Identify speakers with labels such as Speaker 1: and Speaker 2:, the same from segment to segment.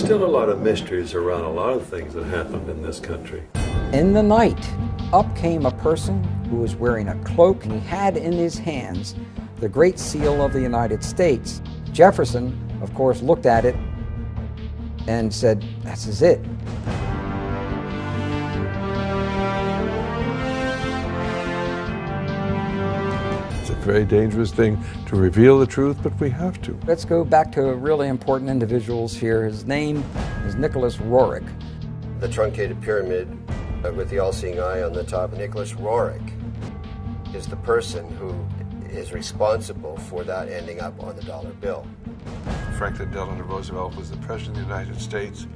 Speaker 1: still a lot of mysteries around a lot of things that happened in this country.
Speaker 2: In the night, up came a person who was wearing a cloak, and he had in his hands the Great Seal of the United States. Jefferson, of course, looked at it and said, "This is it."
Speaker 1: It's a very dangerous thing to reveal the truth, but we have to.
Speaker 2: Let's go back to really important individuals here. His name is Nicholas Roerich.
Speaker 3: The truncated pyramid with the all-seeing eye on the top. Nicholas Roerich is the person who is responsible for that ending up on the dollar bill.
Speaker 1: Franklin Delano Roosevelt was the President of the United States,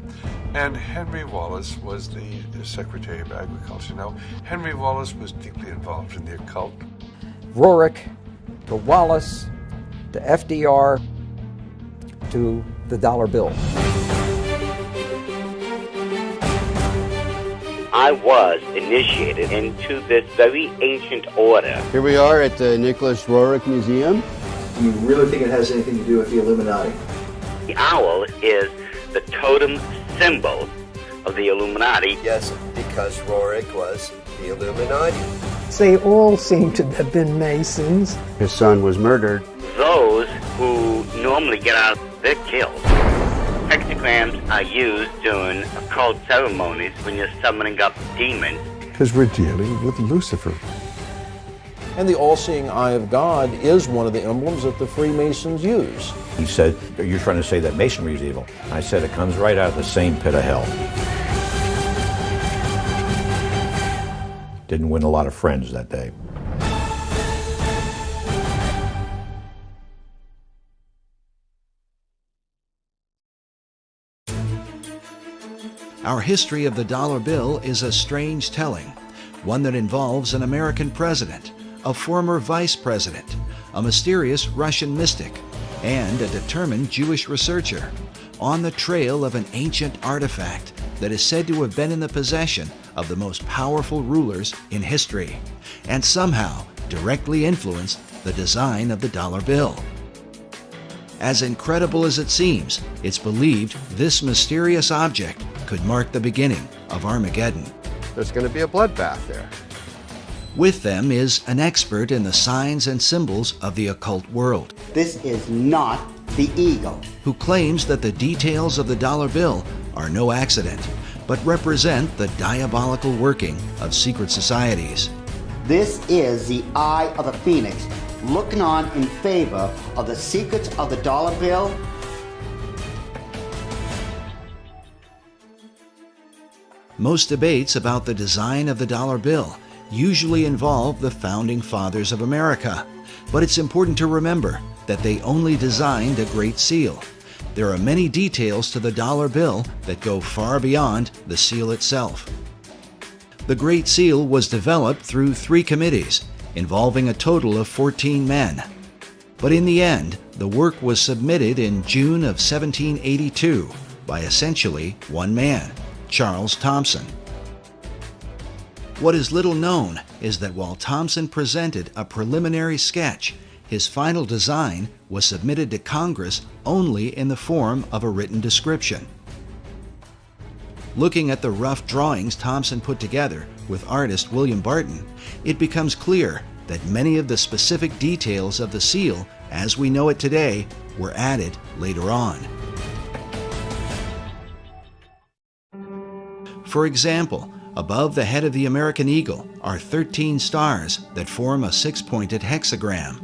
Speaker 1: and Henry Wallace was the Secretary of Agriculture. Now, Henry Wallace was deeply involved in the occult.
Speaker 2: Roerich to Wallace to FDR to the dollar bill.
Speaker 4: I was initiated into this very ancient order.
Speaker 5: Here we are at the Nicholas Roerich Museum.
Speaker 6: Do you really think it has anything to do with the Illuminati?
Speaker 4: The owl is the totem symbol of the Illuminati.
Speaker 3: Yes, because Roerich was the Illuminati.
Speaker 7: They all seem to have been Masons.
Speaker 5: His son was murdered.
Speaker 4: Those who normally get out, they're killed. Hexagrams are used during occult ceremonies when you're summoning up demons.
Speaker 1: Because we're dealing with Lucifer.
Speaker 8: And the all-seeing eye of God is one of the emblems that the Freemasons use.
Speaker 9: He said, "You're trying to say that Masonry is evil." I said, "It comes right out of the same pit of hell." Didn't win a lot of friends that day.
Speaker 10: Our history of the dollar bill is a strange telling, one that involves an American president, a former vice president, a mysterious Russian mystic, and a determined Jewish researcher, on the trail of an ancient artifact that is said to have been in the possession of the most powerful rulers in history, and somehow directly influenced the design of the dollar bill. As incredible as it seems, it's believed this mysterious object could mark the beginning of Armageddon.
Speaker 5: There's going to be a bloodbath there.
Speaker 10: With them is an expert in the signs and symbols of the occult world.
Speaker 11: This is not the eagle.
Speaker 10: Who claims that the details of the dollar bill are no accident, but represent the diabolical working of secret societies.
Speaker 11: This is the eye of a phoenix, looking on in favor of the secrets of the dollar bill.
Speaker 10: Most debates about the design of the dollar bill usually involve the founding fathers of America, but it's important to remember that they only designed a Great Seal. There are many details to the dollar bill that go far beyond the seal itself. The Great Seal was developed through 3 committees, involving a total of 14 men. But in the end, the work was submitted in June of 1782 by essentially one man, Charles Thomson. What is little known is that while Thomson presented a preliminary sketch, his final design was submitted to Congress only in the form of a written description. Looking at the rough drawings Thomson put together with artist William Barton, it becomes clear that many of the specific details of the seal, as we know it today, were added later on. For example, above the head of the American eagle are 13 stars that form a 6-pointed hexagram.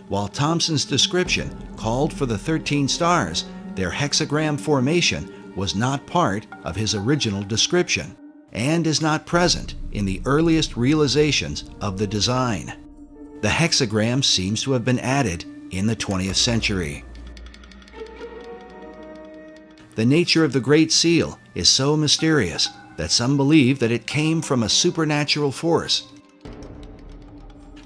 Speaker 10: While Thomson's description called for the 13 stars, their hexagram formation was not part of his original description and is not present in the earliest realizations of the design. The hexagram seems to have been added in the 20th century. The nature of the Great Seal is so mysterious that some believe that it came from a supernatural force.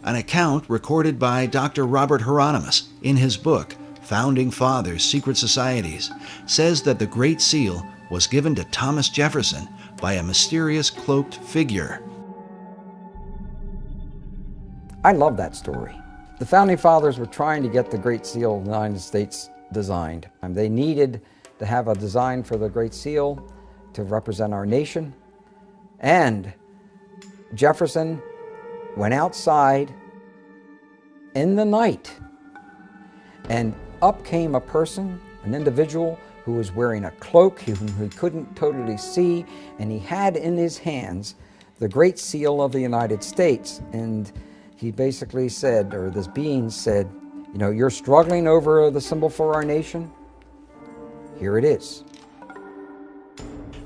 Speaker 10: An account recorded by Dr. Robert Hieronymus in his book, Founding Fathers, Secret Societies, says that the Great Seal was given to Thomas Jefferson by a mysterious cloaked figure.
Speaker 2: I love that story. The Founding Fathers were trying to get the Great Seal of the United States designed. They needed to have a design for the Great Seal to represent our nation. And Jefferson went outside in the night, and up came a person, an individual who was wearing a cloak, whom he couldn't totally see, and he had in his hands the Great Seal of the United States. And he basically said, or this being said, you know, you're struggling over the symbol for our nation? Here it is.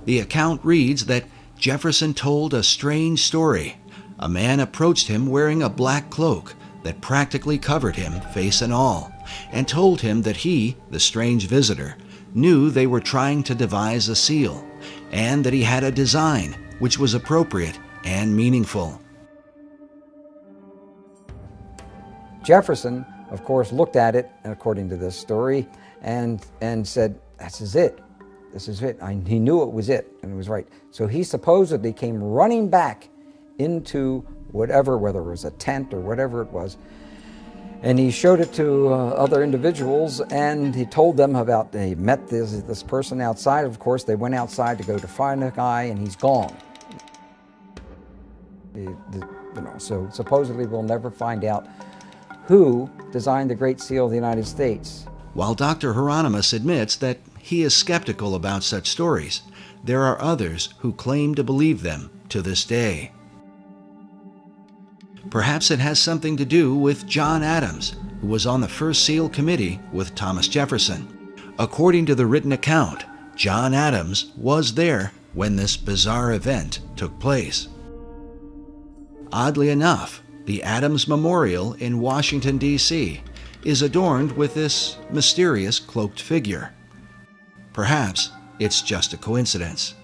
Speaker 10: The account reads that Jefferson told a strange story. A man approached him wearing a black cloak that practically covered him, face and all, and told him that he, the strange visitor, knew they were trying to devise a seal, and that he had a design which was appropriate and meaningful.
Speaker 2: Jefferson, of course, looked at it, according to this story, and said, this is it. This is it. He knew it was it, and it was right. So he supposedly came running back into whatever, whether it was a tent or whatever it was, and he showed it to other individuals, and he told them about, they met this person outside. Of course, they went outside to go to find the guy, and he's gone. So supposedly we'll never find out who designed the Great Seal of the United States.
Speaker 10: While Dr. Hieronymus admits that he is skeptical about such stories, there are others who claim to believe them to this day. Perhaps it has something to do with John Adams, who was on the first seal committee with Thomas Jefferson. According to the written account, John Adams was there when this bizarre event took place. Oddly enough, the Adams Memorial in Washington, D.C. is adorned with this mysterious cloaked figure. Perhaps it's just a coincidence.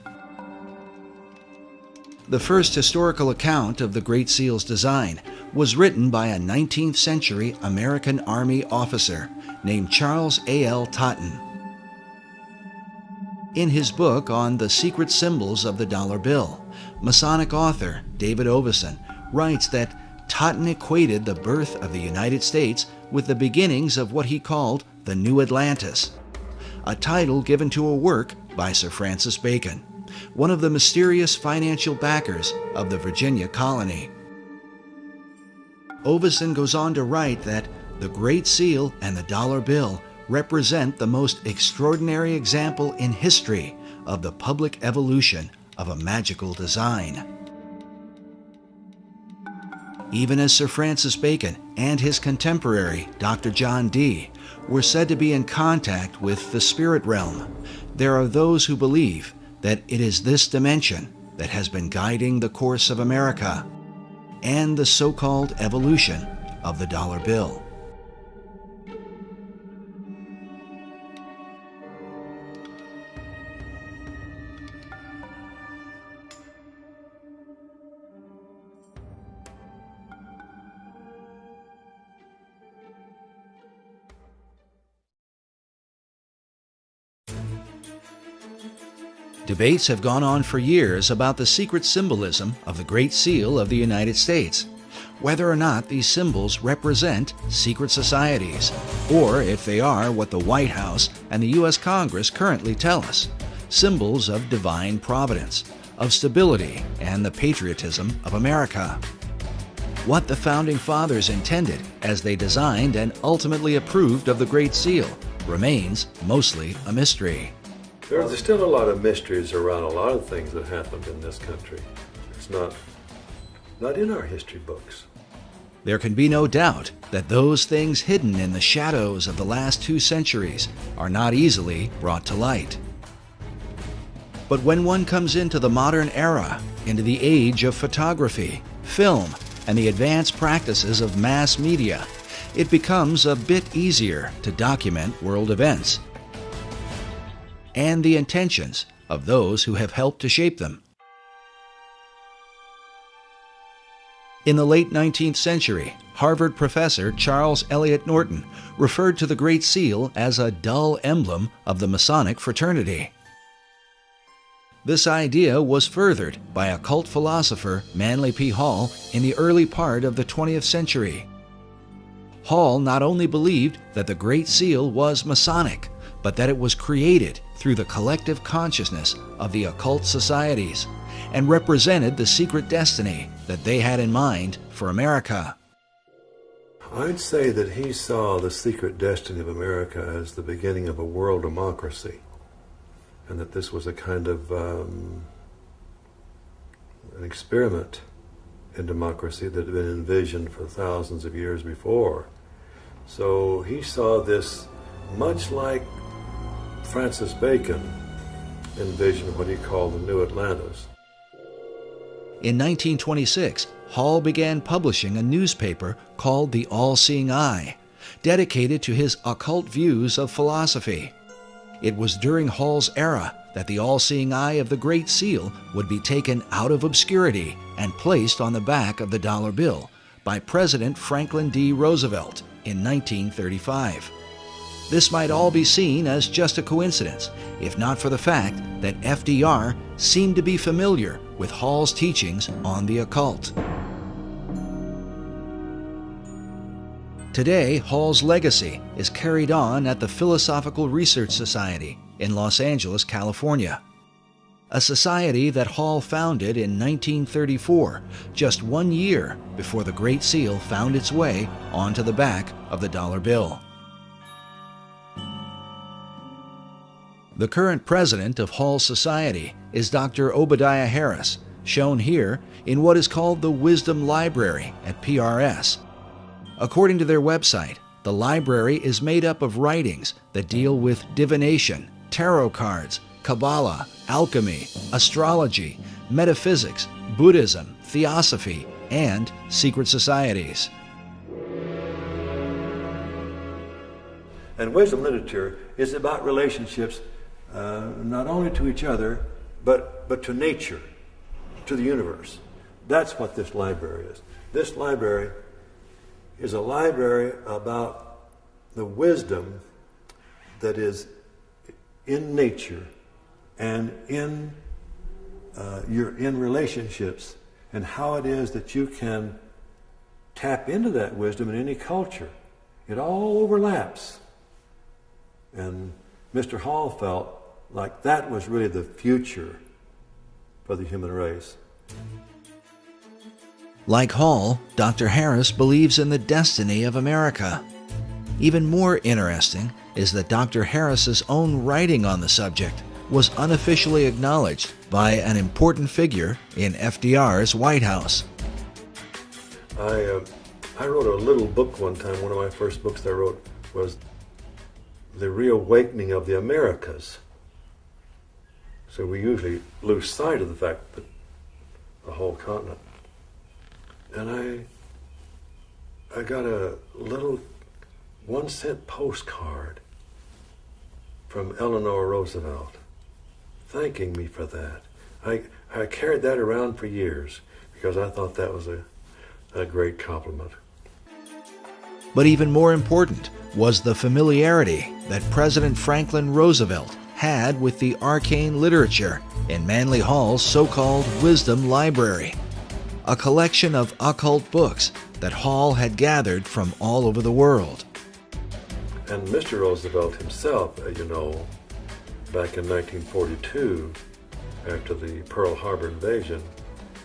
Speaker 10: The first historical account of the Great Seal's design was written by a 19th century American Army officer named Charles A.L. Totten. In his book on the secret symbols of the dollar bill, Masonic author David Oveson writes that Totten equated the birth of the United States with the beginnings of what he called the New Atlantis, a title given to a work by Sir Francis Bacon, one of the mysterious financial backers of the Virginia colony. Oveson goes on to write that the Great Seal and the dollar bill represent the most extraordinary example in history of the public evolution of a magical design. Even as Sir Francis Bacon and his contemporary, Dr. John Dee, were said to be in contact with the spirit realm, there are those who believe that it is this dimension that has been guiding the course of America and the so-called evolution of the dollar bill. Debates have gone on for years about the secret symbolism of the Great Seal of the United States, whether or not these symbols represent secret societies, or if they are what the White House and the U.S. Congress currently tell us, symbols of divine providence, of stability, and the patriotism of America. What the Founding Fathers intended as they designed and ultimately approved of the Great Seal remains mostly a mystery.
Speaker 1: There's still a lot of mysteries around a lot of things that happened in this country. It's not in our history books.
Speaker 10: There can be no doubt that those things hidden in the shadows of the last 2 centuries are not easily brought to light. But when one comes into the modern era, into the age of photography, film, and the advanced practices of mass media, it becomes a bit easier to document world events and the intentions of those who have helped to shape them. In the late 19th century, Harvard professor Charles Eliot Norton referred to the Great Seal as a dull emblem of the Masonic fraternity. This idea was furthered by occult philosopher Manly P. Hall in the early part of the 20th century. Hall not only believed that the Great Seal was Masonic, but that it was created through the collective consciousness of the occult societies and represented the secret destiny that they had in mind for America.
Speaker 1: I'd say that he saw the secret destiny of America as the beginning of a world democracy, and that this was a kind of an experiment in democracy that had been envisioned for thousands of years before. So he saw this much like Francis Bacon envisioned what he called the New Atlantis.
Speaker 10: In 1926, Hall began publishing a newspaper called The All-Seeing Eye, dedicated to his occult views of philosophy. It was during Hall's era that the all-seeing eye of the Great Seal would be taken out of obscurity and placed on the back of the dollar bill by President Franklin D. Roosevelt in 1935. This might all be seen as just a coincidence, if not for the fact that FDR seemed to be familiar with Hall's teachings on the occult. Today, Hall's legacy is carried on at the Philosophical Research Society in Los Angeles, California, a society that Hall founded in 1934, just 1 year before the Great Seal found its way onto the back of the dollar bill. The current president of Hall Society is Dr. Obadiah Harris, shown here in what is called the Wisdom Library at PRS. According to their website, the library is made up of writings that deal with divination, tarot cards, Kabbalah, alchemy, astrology, metaphysics, Buddhism, theosophy, and secret societies.
Speaker 1: And wisdom literature is about relationships not only to each other, but to nature, to the universe. That's what this library is. This library is a library about the wisdom that is in nature and in relationships, and how it is that you can tap into that wisdom in any culture. It all overlaps. And Mr. Hall felt like that was really the future for the human race.
Speaker 10: Like Hall, Dr. Harris believes in the destiny of America. Even more interesting is that Dr. Harris's own writing on the subject was unofficially acknowledged by an important figure in FDR's White House.
Speaker 1: I wrote a little book one time. One of my first books I wrote was The Reawakening of the Americas. So we usually lose sight of the fact that the whole continent. And I got a little 1-cent postcard from Eleanor Roosevelt thanking me for that. I carried that around for years because I thought that was a great compliment.
Speaker 10: But even more important was the familiarity that President Franklin Roosevelt had with the arcane literature in Manly Hall's so-called Wisdom Library, a collection of occult books that Hall had gathered from all over the world.
Speaker 1: And Mr. Roosevelt himself, you know, back in 1942, after the Pearl Harbor invasion,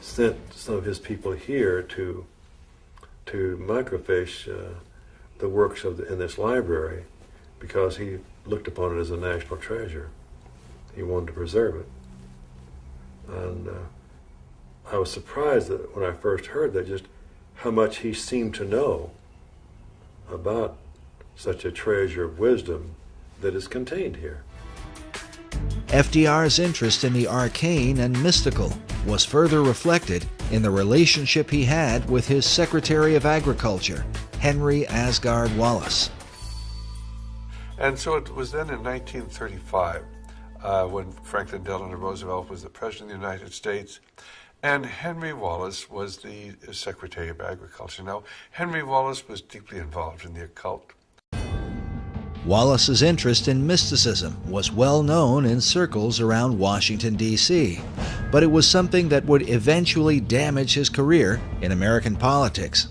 Speaker 1: sent some of his people here to microfiche the works in this library because he looked upon it as a national treasure. He wanted to preserve it. And I was surprised that when I first heard that, just how much he seemed to know about such a treasure of wisdom that is contained here.
Speaker 10: FDR's interest in the arcane and mystical was further reflected in the relationship he had with his Secretary of Agriculture, Henry Asgard Wallace.
Speaker 1: And so it was then in 1935 when Franklin Delano Roosevelt was the President of the United States, and Henry Wallace was the Secretary of Agriculture. Now, Henry Wallace was deeply involved in the occult.
Speaker 10: Wallace's interest in mysticism was well known in circles around Washington, D.C., but it was something that would eventually damage his career in American politics.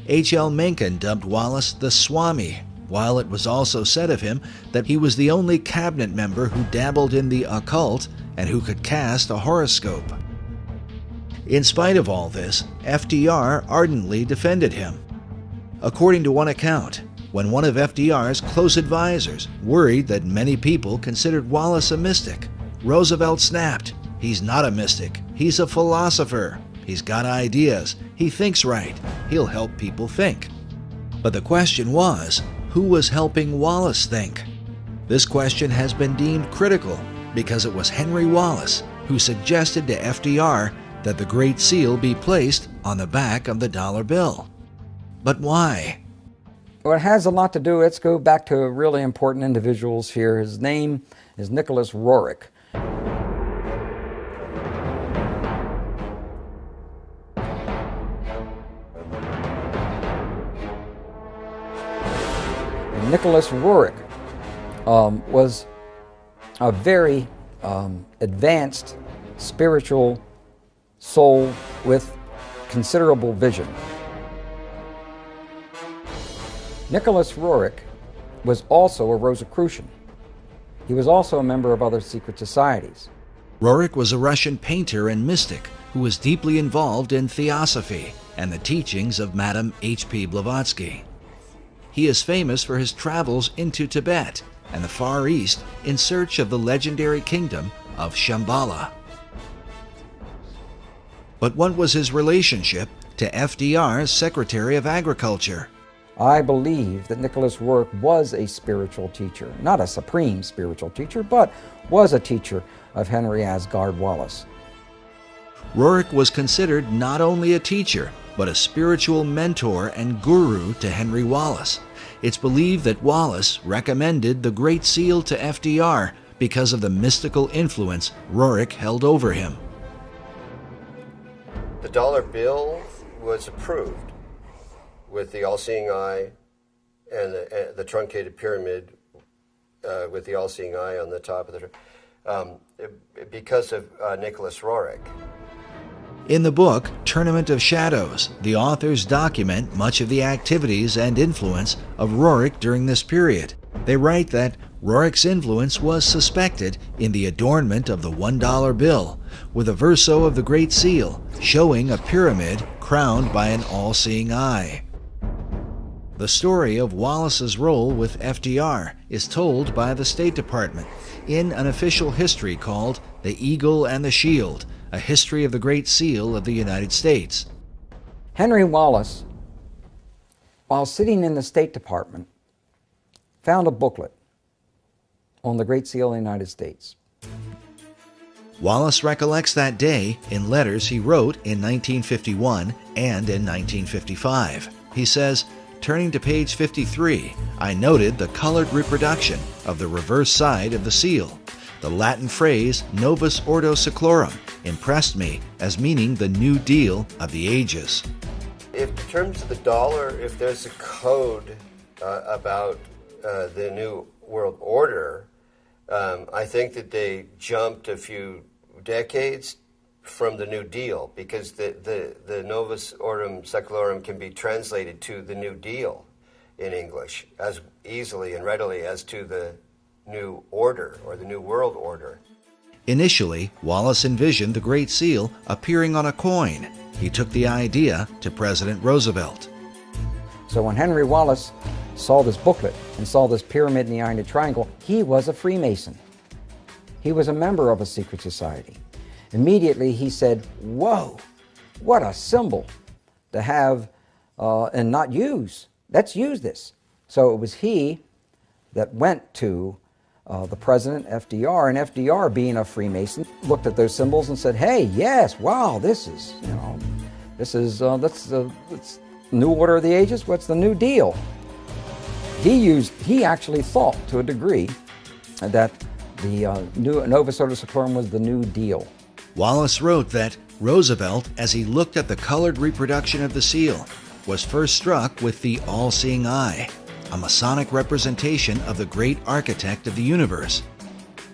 Speaker 10: H.L. Mencken dubbed Wallace the Swami, while it was also said of him that he was the only cabinet member who dabbled in the occult and who could cast a horoscope. In spite of all this, FDR ardently defended him. According to one account, when one of FDR's close advisors worried that many people considered Wallace a mystic, Roosevelt snapped, "He's not a mystic, he's a philosopher. He's got ideas, he thinks right, he'll help people think." But the question was, who was helping Wallace think? This question has been deemed critical because it was Henry Wallace who suggested to FDR that the Great Seal be placed on the back of the dollar bill. But why?
Speaker 2: Well, it has a lot to do. Let's go back to really important individuals here. His name is Nicholas Roerich. And Nicholas Roerich was a very advanced spiritual soul with considerable vision. Nicholas Roerich was also a Rosicrucian. He was also a member of other secret societies.
Speaker 10: Roerich was a Russian painter and mystic who was deeply involved in theosophy and the teachings of Madame H.P. Blavatsky. He is famous for his travels into Tibet and the Far East in search of the legendary kingdom of Shambhala. But what was his relationship to FDR's Secretary of Agriculture?
Speaker 2: I believe that Nicholas Roerich was a spiritual teacher, not a supreme spiritual teacher, but was a teacher of Henry Asgard Wallace.
Speaker 10: Roerich was considered not only a teacher, but a spiritual mentor and guru to Henry Wallace. It's believed that Wallace recommended the Great Seal to FDR because of the mystical influence Roerich held over him.
Speaker 3: The dollar bill was approved with the all-seeing eye and the truncated pyramid with the all-seeing eye on the top of the because of Nicholas Roerich.
Speaker 10: In the book Tournament of Shadows, the authors document much of the activities and influence of Roerich during this period. They write that Roerich's influence was suspected in the adornment of the $1 bill, with a verso of the Great Seal showing a pyramid crowned by an all-seeing eye. The story of Wallace's role with FDR is told by the State Department in an official history called The Eagle and the Shield, a history of the Great Seal of the United States.
Speaker 2: Henry Wallace, while sitting in the State Department, found a booklet on the Great Seal of the United States.
Speaker 10: Wallace recollects that day in letters he wrote in 1951 and in 1955. He says, "Turning to page 53, I noted the colored reproduction of the reverse side of the seal. The Latin phrase Novus Ordo Seclorum impressed me as meaning the New Deal of the ages."
Speaker 3: In terms of the dollar, if there's a code about the New World Order, I think that they jumped a few decades from the New Deal, because the Novus Ordo Seclorum can be translated to the New Deal in English as easily and readily as to the New Order or the New World Order.
Speaker 10: Initially, Wallace envisioned the Great Seal appearing on a coin. He took the idea to President Roosevelt.
Speaker 2: So when Henry Wallace saw this booklet and saw this pyramid in the eye and the triangle, he was a Freemason. He was a member of a secret society. Immediately he said, "Whoa, what a symbol to have and not use. Let's use this." So it was he that went to the President, FDR, and FDR, being a Freemason, looked at those symbols and said, "Hey, yes, wow, this is, that's New Order of the Ages. What's the New Deal?" He actually thought to a degree that the Novus Ordo Seclorum was the New Deal.
Speaker 10: Wallace wrote that Roosevelt, as he looked at the colored reproduction of the seal, was first struck with the all-seeing eye, a Masonic representation of the great architect of the universe.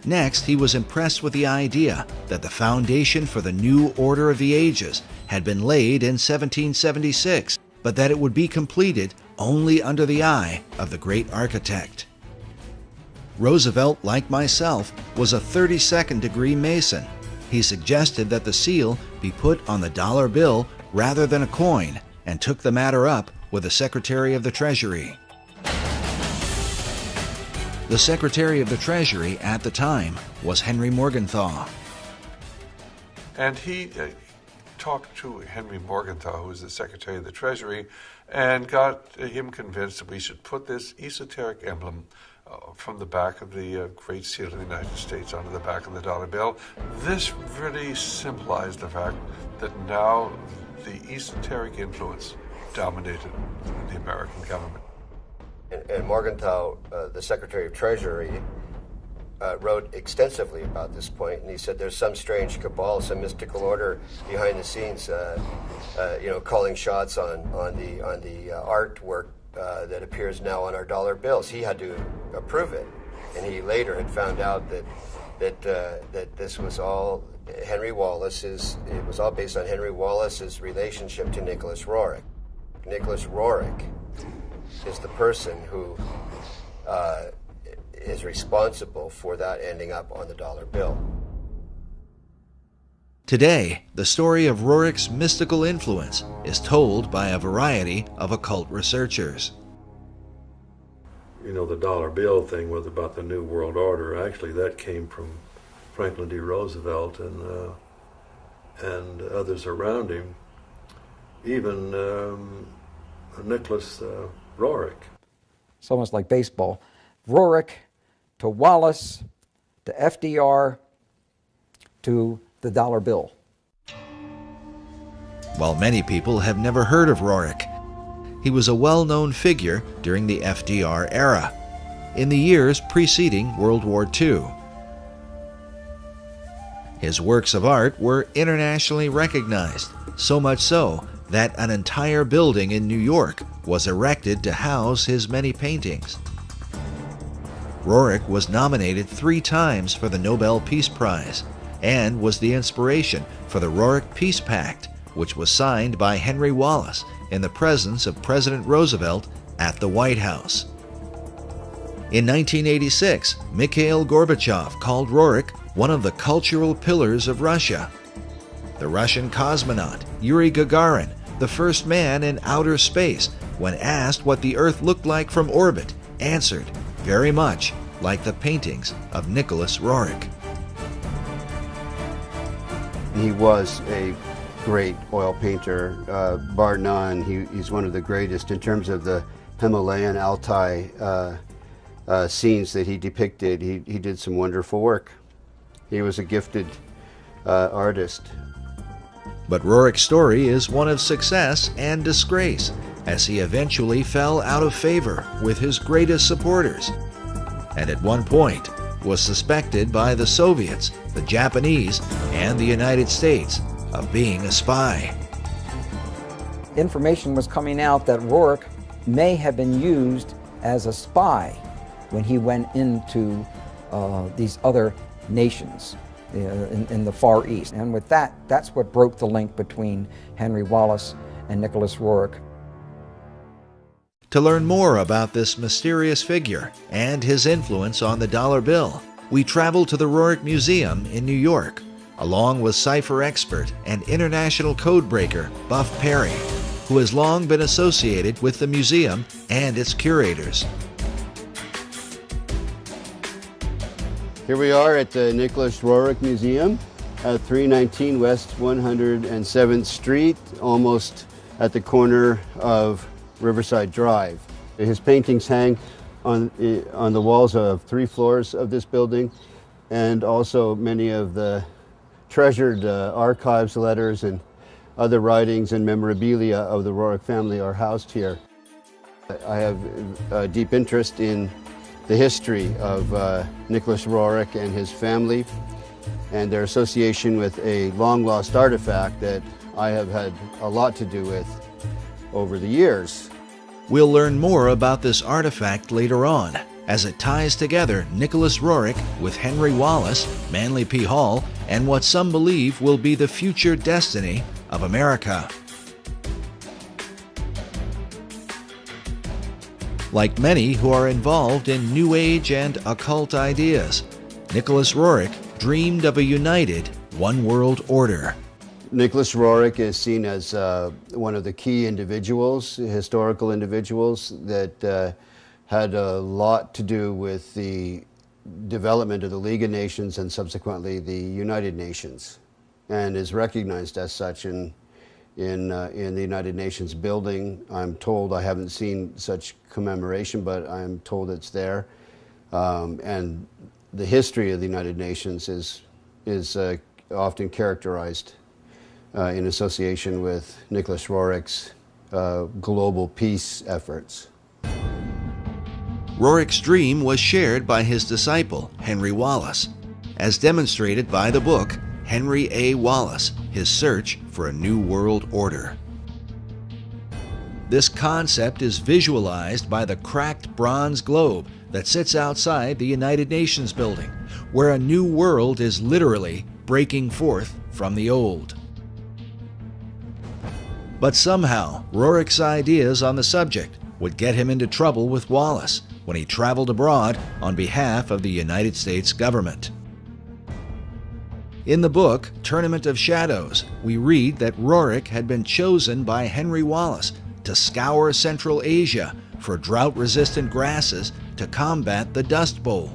Speaker 10: Next, he was impressed with the idea that the foundation for the New Order of the Ages had been laid in 1776, but that it would be completed only under the eye of the great architect. Roosevelt, like myself, was a 32nd degree Mason. He suggested that the seal be put on the dollar bill rather than a coin, and took the matter up with the Secretary of the Treasury. The Secretary of the Treasury at the time was Henry Morgenthau.
Speaker 12: And he talked to Henry Morgenthau, who was the Secretary of the Treasury, and got him convinced that we should put this esoteric emblem from the back of the Great Seal of the United States onto the back of the dollar bill. This really symbolized the fact that now the esoteric influence dominated the American government.
Speaker 3: And Morgenthau, the Secretary of Treasury, wrote extensively about this point, and he said there's some strange cabal, some mystical order behind the scenes, calling shots on the artwork that appears now on our dollar bills. He had to approve it, and he later had found out that this was all Henry Wallace's. It was all based on Henry Wallace's relationship to Nicholas Roerich. Nicholas Roerich is the person who is responsible for that ending up on the dollar bill.
Speaker 10: Today, the story of Roerich's mystical influence is told by a variety of occult researchers.
Speaker 1: You know, the dollar bill thing was about the New World Order. Actually, that came from Franklin D. Roosevelt and others around him, even Nicholas Roerich.
Speaker 2: It's almost like baseball. Roerich to Wallace to FDR to the dollar bill.
Speaker 10: While many people have never heard of Roerich, he was a well-known figure during the FDR era, in the years preceding World War II. His works of art were internationally recognized, so much so that an entire building in New York was erected to house his many paintings. Roerich was nominated 3 times for the Nobel Peace Prize and was the inspiration for the Roerich Peace Pact, which was signed by Henry Wallace in the presence of President Roosevelt at the White House. In 1986, Mikhail Gorbachev called Roerich one of the cultural pillars of Russia. The Russian cosmonaut Yuri Gagarin, the first man in outer space, when asked what the Earth looked like from orbit, answered, very much like the paintings of Nicholas Roerich.
Speaker 5: He was a great oil painter, bar none. He's one of the greatest in terms of the Himalayan Altai scenes that he depicted. He did some wonderful work. He was a gifted artist.
Speaker 10: But Roerich's story is one of success and disgrace, as he eventually fell out of favor with his greatest supporters, and at one point was suspected by the Soviets, the Japanese, and the United States of being a spy.
Speaker 2: Information was coming out that Roerich may have been used as a spy when he went into these other nations in the Far East. And with that, that's what broke the link between Henry Wallace and Nicholas Roerich.
Speaker 10: To learn more about this mysterious figure and his influence on the dollar bill, we traveled to the Roerich Museum in New York, along with cipher expert and international codebreaker Buff Perry, who has long been associated with the museum and its curators.
Speaker 5: Here we are at the Nicholas Roerich Museum at 319 West 107th Street, almost at the corner of Riverside Drive. His paintings hang on the walls of 3 floors of this building, and also many of the treasured archives, letters, and other writings and memorabilia of the Roerich family are housed here. I have a deep interest in the history of Nicholas Roerich and his family and their association with a long-lost artifact that I have had a lot to do with over the years.
Speaker 10: We'll learn more about this artifact later on, as it ties together Nicholas Roerich with Henry Wallace, Manly P. Hall, and what some believe will be the future destiny of America. Like many who are involved in New Age and occult ideas, Nicholas Roerich dreamed of a united one world order.
Speaker 5: Nicholas Roerich is seen as one of the key individuals, historical individuals, that had a lot to do with the development of the League of Nations and subsequently the United Nations, and is recognized as such in the United Nations building. I'm told, I haven't seen such commemoration, but I'm told it's there. And the history of the United Nations is often characterized in association with Nicholas Roerich's global peace efforts.
Speaker 10: Roerich's dream was shared by his disciple, Henry Wallace, as demonstrated by the book Henry A. Wallace, His Search for a New World Order. This concept is visualized by the cracked bronze globe that sits outside the United Nations building, where a new world is literally breaking forth from the old. But somehow, Roerich's ideas on the subject would get him into trouble with Wallace when he traveled abroad on behalf of the United States government. In the book, Tournament of Shadows, we read that Roerich had been chosen by Henry Wallace to scour Central Asia for drought-resistant grasses to combat the Dust Bowl.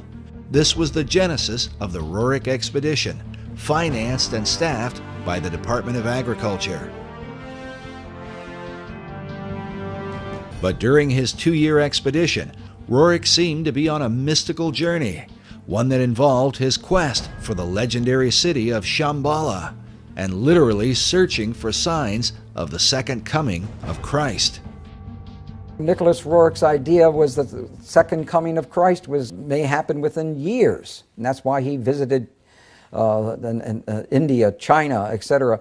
Speaker 10: This was the genesis of the Roerich expedition, financed and staffed by the Department of Agriculture. But during his 2-year expedition, Roerich seemed to be on a mystical journey, one that involved his quest for the legendary city of Shambhala, and literally searching for signs of the second coming of Christ.
Speaker 2: Nicholas Roerich's idea was that the second coming of Christ may happen within years, and that's why he visited India, China, etc.,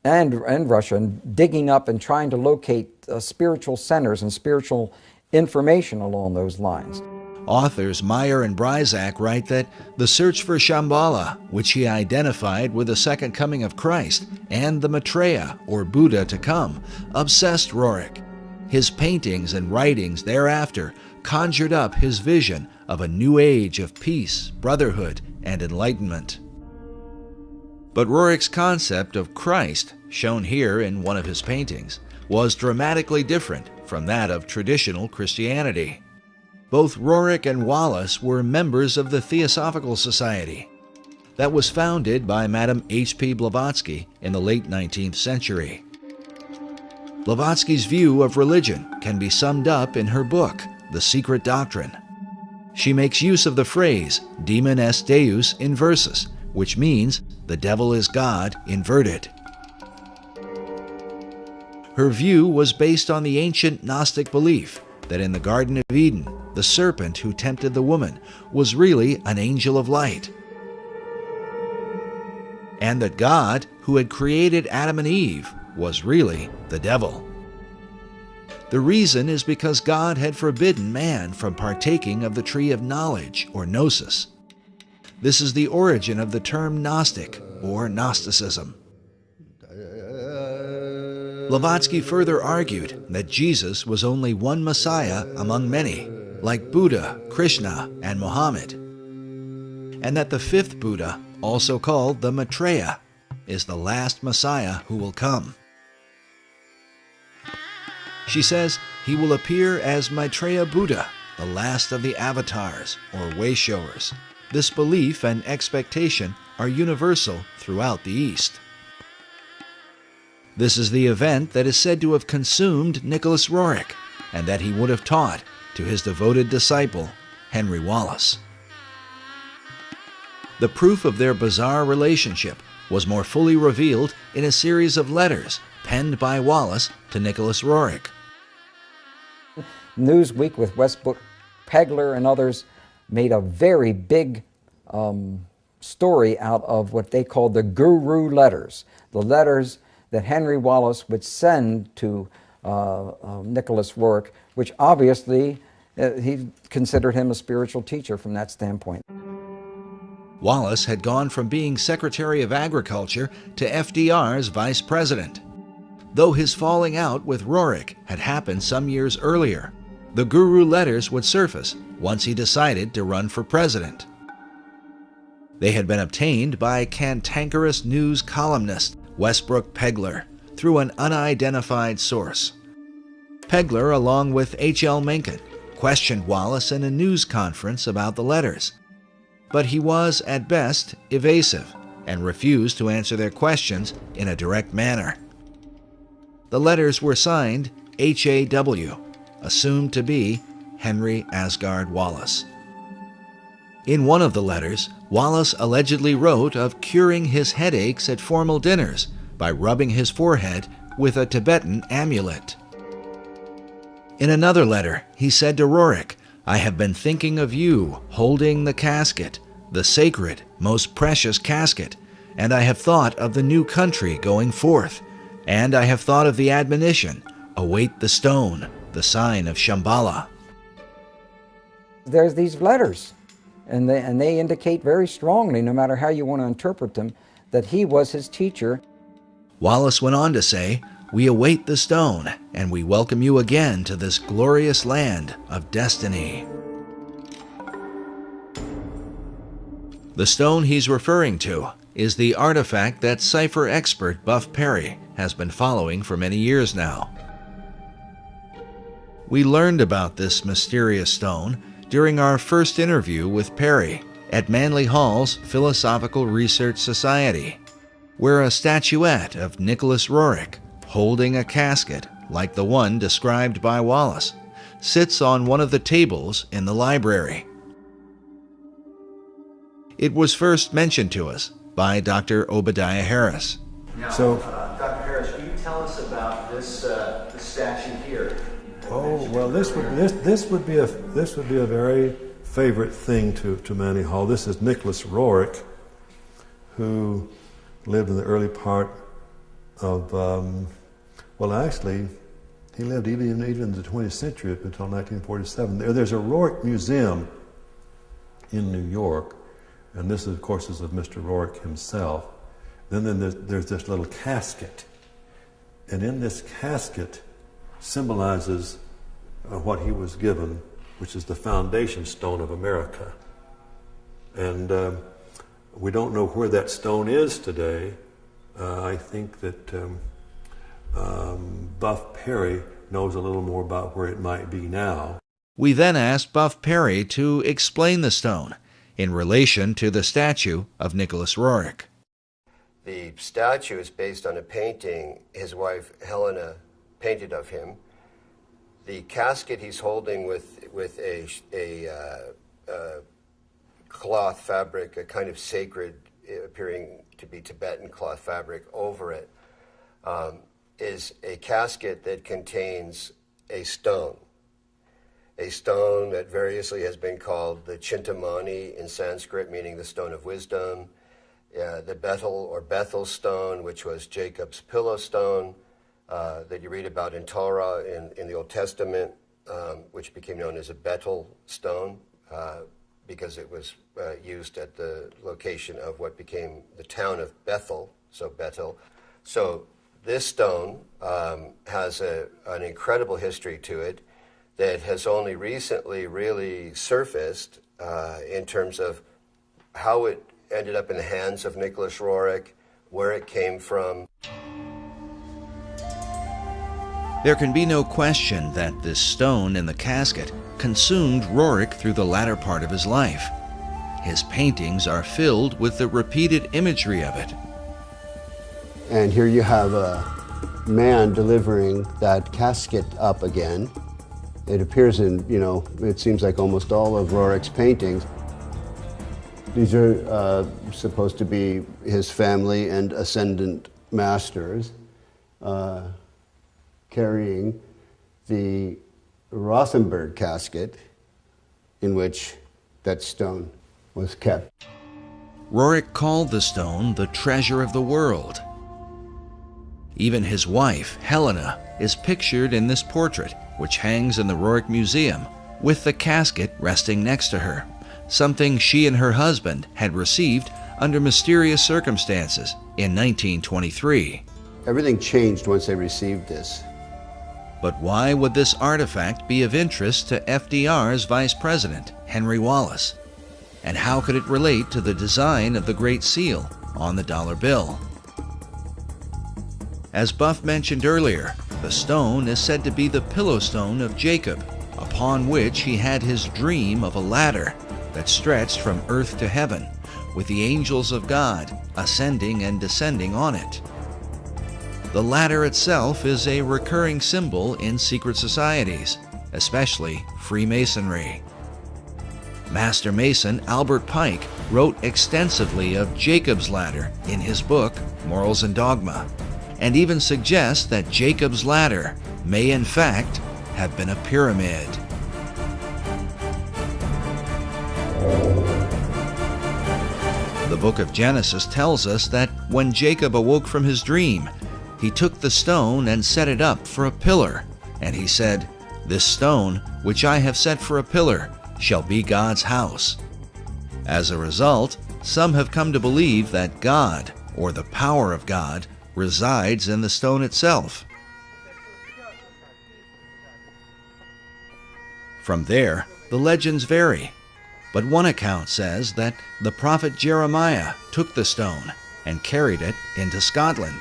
Speaker 2: and Russia, and digging up and trying to locate spiritual centers and spiritual information along those lines.
Speaker 10: Authors Meyer and Bryzak write that the search for Shambhala, which he identified with the second coming of Christ, and the Maitreya, or Buddha to come, obsessed Roerich. His paintings and writings thereafter conjured up his vision of a new age of peace, brotherhood, and enlightenment. But Roerich's concept of Christ, shown here in one of his paintings, was dramatically different from that of traditional Christianity. Both Roerich and Wallace were members of the Theosophical Society that was founded by Madame H.P. Blavatsky in the late 19th century. Blavatsky's view of religion can be summed up in her book, The Secret Doctrine. She makes use of the phrase demon est deus inversus, which means the devil is God inverted. Her view was based on the ancient Gnostic belief that in the Garden of Eden, the serpent who tempted the woman was really an angel of light, and that God, who had created Adam and Eve, was really the devil. The reason is because God had forbidden man from partaking of the tree of knowledge, or gnosis. This is the origin of the term Gnostic, or Gnosticism. Blavatsky further argued that Jesus was only one Messiah among many, like Buddha, Krishna, and Muhammad, and that the fifth Buddha, also called the Maitreya, is the last Messiah who will come. She says he will appear as Maitreya Buddha, the last of the avatars, or way-showers. This belief and expectation are universal throughout the East. This is the event that is said to have consumed Nicholas Roerich, and that he would have taught to his devoted disciple, Henry Wallace. The proof of their bizarre relationship was more fully revealed in a series of letters penned by Wallace to Nicholas Roerich.
Speaker 2: Newsweek with Westbrook Pegler and others made a very big story out of what they called the Guru letters, the letters that Henry Wallace would send to Nicholas Roerich, which obviously he considered him a spiritual teacher from that standpoint.
Speaker 10: Wallace had gone from being Secretary of Agriculture to FDR's Vice President. Though his falling out with Roerich had happened some years earlier, the Guru letters would surface once he decided to run for president. They had been obtained by cantankerous news columnist Westbrook Pegler through an unidentified source. Pegler, along with H.L. Mencken, questioned Wallace in a news conference about the letters, but he was, at best, evasive and refused to answer their questions in a direct manner. The letters were signed H.A.W., assumed to be Henry Asgard Wallace. In one of the letters, Wallace allegedly wrote of curing his headaches at formal dinners by rubbing his forehead with a Tibetan amulet. In another letter, he said to Roerich, "I have been thinking of you holding the casket, the sacred, most precious casket, and I have thought of the new country going forth, and I have thought of the admonition, await the stone, the sign of Shambhala."
Speaker 2: There's these letters, and they indicate very strongly, no matter how you want to interpret them, that he was his teacher.
Speaker 10: Wallace went on to say, "We await the stone, and we welcome you again to this glorious land of destiny." The stone he's referring to is the artifact that cipher expert Buff Perry has been following for many years now. We learned about this mysterious stone during our first interview with Perry at Manly Hall's Philosophical Research Society, where a statuette of Nicholas Roerich, holding a casket like the one described by Wallace, sits on one of the tables in the library. It was first mentioned to us by Dr. Obadiah Harris.
Speaker 6: Now,
Speaker 1: So-
Speaker 6: Dr. Harris, can you tell us about this statue here?
Speaker 1: Oh well, this would be a very favorite thing to Manly Hall. This is Nicholas Roerich, who lived in the early part of actually, he lived even in the 20th century up until 1947. There's a Roerich Museum in New York, and this, of course, is of Mr. Roerich himself. Then there's this little casket, and in this casket symbolizes what he was given, which is the foundation stone of America. And we don't know where that stone is today. I think that Buff Perry knows a little more about where it might be now.
Speaker 10: We then asked Buff Perry to explain the stone in relation to the statue of Nicholas Roerich.
Speaker 3: The statue is based on a painting his wife Helena painted of him. The casket he's holding with a cloth fabric, a kind of sacred, appearing to be Tibetan cloth fabric over it, is a casket that contains a stone that variously has been called the Chintamani in Sanskrit, meaning the stone of wisdom, the Bethel stone, which was Jacob's pillow stone, that you read about in Torah in the Old Testament, which became known as a Bethel stone, because it was used at the location of what became the town of Bethel, so Bethel. So this stone has an incredible history to it that has only recently really surfaced in terms of how it ended up in the hands of Nicholas Roerich, where it came from.
Speaker 10: There can be no question that this stone in the casket consumed Roerich through the latter part of his life. His paintings are filled with the repeated imagery of it.
Speaker 5: And here you have a man delivering that casket up again. It appears in, it seems like almost all of Roerich's paintings. These are supposed to be his family and ascendant masters carrying the Rothenberg casket in which that stone was kept.
Speaker 10: Roerich called the stone the treasure of the world. Even his wife, Helena, is pictured in this portrait, which hangs in the Roerich Museum, with the casket resting next to her, something she and her husband had received under mysterious circumstances in 1923.
Speaker 5: Everything changed once they received this.
Speaker 10: But why would this artifact be of interest to FDR's Vice President, Henry Wallace? And how could it relate to the design of the Great Seal on the dollar bill? As Buff mentioned earlier, the stone is said to be the pillow stone of Jacob, upon which he had his dream of a ladder that stretched from earth to heaven, with the angels of God ascending and descending on it. The ladder itself is a recurring symbol in secret societies, especially Freemasonry. Master Mason Albert Pike wrote extensively of Jacob's ladder in his book, Morals and Dogma, and even suggests that Jacob's ladder may in fact have been a pyramid. The book of Genesis tells us that when Jacob awoke from his dream, he took the stone and set it up for a pillar, and he said, "This stone, which I have set for a pillar, shall be God's house." As a result, some have come to believe that God, or the power of God, resides in the stone itself. From there, the legends vary, but one account says that the prophet Jeremiah took the stone and carried it into Scotland,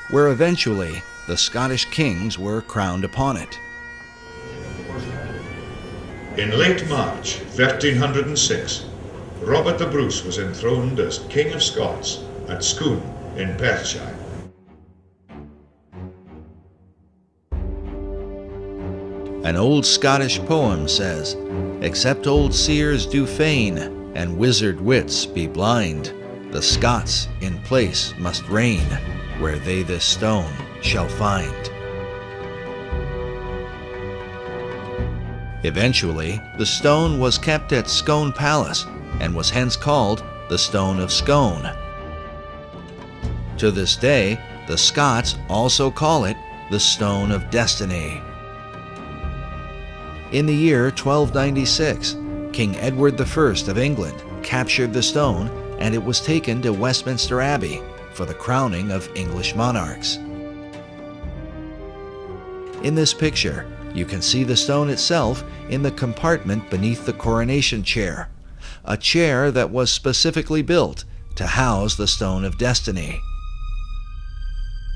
Speaker 10: where eventually the Scottish kings were crowned upon it.
Speaker 13: In late March 1306, Robert the Bruce was enthroned as King of Scots at Scone in Perthshire.
Speaker 10: An old Scottish poem says, "Except old seers do feign, and wizard wits be blind, the Scots in place must reign, where they this stone shall find." Eventually, the stone was kept at Scone Palace and was hence called the Stone of Scone. To this day, the Scots also call it the Stone of Destiny. In the year 1296, King Edward I of England captured the stone, and it was taken to Westminster Abbey for the crowning of English monarchs. In this picture, you can see the stone itself in the compartment beneath the coronation chair, a chair that was specifically built to house the Stone of Destiny.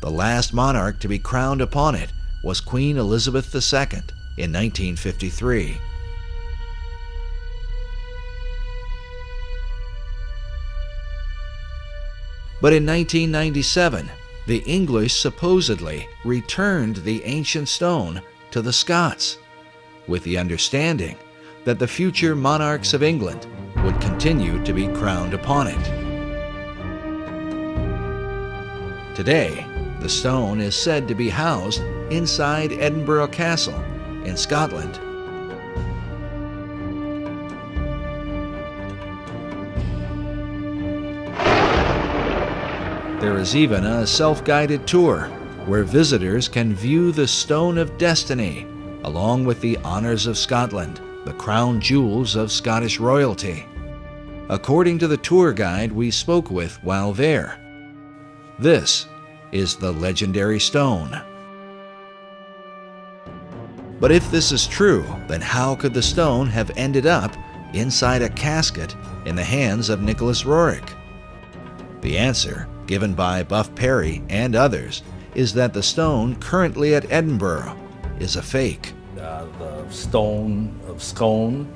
Speaker 10: The last monarch to be crowned upon it was Queen Elizabeth II in 1953. But in 1997, the English supposedly returned the ancient stone to the Scots, with the understanding that the future monarchs of England would continue to be crowned upon it. Today, the stone is said to be housed inside Edinburgh Castle in Scotland. There is even a self-guided tour where visitors can view the Stone of Destiny along with the honors of Scotland, the crown jewels of Scottish royalty. According to the tour guide we spoke with while there, this is the legendary stone. But if this is true, then how could the stone have ended up inside a casket in the hands of Nicholas Roerich? The answer, given by Buff Perry and others, is that the stone currently at Edinburgh is a fake.
Speaker 14: The Stone of Scone,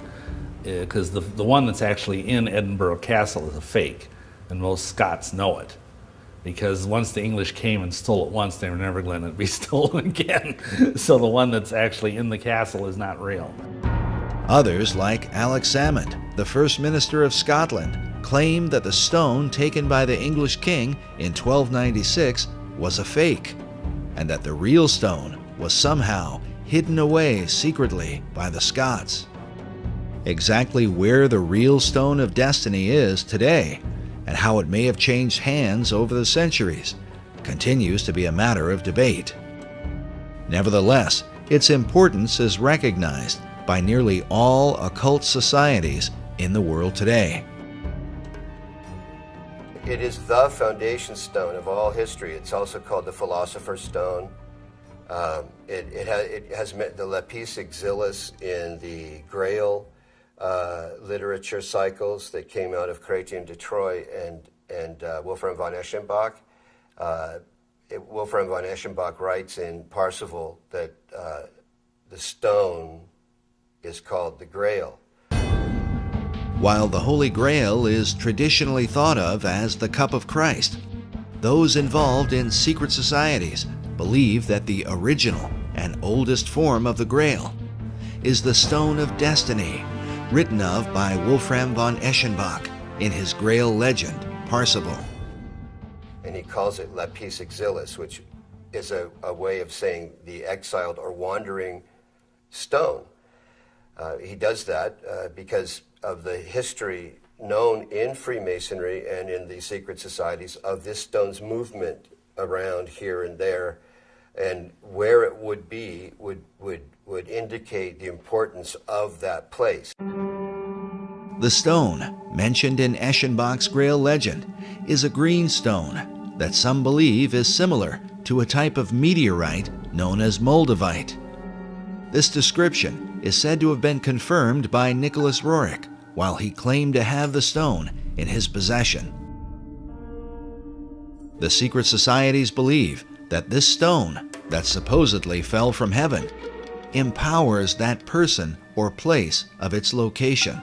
Speaker 14: because the one that's actually in Edinburgh Castle is a fake, and most Scots know it. Because once the English came and stole it once, they were never going to be stolen again. So the one that's actually in the castle is not real.
Speaker 10: Others, like Alex Salmond, the First Minister of Scotland, claim that the stone taken by the English king in 1296 was a fake, and that the real stone was somehow hidden away secretly by the Scots. Exactly where the real Stone of Destiny is today, and how it may have changed hands over the centuries, continues to be a matter of debate. Nevertheless, its importance is recognized by nearly all occult societies in the world today.
Speaker 3: It is the foundation stone of all history. It's also called the Philosopher's Stone. It has the lapis exilis in the Grail literature cycles that came out of Chrétien de Troyes and Wolfram von Eschenbach. Wolfram von Eschenbach writes in Parsifal that the stone is called the Grail.
Speaker 10: While the Holy Grail is traditionally thought of as the cup of Christ, those involved in secret societies believe that the original and oldest form of the Grail is the Stone of Destiny, written of by Wolfram von Eschenbach in his Grail legend, Parsifal.
Speaker 3: And he calls it lapis exilis, which is a way of saying the exiled or wandering stone. He does that because of the history known in Freemasonry and in the secret societies of this stone's movement around here and there, and where it would be would indicate the importance of that place.
Speaker 10: The stone, mentioned in Eschenbach's Grail legend, is a green stone that some believe is similar to a type of meteorite known as moldavite. This description is said to have been confirmed by Nicholas Roerich while he claimed to have the stone in his possession. The secret societies believe that this stone, that supposedly fell from heaven, empowers that person or place of its location.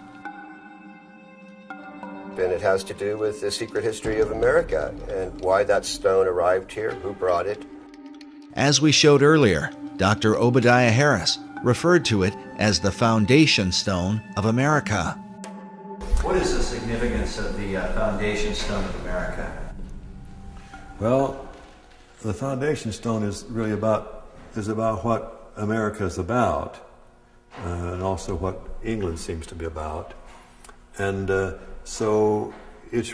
Speaker 3: And it has to do with the secret history of America and why that stone arrived here, who brought it.
Speaker 10: As we showed earlier, Dr. Obadiah Harris referred to it as the foundation stone of America.
Speaker 6: What is the significance of the foundation stone of America?
Speaker 1: Well, the foundation stone is really about what America is about, and also what England seems to be about. And so it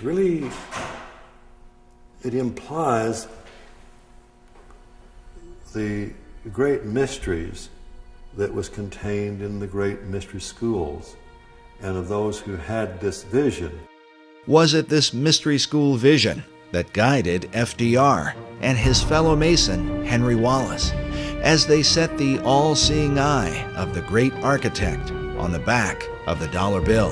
Speaker 1: implies the great mysteries that was contained in the great mystery schools and of those who had this vision.
Speaker 10: Was it this mystery school vision that guided FDR and his fellow Mason, Henry Wallace, as they set the all-seeing eye of the great architect on the back of the dollar bill?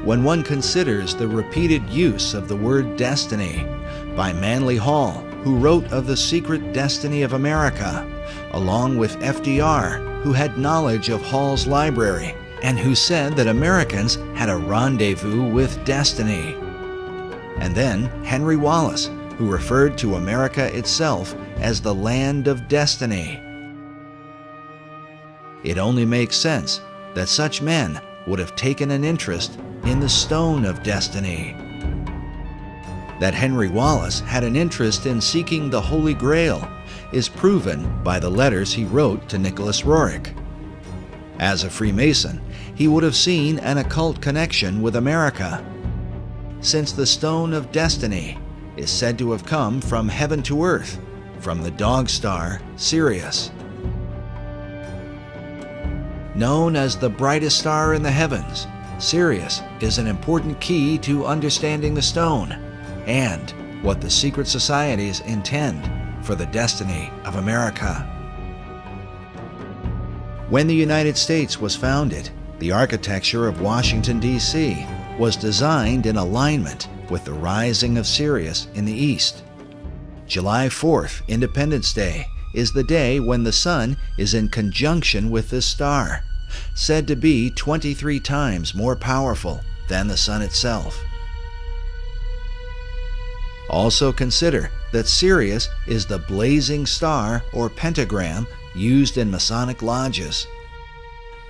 Speaker 10: When one considers the repeated use of the word destiny by Manly Hall, who wrote of the secret destiny of America, along with FDR, who had knowledge of Hall's library and who said that Americans had a rendezvous with destiny, and then Henry Wallace, who referred to America itself as the land of destiny, it only makes sense that such men would have taken an interest in the Stone of Destiny. That Henry Wallace had an interest in seeking the Holy Grail is proven by the letters he wrote to Nicholas Roerich. As a Freemason, he would have seen an occult connection with America, since the Stone of Destiny is said to have come from heaven to earth, from the dog star Sirius. Known as the brightest star in the heavens, Sirius is an important key to understanding the stone and what the secret societies intend for the destiny of America. When the United States was founded, the architecture of Washington, D.C. was designed in alignment with the rising of Sirius in the east. July 4th, Independence Day, is the day when the sun is in conjunction with this star, said to be 23 times more powerful than the sun itself. Also consider that Sirius is the blazing star or pentagram used in Masonic lodges.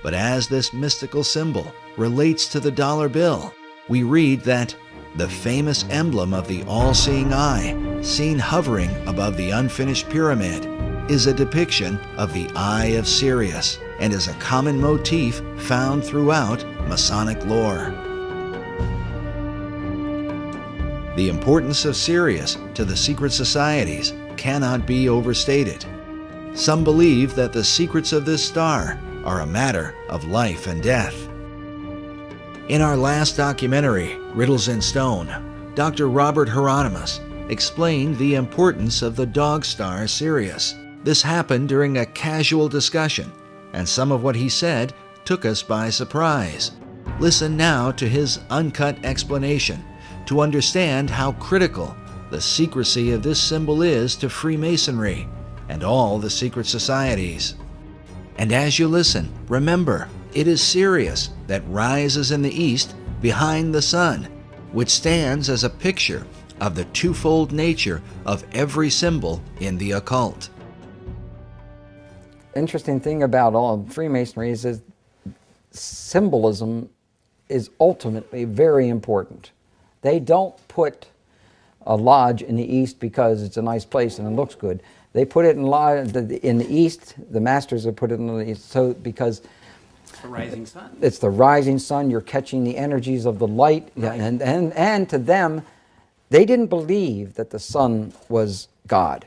Speaker 10: But as this mystical symbol relates to the dollar bill, we read that the famous emblem of the all-seeing eye, seen hovering above the unfinished pyramid, is a depiction of the Eye of Sirius and is a common motif found throughout Masonic lore. The importance of Sirius to the secret societies cannot be overstated. Some believe that the secrets of this star are a matter of life and death. In our last documentary, Riddles in Stone, Dr. Robert Hieronymus explained the importance of the dog star Sirius. This happened during a casual discussion, and some of what he said took us by surprise. Listen now to his uncut explanation to understand how critical the secrecy of this symbol is to Freemasonry and all the secret societies. And as you listen, remember, it is Sirius that rises in the east behind the sun, which stands as a picture of the twofold nature of every symbol in the occult.
Speaker 2: Interesting thing about all of Freemasonry is that symbolism is ultimately very important. They don't put a lodge in the east because it's a nice place and it looks good. They put it in the east. The masters have put it in the east because
Speaker 15: it's the rising sun.
Speaker 2: It's the rising sun. You're catching the energies of the light, right. and to them, they didn't believe that the sun was God.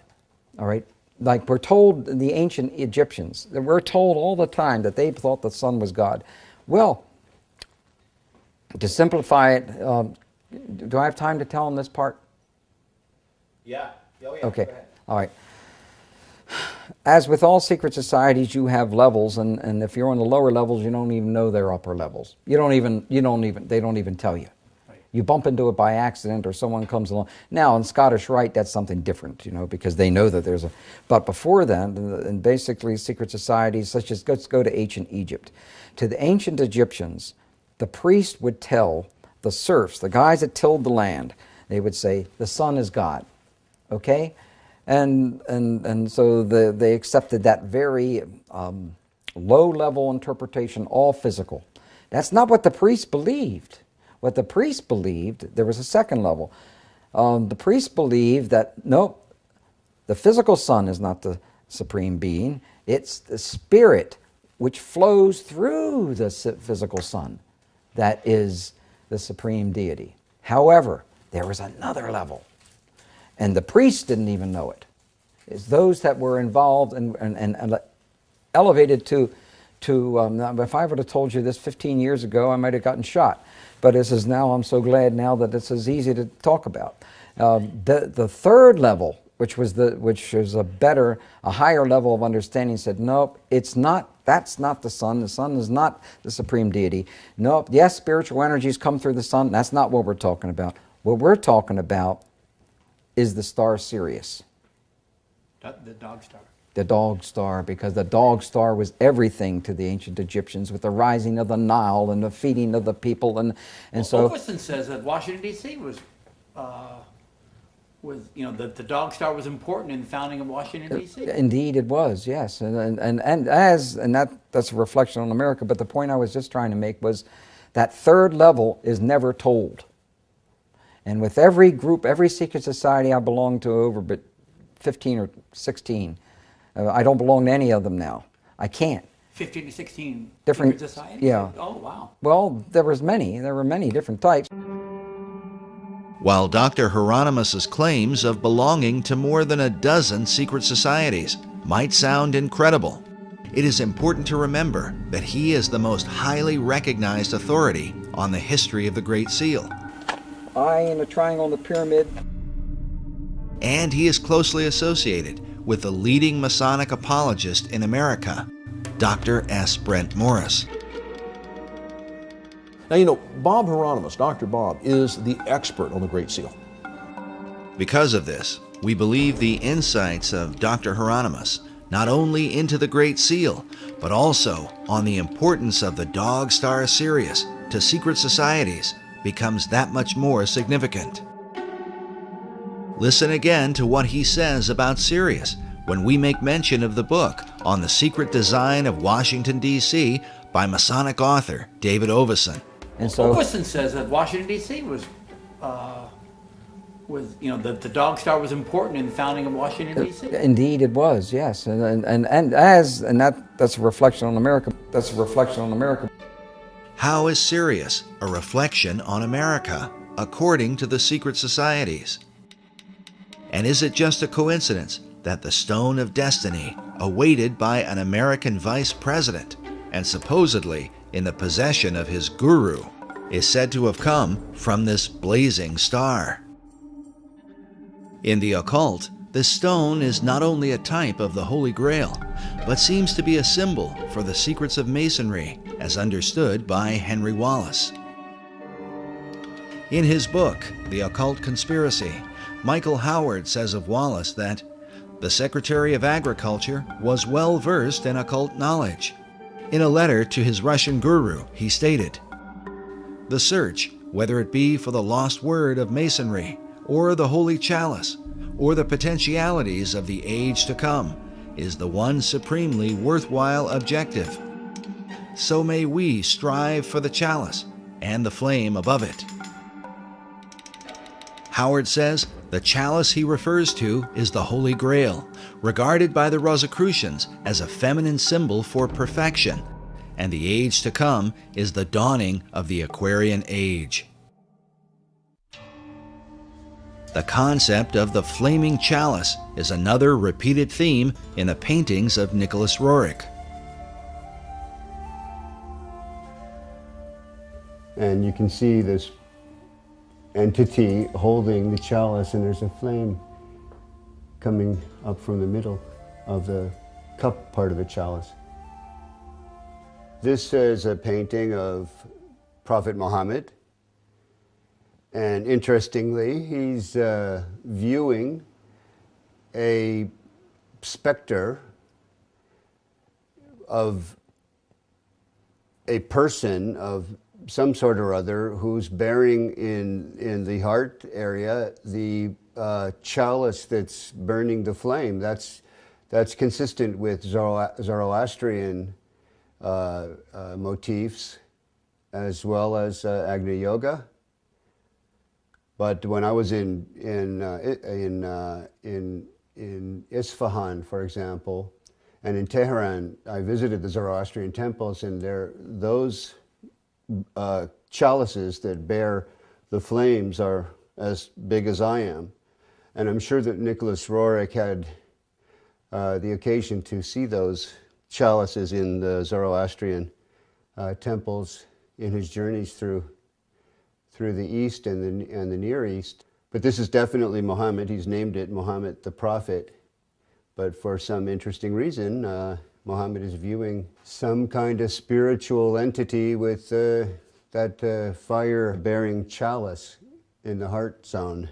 Speaker 2: All right, like we're told, the ancient Egyptians, we're told all the time that they thought the sun was God. Well, to simplify it, do I have time to tell them this part?
Speaker 15: Yeah. Oh, yeah.
Speaker 2: Okay. All right. As with all secret societies, you have levels, and if you're on the lower levels, you don't even know they're upper levels. They don't even tell you. Right. You bump into it by accident, or someone comes along. Now, in Scottish Rite, that's something different, because they know that there's a. But before then, and basically, secret societies such as, let's go to ancient Egypt. To the ancient Egyptians, the priest would tell the serfs, the guys that tilled the land, they would say, the sun is God. Okay? And so they accepted that very low-level interpretation, all physical. That's not what the priests believed. What the priests believed, there was a second level. The priests believed that, nope, the physical sun is not the supreme being. It's the spirit which flows through the physical sun that is the supreme deity. However, there was another level. And the priests didn't even know it. It's those that were involved and elevated to if I would have told you this 15 years ago, I might have gotten shot. But this is now, I'm so glad now that this is easy to talk about. The third level, which was a higher level of understanding, said, nope, it's not, that's not the sun. The sun is not the supreme deity. Nope, yes, spiritual energies come through the sun. That's not what we're talking about. What we're talking about is the star Sirius.
Speaker 15: The dog star.
Speaker 2: The dog star, because the dog star was everything to the ancient Egyptians, with the rising of the Nile and the feeding of the people, and so.
Speaker 15: Overton says that Washington D.C. was the dog star was important in the founding of Washington D.C.
Speaker 2: Indeed, it was, yes, and that's a reflection on America. But the point I was just trying to make was that third level is never told. And with every group, every secret society I belong to, over but 15 or 16, I don't belong to any of them now. I can't.
Speaker 15: 15 to 16
Speaker 2: different
Speaker 15: secret societies?
Speaker 2: Yeah.
Speaker 15: Oh, wow.
Speaker 2: Well, there were many different types.
Speaker 10: While Dr. Hieronymus's claims of belonging to more than a dozen secret societies might sound incredible, it is important to remember that he is the most highly recognized authority on the history of the Great Seal.
Speaker 2: Eye in a triangle in the pyramid.
Speaker 10: And he is closely associated with the leading Masonic apologist in America, Dr. S. Brent Morris.
Speaker 8: Now, Bob Hieronymus, Dr. Bob, is the expert on the Great Seal.
Speaker 10: Because of this, we believe the insights of Dr. Hieronymus, not only into the Great Seal, but also on the importance of the dog star Sirius to secret societies, becomes that much more significant. Listen again to what he says about Sirius when we make mention of the book on the secret design of Washington, D.C. by Masonic author David Oveson.
Speaker 2: And so
Speaker 15: Oveson says that Washington, D.C. was the dog star was important in the founding of Washington, D.C.
Speaker 2: Indeed, it was, yes, and that's a reflection on America. That's a reflection on America.
Speaker 10: How is Sirius a reflection on America, according to the secret societies? And is it just a coincidence that the Stone of Destiny, awaited by an American vice president and supposedly in the possession of his guru, is said to have come from this blazing star? In the occult, this stone is not only a type of the Holy Grail, but seems to be a symbol for the secrets of Masonry as understood by Henry Wallace. In his book, The Occult Conspiracy, Michael Howard says of Wallace that the Secretary of Agriculture was well versed in occult knowledge. In a letter to his Russian guru, he stated, "The search, whether it be for the lost word of Masonry, or the Holy Chalice, or the potentialities of the age to come, is the one supremely worthwhile objective. So may we strive for the chalice and the flame above it." Howard says the chalice he refers to is the Holy Grail, regarded by the Rosicrucians as a feminine symbol for perfection, and the age to come is the dawning of the Aquarian Age. The concept of the flaming chalice is another repeated theme in the paintings of Nicholas Roerich.
Speaker 5: And you can see this entity holding the chalice, and there's a flame coming up from the middle of the cup part of the chalice. This is a painting of Prophet Muhammad. And interestingly, he's viewing a specter of a person of some sort or other who's bearing in the heart area the chalice that's burning the flame. That's consistent with Zoroastrian motifs as well as Agni Yoga. But when I was in Isfahan, for example, and in Tehran, I visited the Zoroastrian temples, and those chalices that bear the flames are as big as I am. And I'm sure that Nicholas Roerich had the occasion to see those chalices in the Zoroastrian temples in his journeys through the East and the Near East. But this is definitely Muhammad. He's named it Muhammad the Prophet. But for some interesting reason, Muhammad is viewing some kind of spiritual entity with that fire-bearing chalice in the heart zone.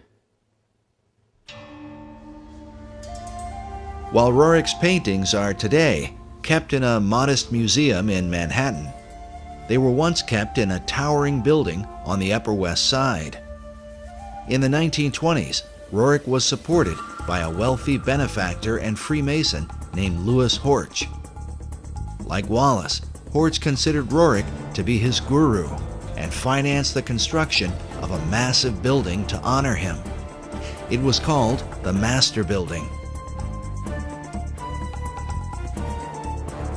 Speaker 10: While Roerich's paintings are today kept in a modest museum in Manhattan, they were once kept in a towering building on the Upper West Side. In the 1920s, Roerich was supported by a wealthy benefactor and Freemason named Louis Horch. Like Wallace, Horch considered Roerich to be his guru and financed the construction of a massive building to honor him. It was called the Master Building.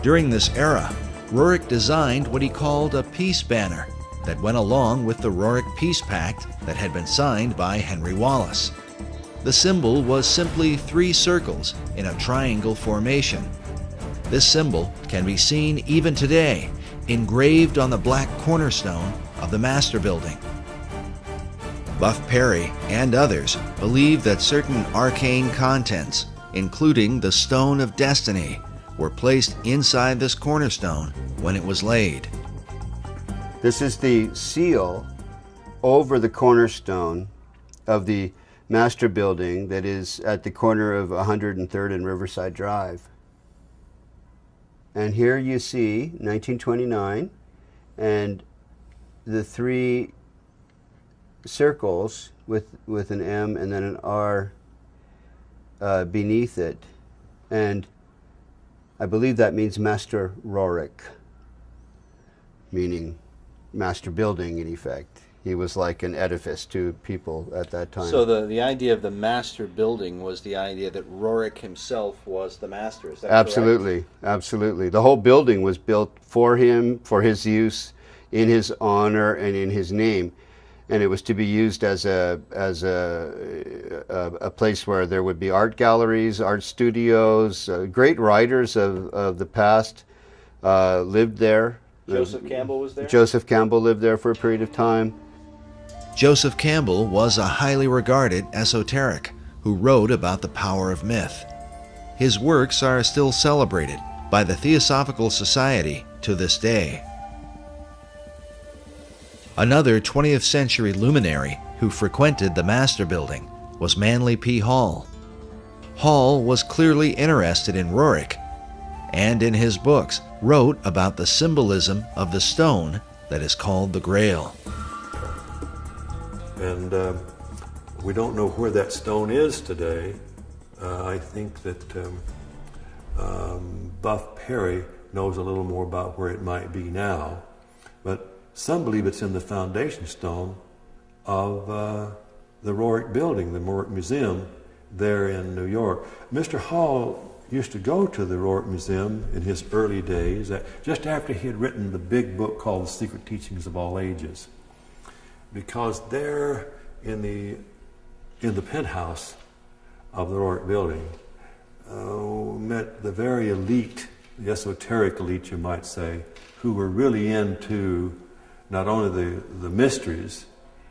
Speaker 10: During this era, Roerich designed what he called a peace banner that went along with the Roerich Peace Pact that had been signed by Henry Wallace. The symbol was simply 3 circles in a triangle formation. This symbol can be seen even today, engraved on the black cornerstone of the Master Building. Buff Perry and others believe that certain arcane contents, including the Stone of Destiny, were placed inside this cornerstone when it was laid.
Speaker 5: This is the seal over the cornerstone of the Master Building that is at the corner of 103rd and Riverside Drive. And here you see 1929 and the 3 circles with an M and then an R beneath it. And I believe that means Master Roerich, meaning master building in effect. He was like an edifice to people at that time.
Speaker 16: So the idea of the master building was the idea that Roerich himself was the master, is that
Speaker 5: Absolutely,
Speaker 16: correct?
Speaker 5: Absolutely. The whole building was built for him, for his use, in his honor and in his name. And it was to be used as a place where there would be art galleries, art studios. Great writers of the past lived there.
Speaker 16: Joseph Campbell was there?
Speaker 5: Joseph Campbell lived there for a period of time.
Speaker 10: Joseph Campbell was a highly regarded esoteric who wrote about the power of myth. His works are still celebrated by the Theosophical Society to this day. Another 20th century luminary who frequented the Master Building was Manly P. Hall. Hall was clearly interested in Roerich, and in his books wrote about the symbolism of the stone that is called the Grail.
Speaker 1: And we don't know where that stone is today. I think that Buff Perry knows a little more about where it might be now, but some believe it's in the foundation stone of the Roerich Building, the Roerich Museum there in New York. Mr. Hall used to go to the Roerich Museum in his early days, just after he had written the big book called The Secret Teachings of All Ages, because there in the penthouse of the Roerich Building met the very elite, the esoteric elite, you might say, who were really into not only the mysteries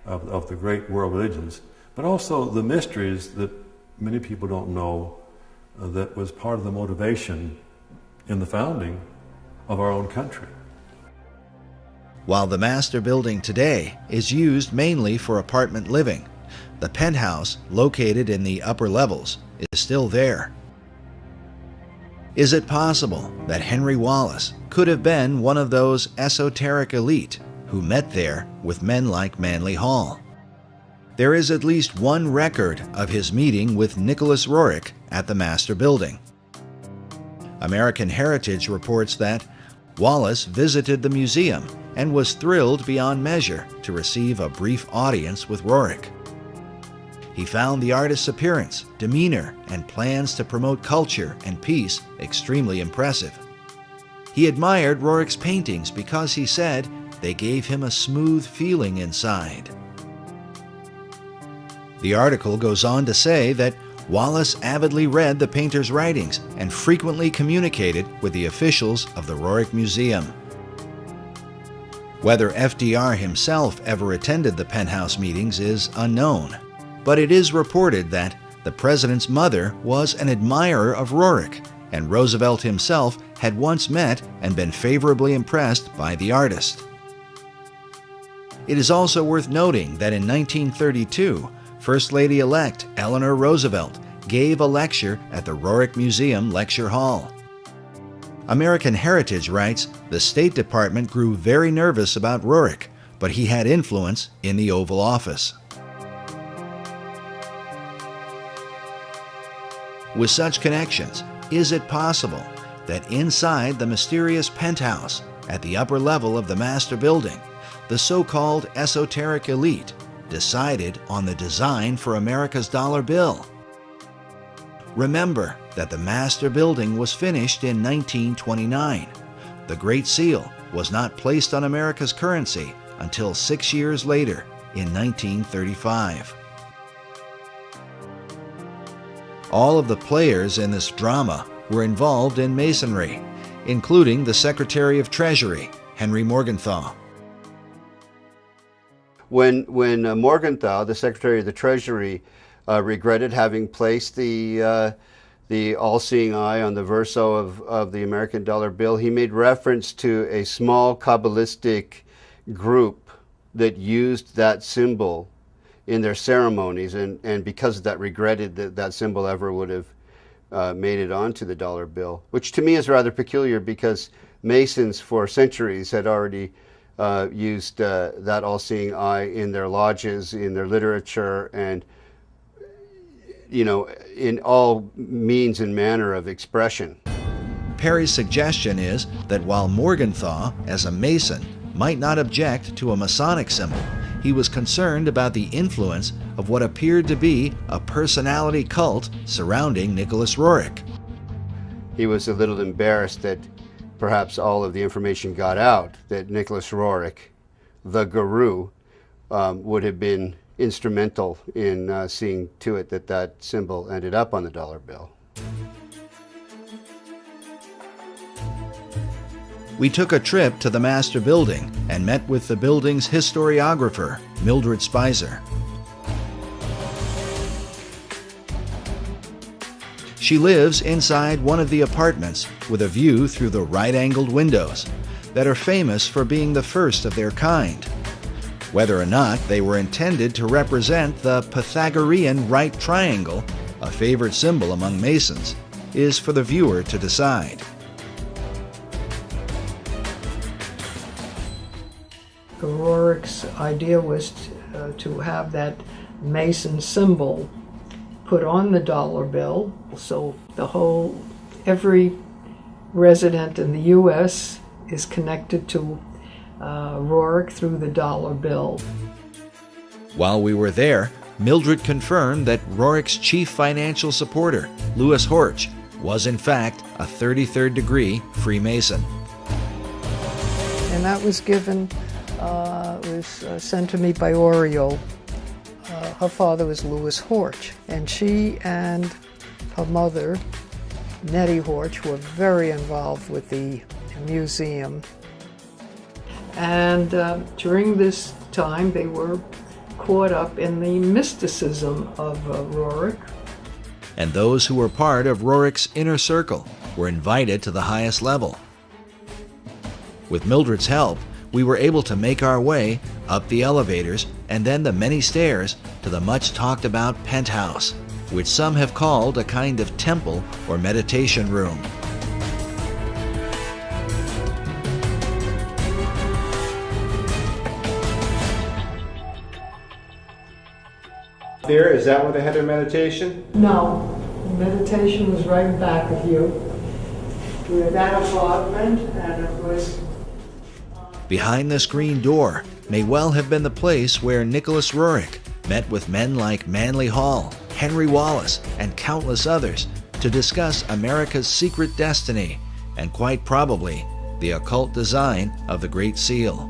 Speaker 1: of the great world religions, but also the mysteries that many people don't know that was part of the motivation in the founding of our own country.
Speaker 10: While the Master Building today is used mainly for apartment living, the penthouse, located in the upper levels, is still there. Is it possible that Henry Wallace could have been one of those esoteric elite who met there with men like Manly Hall? There is at least one record of his meeting with Nicholas Roerich at the Master Building. American Heritage reports that Wallace visited the museum and was thrilled beyond measure to receive a brief audience with Roerich. He found the artist's appearance, demeanor, and plans to promote culture and peace extremely impressive. He admired Roerich's paintings because he said they gave him a smooth feeling inside. The article goes on to say that Wallace avidly read the painter's writings and frequently communicated with the officials of the Roerich Museum. Whether FDR himself ever attended the penthouse meetings is unknown, but it is reported that the president's mother was an admirer of Roerich, and Roosevelt himself had once met and been favorably impressed by the artist. It is also worth noting that in 1932, First Lady-elect Eleanor Roosevelt gave a lecture at the Roerich Museum Lecture Hall. American Heritage writes, the State Department grew very nervous about Roerich, but he had influence in the Oval Office. With such connections, is it possible that inside the mysterious penthouse at the upper level of the Master Building, the so-called esoteric elite decided on the design for America's dollar bill? Remember that the Master Building was finished in 1929. The Great Seal was not placed on America's currency until 6 years later, in 1935. All of the players in this drama were involved in Masonry, including the Secretary of Treasury, Henry Morgenthau.
Speaker 5: When Morgenthau, the Secretary of the Treasury, regretted having placed the all-seeing eye on the verso of the American dollar bill, he made reference to a small Kabbalistic group that used that symbol in their ceremonies, and because of that regretted that that symbol ever would have made it onto the dollar bill, which to me is rather peculiar because Masons for centuries had already used that all-seeing eye in their lodges, in their literature, and in all means and manner of expression.
Speaker 10: Perry's suggestion is that while Morgenthau, as a Mason, might not object to a Masonic symbol, he was concerned about the influence of what appeared to be a personality cult surrounding Nicholas Roerich.
Speaker 5: He was a little embarrassed that perhaps all of the information got out that Nicholas Roerich, the guru, would have been instrumental in seeing to it that that symbol ended up on the dollar bill.
Speaker 10: We took a trip to the Master Building and met with the building's historiographer, Mildred Spicer. She lives inside one of the apartments with a view through the right-angled windows that are famous for being the first of their kind. Whether or not they were intended to represent the Pythagorean right triangle, a favorite symbol among Masons, is for the viewer to decide.
Speaker 7: Rorick's idea was to have that Mason symbol put on the dollar bill, so every resident in the U.S. is connected to Rorick through the dollar bill.
Speaker 10: While we were there, Mildred confirmed that Rorick's chief financial supporter, Louis Horch, was in fact a 33rd degree Freemason.
Speaker 7: And that was given, sent to me by Oriole. Her father was Louis Horch, and she and her mother, Nettie Horch, were very involved with the museum. And during this time, they were caught up in the mysticism of Rorick.
Speaker 10: And those who were part of Rorick's inner circle were invited to the highest level. With Mildred's help, we were able to make our way up the elevators and then the many stairs to the much talked about penthouse, which some have called a kind of temple or meditation room.
Speaker 17: There, is that where they had their meditation?
Speaker 7: No, meditation was right back of you. We had that apartment, and it was...
Speaker 10: Behind this green door may well have been the place where Nicholas Roerich met with men like Manly Hall, Henry Wallace, and countless others to discuss America's secret destiny and quite probably the occult design of the Great Seal.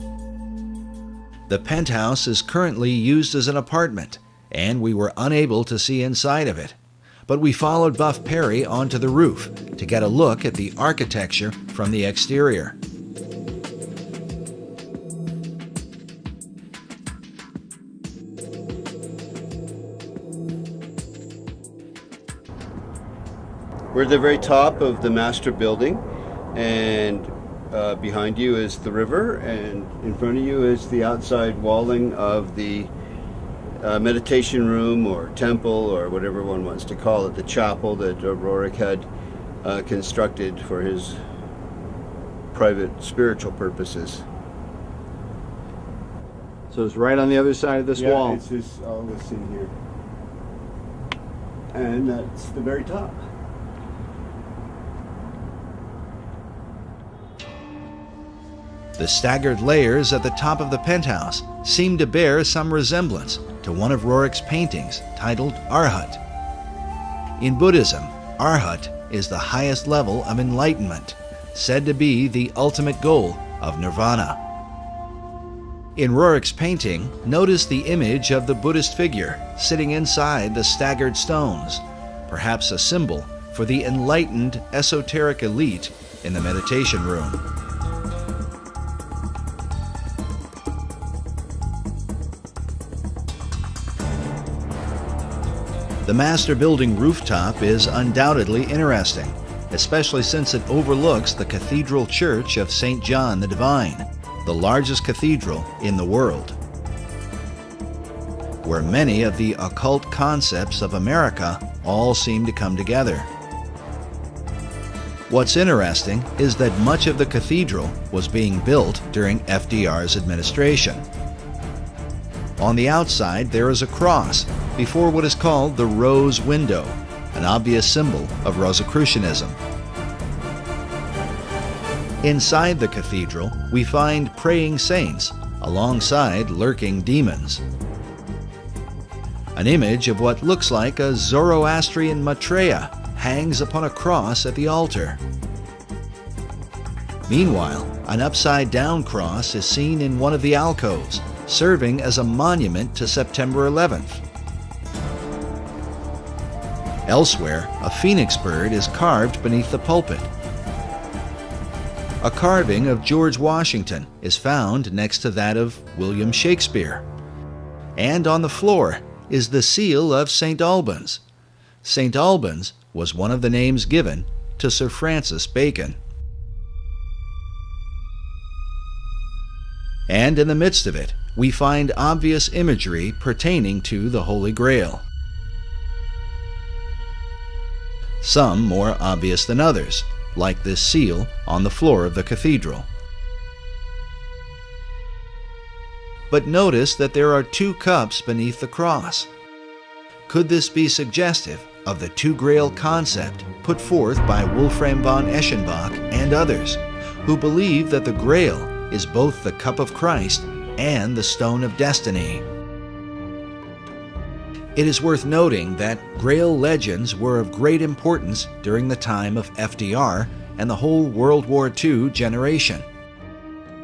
Speaker 10: The penthouse is currently used as an apartment, and we were unable to see inside of it. But we followed Buff Perry onto the roof to get a look at the architecture from the exterior.
Speaker 5: We're at the very top of the master building, and behind you is the river, and in front of you is the outside walling of the meditation room or temple or whatever one wants to call it, the chapel that Roerich had constructed for his private spiritual purposes.
Speaker 17: So it's right on the other side of this wall.
Speaker 5: Yeah, it's just all this in here. And that's the very top.
Speaker 10: The staggered layers at the top of the penthouse seem to bear some resemblance to one of Roerich's paintings titled Arhat. In Buddhism, Arhat is the highest level of enlightenment, said to be the ultimate goal of nirvana. In Roerich's painting, notice the image of the Buddhist figure sitting inside the staggered stones, perhaps a symbol for the enlightened esoteric elite in the meditation room. The master building rooftop is undoubtedly interesting, especially since it overlooks the Cathedral Church of St. John the Divine, the largest cathedral in the world, where many of the occult concepts of America all seem to come together. What's interesting is that much of the cathedral was being built during FDR's administration. On the outside, there is a cross before what is called the Rose Window, an obvious symbol of Rosicrucianism. Inside the cathedral, we find praying saints alongside lurking demons. An image of what looks like a Zoroastrian Maitreya hangs upon a cross at the altar. Meanwhile, an upside-down cross is seen in one of the alcoves, serving as a monument to September 11th. Elsewhere, a phoenix bird is carved beneath the pulpit. A carving of George Washington is found next to that of William Shakespeare. And on the floor is the seal of St. Albans. St. Albans was one of the names given to Sir Francis Bacon. And in the midst of it, we find obvious imagery pertaining to the Holy Grail. Some more obvious than others, like this seal on the floor of the cathedral. But notice that there are two cups beneath the cross. Could this be suggestive of the two grail concept put forth by Wolfram von Eschenbach and others, who believe that the grail is both the cup of Christ and the stone of destiny? It is worth noting that grail legends were of great importance during the time of FDR and the whole World War II generation.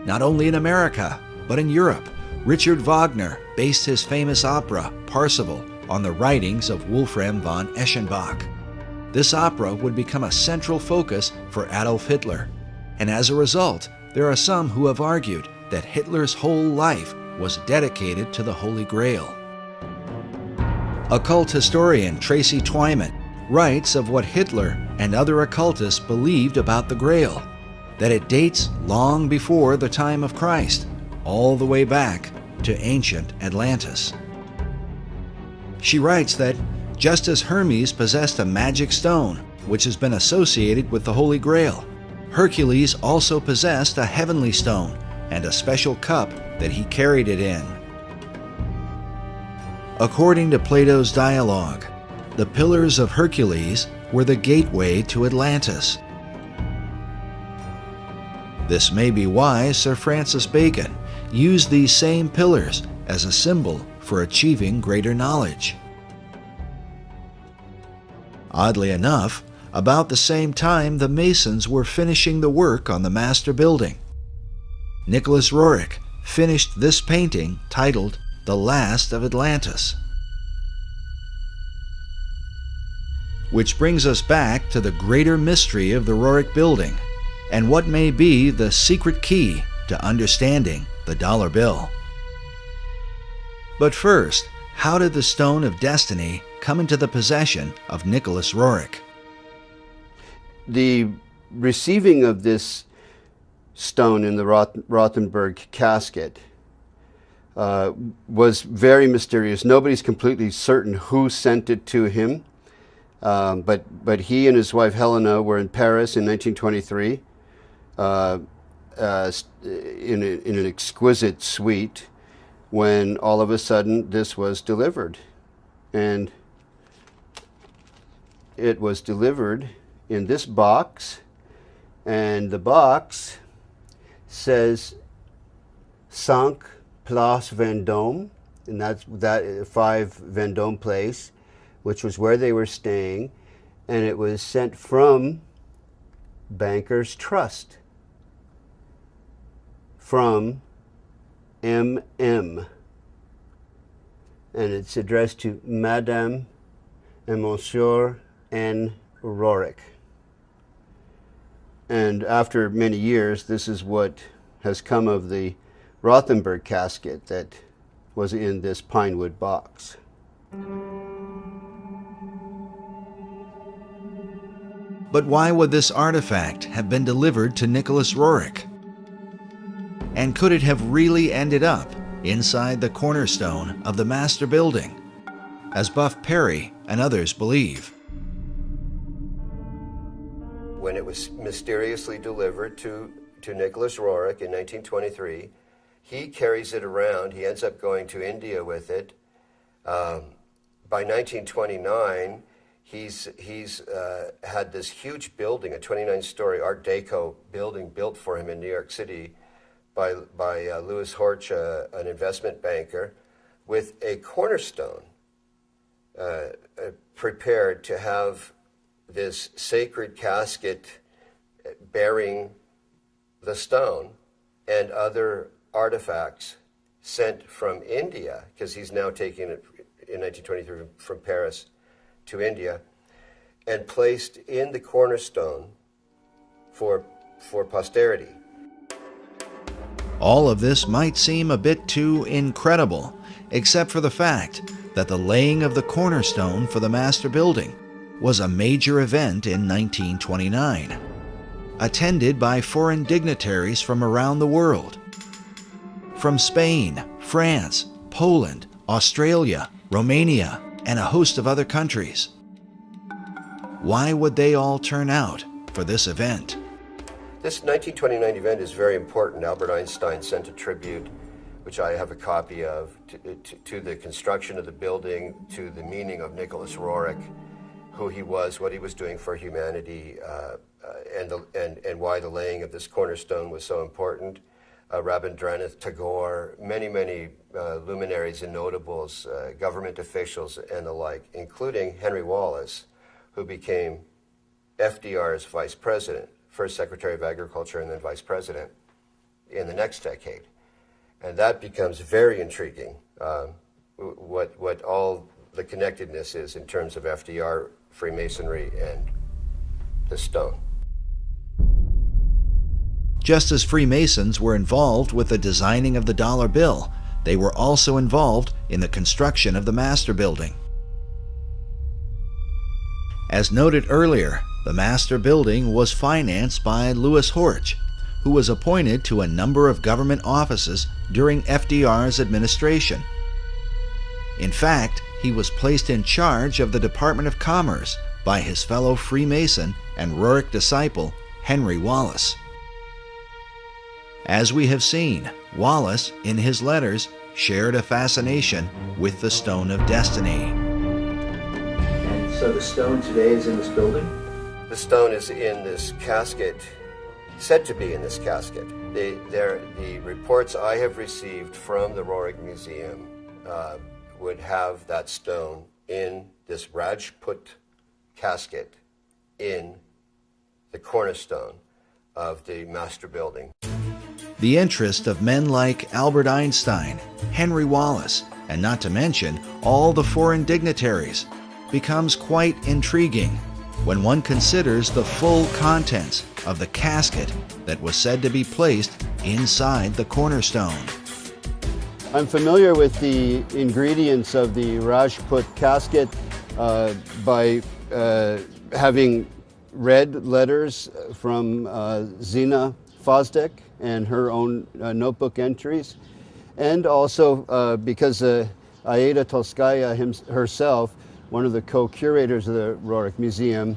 Speaker 10: Not only in America, but in Europe, Richard Wagner based his famous opera, Parsifal, on the writings of Wolfram von Eschenbach. This opera would become a central focus for Adolf Hitler, and as a result, there are some who have argued that Hitler's whole life was dedicated to the Holy Grail. Occult historian Tracy Twyman writes of what Hitler and other occultists believed about the Grail, that it dates long before the time of Christ, all the way back to ancient Atlantis. She writes that just as Hermes possessed a magic stone, which has been associated with the Holy Grail, Hercules also possessed a heavenly stone and a special cup that he carried it in. According to Plato's dialogue, the pillars of Hercules were the gateway to Atlantis. This may be why Sir Francis Bacon used these same pillars as a symbol for achieving greater knowledge. Oddly enough, about the same time the Masons were finishing the work on the master building, Nicholas Roerich finished this painting titled The Last of Atlantis. Which brings us back to the greater mystery of the Roerich building and what may be the secret key to understanding the dollar bill. But first, how did the Stone of Destiny come into the possession of Nicholas Roerich?
Speaker 5: The receiving of this stone in the Rothenburg casket was very mysterious. Nobody's completely certain who sent it to him, but he and his wife Helena were in Paris in 1923 in an exquisite suite when all of a sudden this was delivered. And it was delivered in this box, and the box says 5 Place Vendôme, and that's 5 Vendôme Place, which was where they were staying, and it was sent from Bankers Trust, from MM, and it's addressed to Madame and Monsieur N. Roerich. And after many years, this is what has come of the Rothenburg casket that was in this pine wood box.
Speaker 10: But why would this artifact have been delivered to Nicholas Roerich? And could it have really ended up inside the cornerstone of the master building, as Buff Perry and others believe?
Speaker 3: When it was mysteriously delivered to Nicholas Roerich in 1923, he carries it around. He ends up going to India with it. By 1929, he's had this huge building, a 29-story Art Deco building built for him in New York City by Louis Horch, an investment banker, with a cornerstone prepared to have this sacred casket bearing the stone and other artifacts sent from India, because he's now taking it in 1923 from Paris to India, and placed in the cornerstone for posterity.
Speaker 10: All of this might seem a bit too incredible, except for the fact that the laying of the cornerstone for the master building was a major event in 1929, attended by foreign dignitaries from around the world. From Spain, France, Poland, Australia, Romania, and a host of other countries. Why would they all turn out for this event?
Speaker 3: This 1929 event is very important. Albert Einstein sent a tribute, which I have a copy of, to the construction of the building, to the meaning of Nicholas Roerich, who he was, what he was doing for humanity, and why the laying of this cornerstone was so important. Rabindranath Tagore, many luminaries and notables, government officials and the like, including Henry Wallace, who became FDR's vice president, first Secretary of Agriculture and then vice president in the next decade. And that becomes very intriguing, what all the connectedness is in terms of FDR, Freemasonry, and the stone.
Speaker 10: Just as Freemasons were involved with the designing of the dollar bill, they were also involved in the construction of the Master Building. As noted earlier, the Master Building was financed by Louis Horch, who was appointed to a number of government offices during FDR's administration. In fact, he was placed in charge of the Department of Commerce by his fellow Freemason and Roerich disciple, Henry Wallace. As we have seen, Wallace, in his letters, shared a fascination with the Stone of Destiny.
Speaker 6: And so the stone today is in this building?
Speaker 3: The stone is in this casket, said to be in this casket. The reports I have received from the Roerich Museum would have that stone in this Rajput casket in the cornerstone of the Master Building.
Speaker 10: The interest of men like Albert Einstein, Henry Wallace, and not to mention all the foreign dignitaries, becomes quite intriguing when one considers the full contents of the casket that was said to be placed inside the cornerstone.
Speaker 5: I'm familiar with the ingredients of the Rajput casket by having read letters from Zina Fosdick and her own notebook entries, and also because Aida Tolskaya herself, one of the co-curators of the Roerich Museum,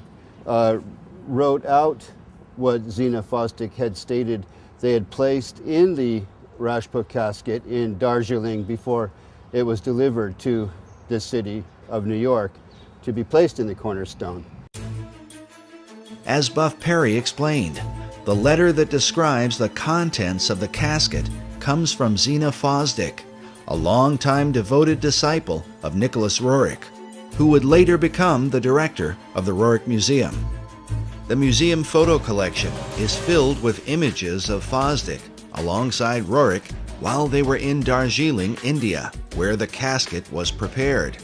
Speaker 5: wrote out what Zina Fosdick had stated they had placed in the Rajput casket in Darjeeling before it was delivered to the city of New York to be placed in the cornerstone.
Speaker 10: As Buff Perry explained, the letter that describes the contents of the casket comes from Zina Fosdick, a longtime devoted disciple of Nicholas Roerich, who would later become the director of the Roerich Museum. The museum photo collection is filled with images of Fosdick alongside Roerich while they were in Darjeeling, India, where the casket was prepared.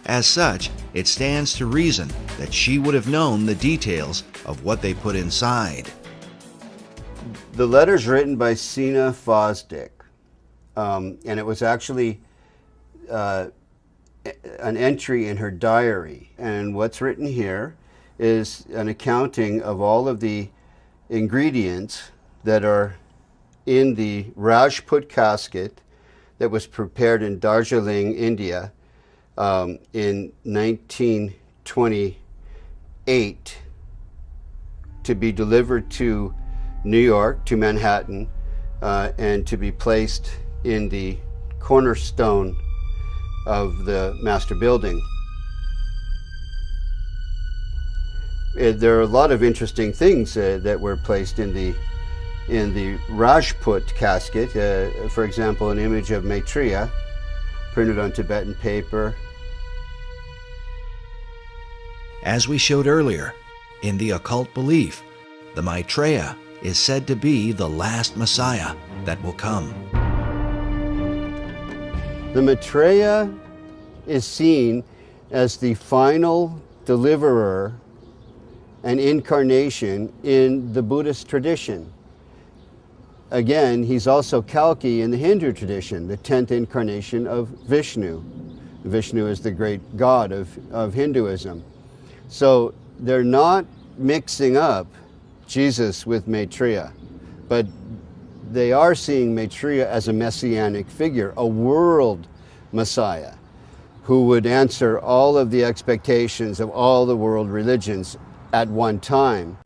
Speaker 10: As such, it stands to reason that she would have known the details of what they put inside.
Speaker 5: The letter's written by Zina Fosdick, and it was actually an entry in her diary. And what's written here is an accounting of all of the ingredients that are in the Rajput casket that was prepared in Darjeeling, India, in 1928 to be delivered to New York, to Manhattan, and to be placed in the cornerstone of the Master Building. There are a lot of interesting things that were placed in the Rajput casket. For example, an image of Maitreya printed on Tibetan paper.
Speaker 10: As we showed earlier, in the occult belief, the Maitreya is said to be the last Messiah that will come.
Speaker 5: The Maitreya is seen as the final deliverer and incarnation in the Buddhist tradition. Again, he's also Kalki in the Hindu tradition, the 10th incarnation of Vishnu. Vishnu is the great god of Hinduism. So they're not mixing up Jesus with Maitreya, but they are seeing Maitreya as a messianic figure, a world Messiah who would answer all of the expectations of all the world religions at one time.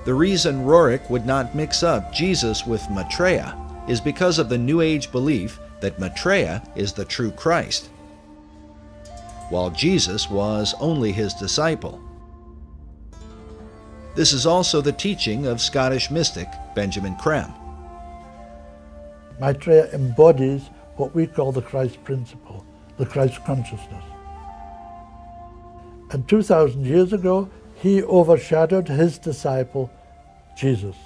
Speaker 10: The reason Roerich would not mix up Jesus with Maitreya is because of the New Age belief that Maitreya is the true Christ, while Jesus was only his disciple. This is also the teaching of Scottish mystic Benjamin Creme.
Speaker 18: Maitreya embodies what we call the Christ principle, the Christ consciousness. And 2,000 years ago, he overshadowed his disciple, Jesus.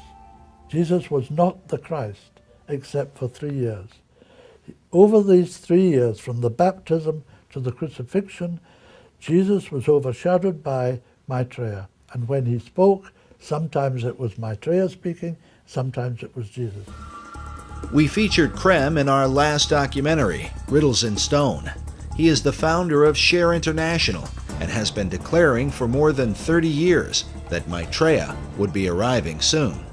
Speaker 18: Jesus was not the Christ, except for 3 years. Over these 3 years, from the baptism to the crucifixion, Jesus was overshadowed by Maitreya. And when he spoke, sometimes it was Maitreya speaking, sometimes it was Jesus.
Speaker 10: We featured Creme in our last documentary, Riddles in Stone. He is the founder of Share International and has been declaring for more than 30 years that Maitreya would be arriving soon.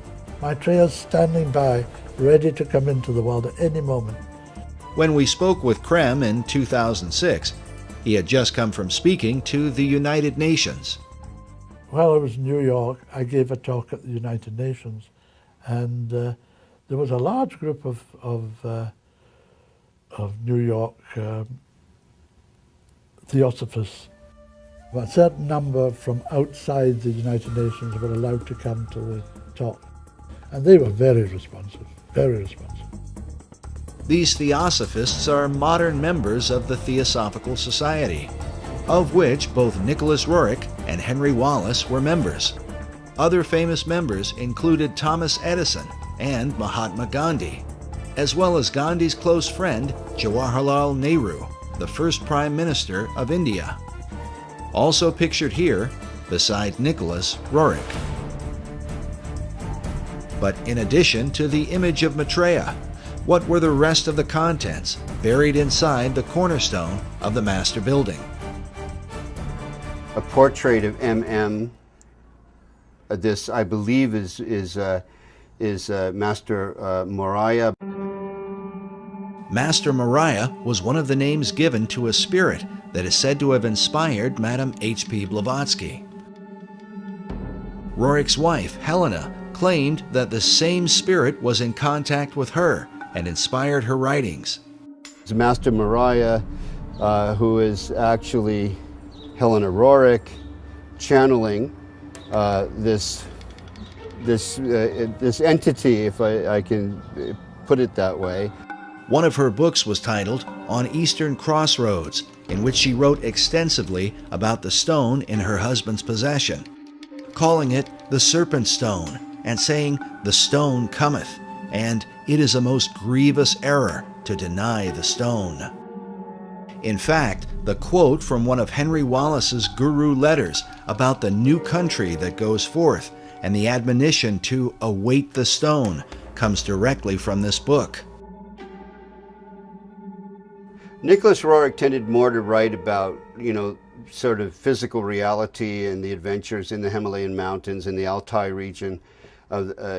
Speaker 18: Maitreya's standing by, ready to come into the world at any moment.
Speaker 10: When we spoke with Creme in 2006, he had just come from speaking to the United Nations.
Speaker 18: While I was in New York, I gave a talk at the United Nations, and there was a large group of New York theosophists. A certain number from outside the United Nations were allowed to come to the talk, and they were very responsive, very responsive.
Speaker 10: These theosophists are modern members of the Theosophical Society, of which both Nicholas Roerich and Henry Wallace were members. Other famous members included Thomas Edison and Mahatma Gandhi, as well as Gandhi's close friend Jawaharlal Nehru, the first Prime Minister of India. Also pictured here, beside Nicholas Roerich. But in addition to the image of Maitreya, what were the rest of the contents buried inside the cornerstone of the master building?
Speaker 5: A portrait of M.M. This, I believe, is Master Moriah.
Speaker 10: Master Moriah was one of the names given to a spirit that is said to have inspired Madame H.P. Blavatsky. Roerich's wife, Helena, claimed that the same spirit was in contact with her and inspired her writings.
Speaker 5: It's Master Moriah, who is actually Helena Roerich, channeling this entity, if I can put it that way.
Speaker 10: One of her books was titled On Eastern Crossroads, in which she wrote extensively about the stone in her husband's possession, calling it the Serpent Stone, and saying, "The stone cometh, and it is a most grievous error to deny the stone." In fact, the quote from one of Henry Wallace's guru letters about the new country that goes forth and the admonition to await the stone comes directly from this book.
Speaker 5: Nicholas Roerich tended more to write about, sort of physical reality and the adventures in the Himalayan mountains, in the Altai region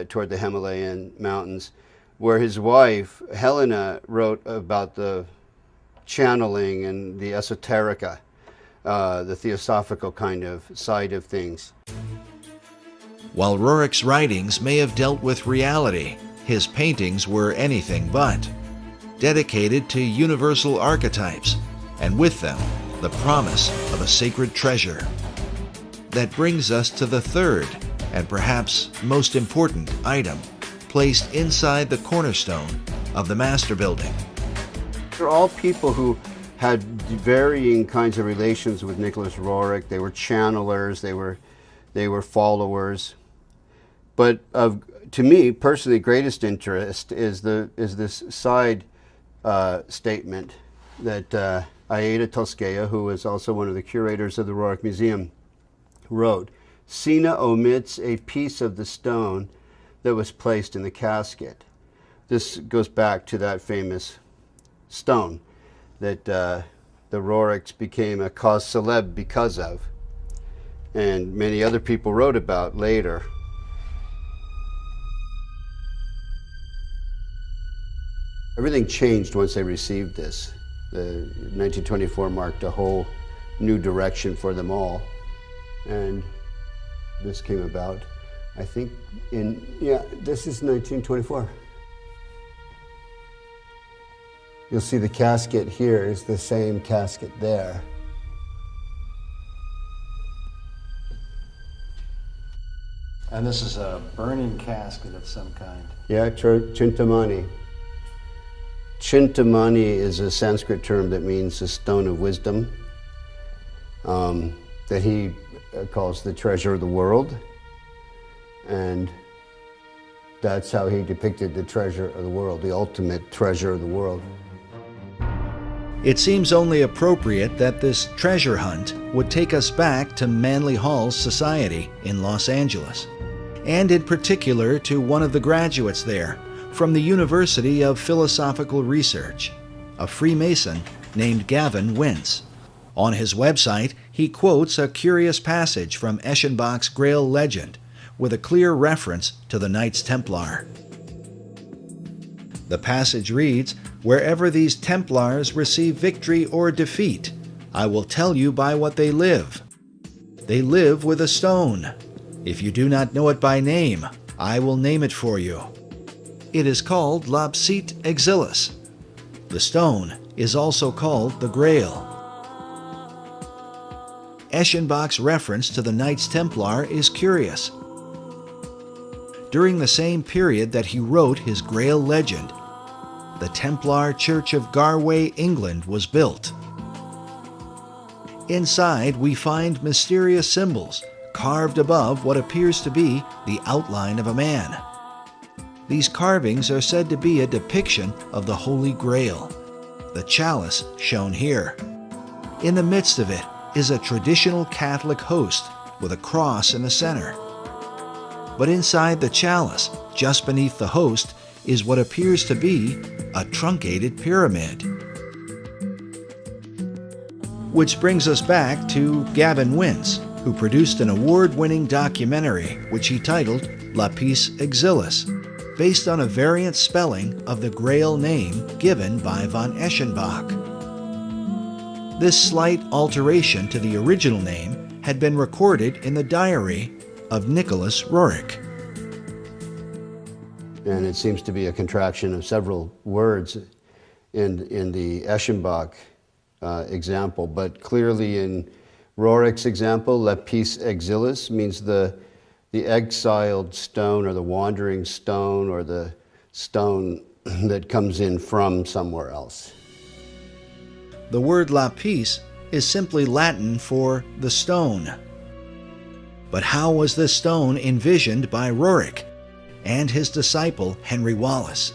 Speaker 5: toward the Himalayan mountains, where his wife, Helena, wrote about the channeling and the esoterica, the theosophical kind of side of things.
Speaker 10: While Roerich's writings may have dealt with reality, his paintings were anything but. Dedicated to universal archetypes, and with them, the promise of a sacred treasure. That brings us to the third, and perhaps most important item, placed inside the cornerstone of the master building.
Speaker 5: They're all people who had varying kinds of relations with Nicholas Roerich. They were channelers, they were followers. But to me, personally, greatest interest is this side statement that Aida Toskaya, who is also one of the curators of the Roerich Museum, wrote. Sina omits a piece of the stone that was placed in the casket. This goes back to that famous stone that the Roriks became a cause célèbre because of, and many other people wrote about later. Everything changed once they received this. The 1924 marked a whole new direction for them all, and this came about, I think, this is 1924. You'll see the casket here is the same casket there.
Speaker 17: And this is a burning casket of some kind.
Speaker 5: Yeah, Chintamani. Chintamani is a Sanskrit term that means the stone of wisdom, that he calls the treasure of the world. And that's how he depicted the treasure of the world, the ultimate treasure of the world.
Speaker 10: It seems only appropriate that this treasure hunt would take us back to Manly Hall's society in Los Angeles, and in particular to one of the graduates there from the University of Philosophical Research, a Freemason named Gavin Wentz. On his website, he quotes a curious passage from Eschenbach's Grail legend with a clear reference to the Knights Templar. The passage reads, "Wherever these Templars receive victory or defeat, I will tell you by what they live. They live with a stone. If you do not know it by name, I will name it for you. It is called Lapsit Exilis. The stone is also called the Grail." Eschenbach's reference to the Knights Templar is curious. During the same period that he wrote his Grail legend, the Templar Church of Garway, England was built. Inside, we find mysterious symbols carved above what appears to be the outline of a man. These carvings are said to be a depiction of the Holy Grail, the chalice shown here. In the midst of it is a traditional Catholic host with a cross in the center. But inside the chalice, just beneath the host, is what appears to be a truncated pyramid. Which brings us back to Gavin Wentz, who produced an award-winning documentary which he titled Lapis Exilis, based on a variant spelling of the Grail name given by von Eschenbach. This slight alteration to the original name had been recorded in the diary of Nicholas Roerich.
Speaker 5: And it seems to be a contraction of several words in the Eschenbach example, but clearly in Roerich's example, Lapis Exilis means the exiled stone or the wandering stone or the stone that comes in from somewhere else.
Speaker 10: The word lapis is simply Latin for the stone. But how was this stone envisioned by Roerich and his disciple Henry Wallace?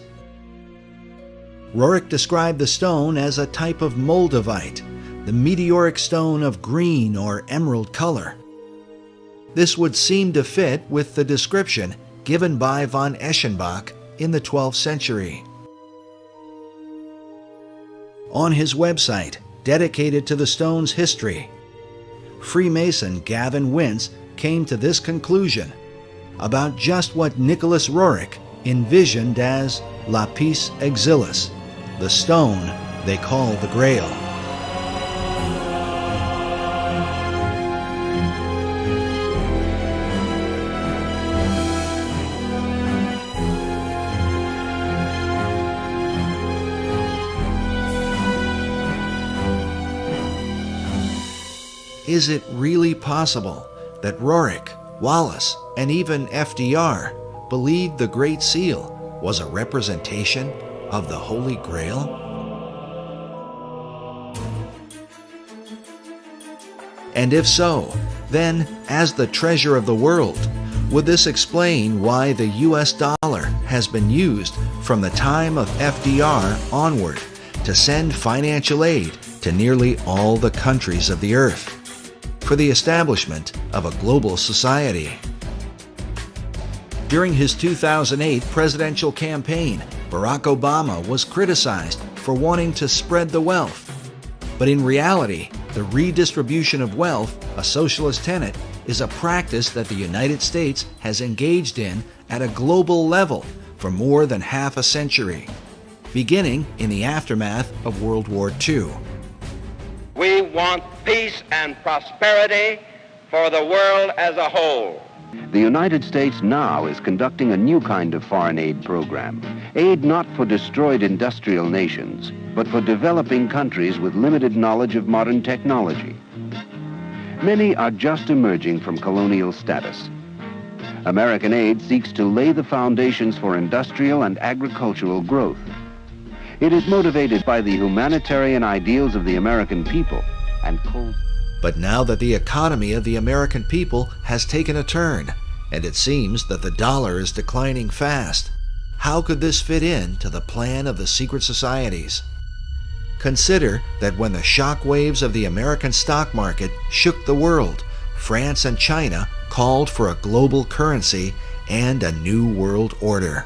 Speaker 10: Roerich described the stone as a type of moldavite, the meteoric stone of green or emerald color. This would seem to fit with the description given by von Eschenbach in the 12th century. On his website, dedicated to the stone's history, Freemason Gavin Wentz came to this conclusion about just what Nicholas Roerich envisioned as Lapis Exilis, the stone they call the Grail. Is it really possible that Roerich, Wallace, and even FDR believed the Great Seal was a representation of the Holy Grail? And if so, then, as the treasure of the world, would this explain why the US dollar has been used from the time of FDR onward to send financial aid to nearly all the countries of the earth for the establishment of a global society? During his 2008 presidential campaign, Barack Obama was criticized for wanting to spread the wealth. But in reality, the redistribution of wealth, a socialist tenet, is a practice that the United States has engaged in at a global level for more than half a century, beginning in the aftermath of World War II.
Speaker 19: We want peace and prosperity for the world as a whole.
Speaker 20: The United States now is conducting a new kind of foreign aid program. Aid not for destroyed industrial nations, but for developing countries with limited knowledge of modern technology. Many are just emerging from colonial status. American aid seeks to lay the foundations for industrial and agricultural growth. It is motivated by the humanitarian ideals of the American people and
Speaker 10: But now that the economy of the American people has taken a turn, and it seems that the dollar is declining fast, how could this fit in to the plan of the secret societies? Consider that when the shock waves of the American stock market shook the world, France and China called for a global currency and a new world order.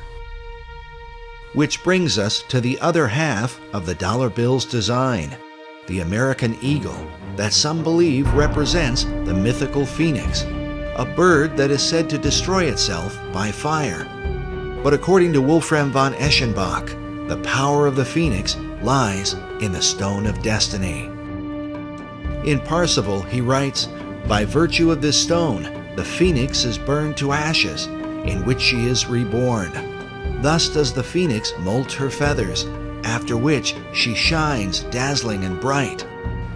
Speaker 10: Which brings us to the other half of the dollar bill's design, the American eagle, that some believe represents the mythical phoenix, a bird that is said to destroy itself by fire. But according to Wolfram von Eschenbach, the power of the phoenix lies in the stone of destiny. In Parsifal, he writes, "By virtue of this stone, the phoenix is burned to ashes, in which she is reborn. Thus does the phoenix molt her feathers, after which she shines dazzling and bright,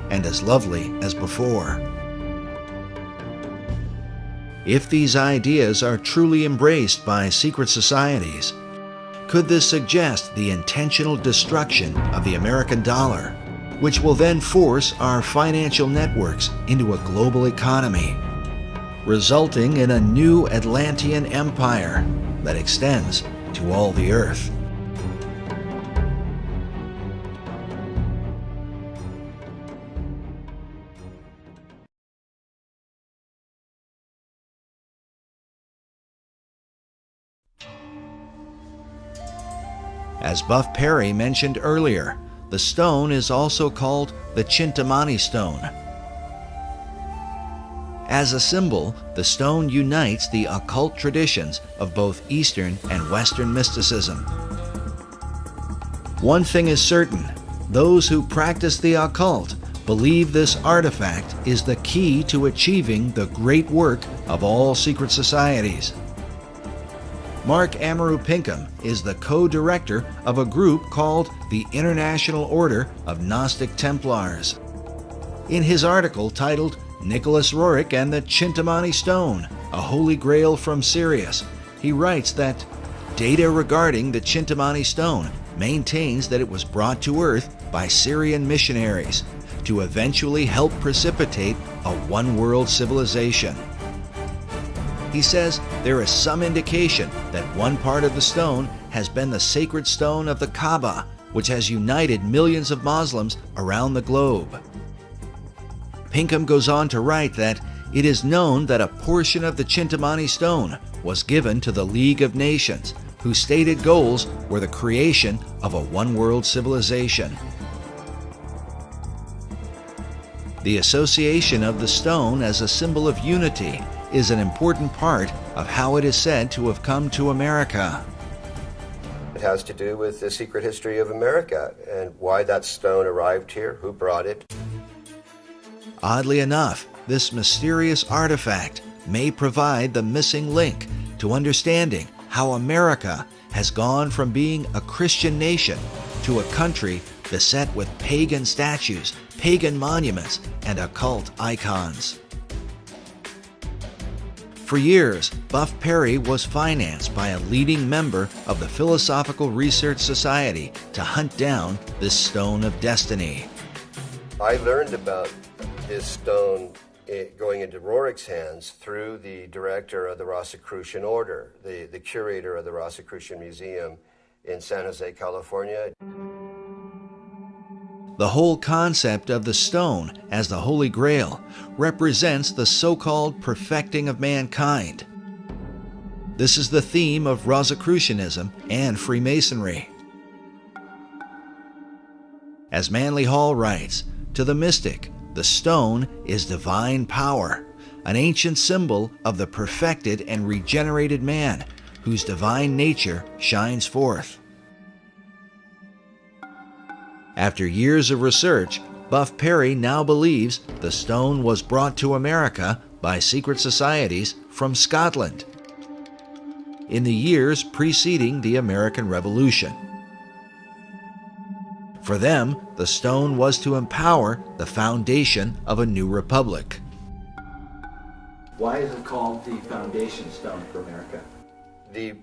Speaker 10: and as lovely as before." If these ideas are truly embraced by secret societies, could this suggest the intentional destruction of the American dollar, which will then force our financial networks into a global economy, resulting in a new Atlantean empire that extends to all the earth? As Buff Perry mentioned earlier, the stone is also called the Chintamani stone. As a symbol, the stone unites the occult traditions of both Eastern and Western mysticism. One thing is certain, those who practice the occult believe this artifact is the key to achieving the great work of all secret societies. Mark Amaru Pinkham is the co-director of a group called the International Order of Gnostic Templars. In his article titled Nicholas Roerich and the Chintamani Stone, a Holy Grail from Sirius, he writes that data regarding the Chintamani Stone maintains that it was brought to Earth by Syrian missionaries to eventually help precipitate a one-world civilization. He says there is some indication that one part of the stone has been the sacred stone of the Kaaba, which has united millions of Muslims around the globe. Pinkham goes on to write that it is known that a portion of the Chintamani stone was given to the League of Nations, whose stated goals were the creation of a one-world civilization. The association of the stone as a symbol of unity is an important part of how it is said to have come to America.
Speaker 3: It has to do with the secret history of America and why that stone arrived here, who brought it.
Speaker 10: Oddly enough, this mysterious artifact may provide the missing link to understanding how America has gone from being a Christian nation to a country beset with pagan statues, pagan monuments, and occult icons. For years, Buff Perry was financed by a leading member of the Philosophical Research Society to hunt down this stone of destiny.
Speaker 3: I learned about this stone going into Roerich's hands through the director of the Rosicrucian Order, the curator of the Rosicrucian Museum in San Jose, California.
Speaker 10: The whole concept of the stone as the Holy Grail represents the so-called perfecting of mankind. This is the theme of Rosicrucianism and Freemasonry. As Manly Hall writes, to the mystic, the stone is divine power, an ancient symbol of the perfected and regenerated man, whose divine nature shines forth. After years of research, Buff Perry now believes the stone was brought to America by secret societies from Scotland in the years preceding the American Revolution. For them, the stone was to empower the foundation of a new republic.
Speaker 15: Why is it called the foundation stone for America?
Speaker 3: The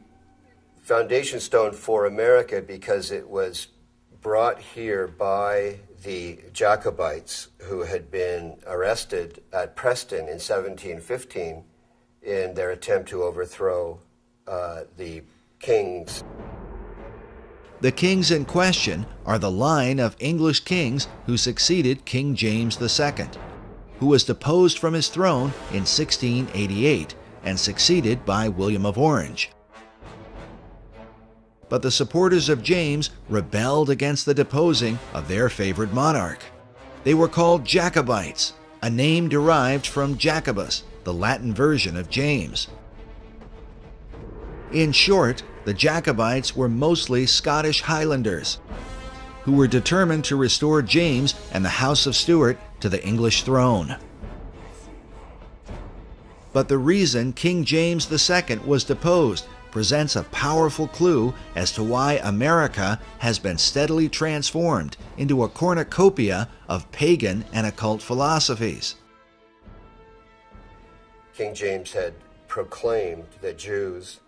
Speaker 3: foundation stone for America because it was brought here by the Jacobites who had been arrested at Preston in 1715 in their attempt to overthrow the kings.
Speaker 10: The kings in question are the line of English kings who succeeded King James II, who was deposed from his throne in 1688 and succeeded by William of Orange. But the supporters of James rebelled against the deposing of their favorite monarch. They were called Jacobites, a name derived from Jacobus, the Latin version of James. In short, the Jacobites were mostly Scottish Highlanders who were determined to restore James and the House of Stuart to the English throne. But the reason King James II was deposed presents a powerful clue as to why America has been steadily transformed into a cornucopia of pagan and occult philosophies.
Speaker 3: King James had proclaimed that Jews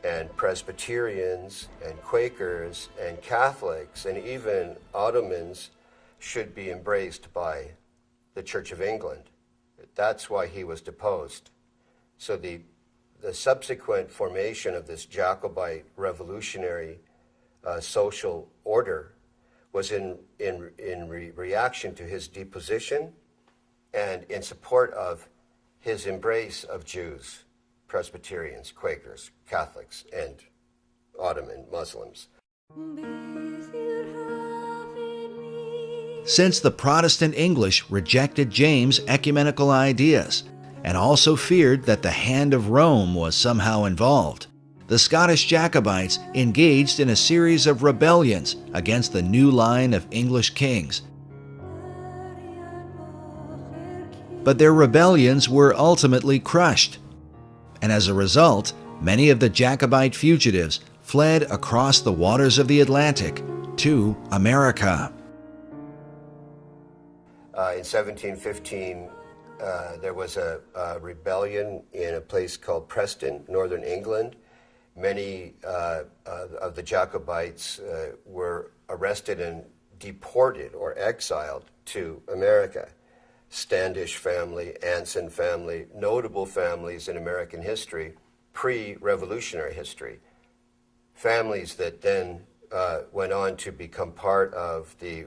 Speaker 3: and Presbyterians and Quakers and Catholics and even Ottomans should be embraced by the Church of England. That's why he was deposed. So the subsequent formation of this Jacobite revolutionary social order was in reaction to his deposition and in support of his embrace of Jews, Presbyterians, Quakers, Catholics, and Ottoman Muslims.
Speaker 10: Since the Protestant English rejected James' ecumenical ideas and also feared that the hand of Rome was somehow involved, the Scottish Jacobites engaged in a series of rebellions against the new line of English kings. But their rebellions were ultimately crushed, and as a result, many of the Jacobite fugitives fled across the waters of the Atlantic to America.
Speaker 3: In 1715, there was a rebellion in a place called Preston, northern England. Many of the Jacobites were arrested and deported or exiled to America. Standish family, Anson family, notable families in American history, pre-revolutionary history. Families that then went on to become part of the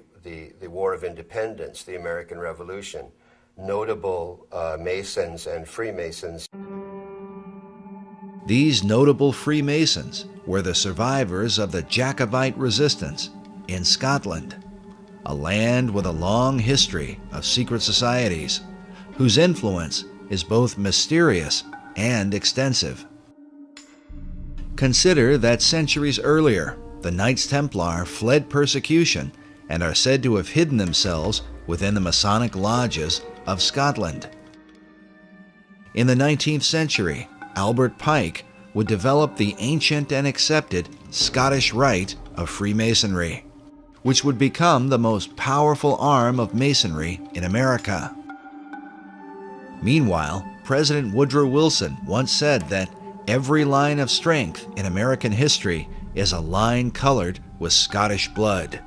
Speaker 3: War of Independence, the American Revolution. Notable Masons and Freemasons.
Speaker 10: These notable Freemasons were the survivors of the Jacobite resistance in Scotland, a land with a long history of secret societies, whose influence is both mysterious and extensive. Consider that centuries earlier, the Knights Templar fled persecution and are said to have hidden themselves within the Masonic lodges of Scotland. In the 19th century, Albert Pike would develop the ancient and accepted Scottish Rite of Freemasonry, which would become the most powerful arm of Masonry in America. Meanwhile, President Woodrow Wilson once said that every line of strength in American history is a line colored with Scottish blood.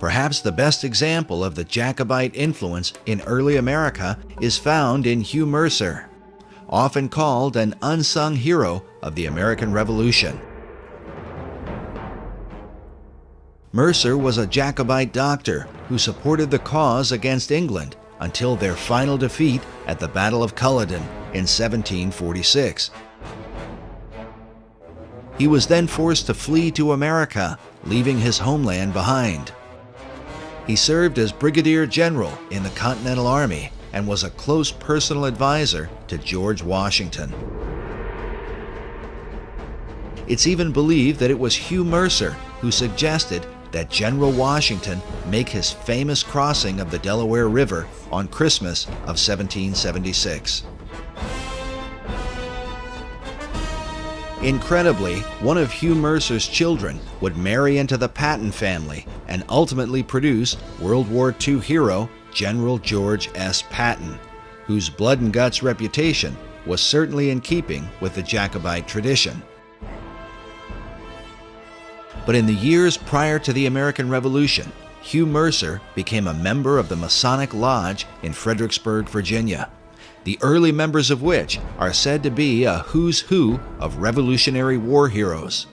Speaker 10: Perhaps the best example of the Jacobite influence in early America is found in Hugh Mercer, often called an unsung hero of the American Revolution. Mercer was a Jacobite doctor who supported the cause against England until their final defeat at the Battle of Culloden in 1746. He was then forced to flee to America leaving his homeland behind. He served as brigadier general in the Continental Army and was a close personal advisor to George Washington. It's even believed that it was Hugh Mercer who suggested that General Washington make his famous crossing of the Delaware River on Christmas of 1776. Incredibly, one of Hugh Mercer's children would marry into the Patton family and ultimately produce World War II hero General George S. Patton, whose blood and guts reputation was certainly in keeping with the Jacobite tradition. But in the years prior to the American Revolution, Hugh Mercer became a member of the Masonic Lodge in Fredericksburg, Virginia, the early members of which are said to be a who's who of Revolutionary War heroes.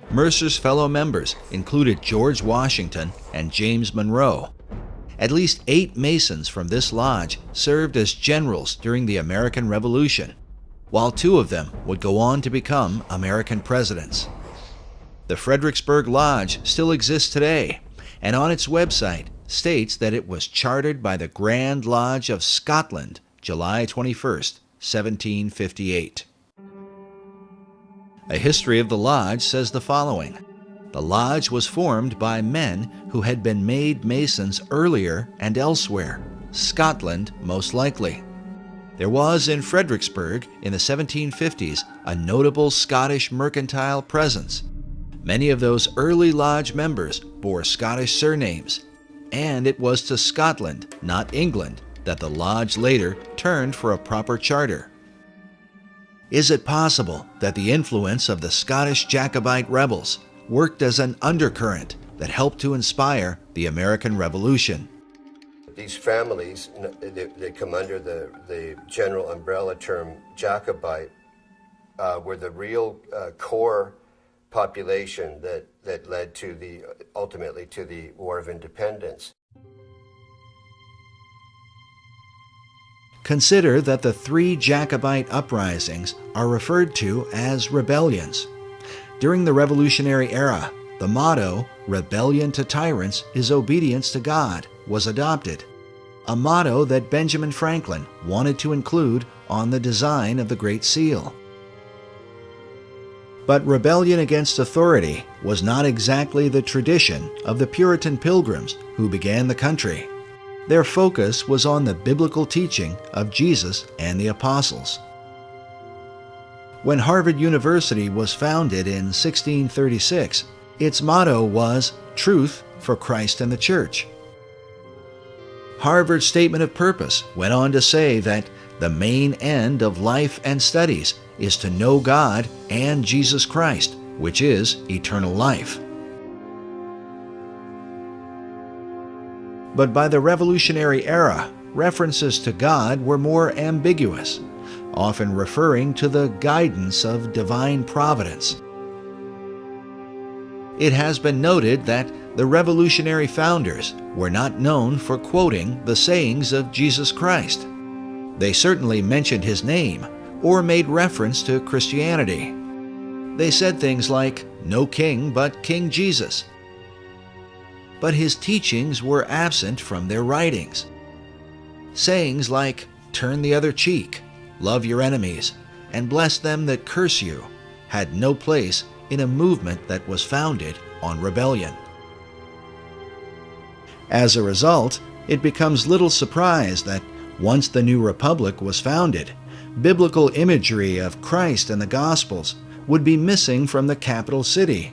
Speaker 10: Mercer's fellow members included George Washington and James Monroe. At least 8 Masons from this lodge served as generals during the American Revolution, while 2 of them would go on to become American presidents. The Fredericksburg Lodge still exists today, and on its website states that it was chartered by the Grand Lodge of Scotland, July 21st, 1758. A history of the lodge says the following: the lodge was formed by men who had been made Masons earlier and elsewhere, Scotland most likely. There was in Fredericksburg in the 1750s a notable Scottish mercantile presence. Many of those early lodge members bore Scottish surnames, and it was to Scotland, not England, that the lodge later turned for a proper charter. Is it possible that the influence of the Scottish Jacobite rebels worked as an undercurrent that helped to inspire the American Revolution?
Speaker 3: These families, they come under the general umbrella term Jacobite, were the real core population that led to ultimately to the War of Independence.
Speaker 10: Consider that the 3 Jacobite uprisings are referred to as rebellions. During the Revolutionary era, the motto, "Rebellion to tyrants is obedience to God," was adopted, a motto that Benjamin Franklin wanted to include on the design of the Great Seal. But rebellion against authority was not exactly the tradition of the Puritan Pilgrims who began the country. Their focus was on the biblical teaching of Jesus and the apostles. When Harvard University was founded in 1636, its motto was "Truth for Christ and the Church." Harvard's statement of purpose went on to say that the main end of life and studies is to know God and Jesus Christ, which is eternal life. But by the Revolutionary era, references to God were more ambiguous, often referring to the guidance of divine providence. It has been noted that the revolutionary founders were not known for quoting the sayings of Jesus Christ. They certainly mentioned his name or made reference to Christianity. They said things like, "No king but King Jesus." But his teachings were absent from their writings. Sayings like, "Turn the other cheek," "Love your enemies," and "Bless them that curse you," had no place in a movement that was founded on rebellion. As a result, it becomes little surprise that once the new republic was founded, biblical imagery of Christ and the Gospels would be missing from the capital city.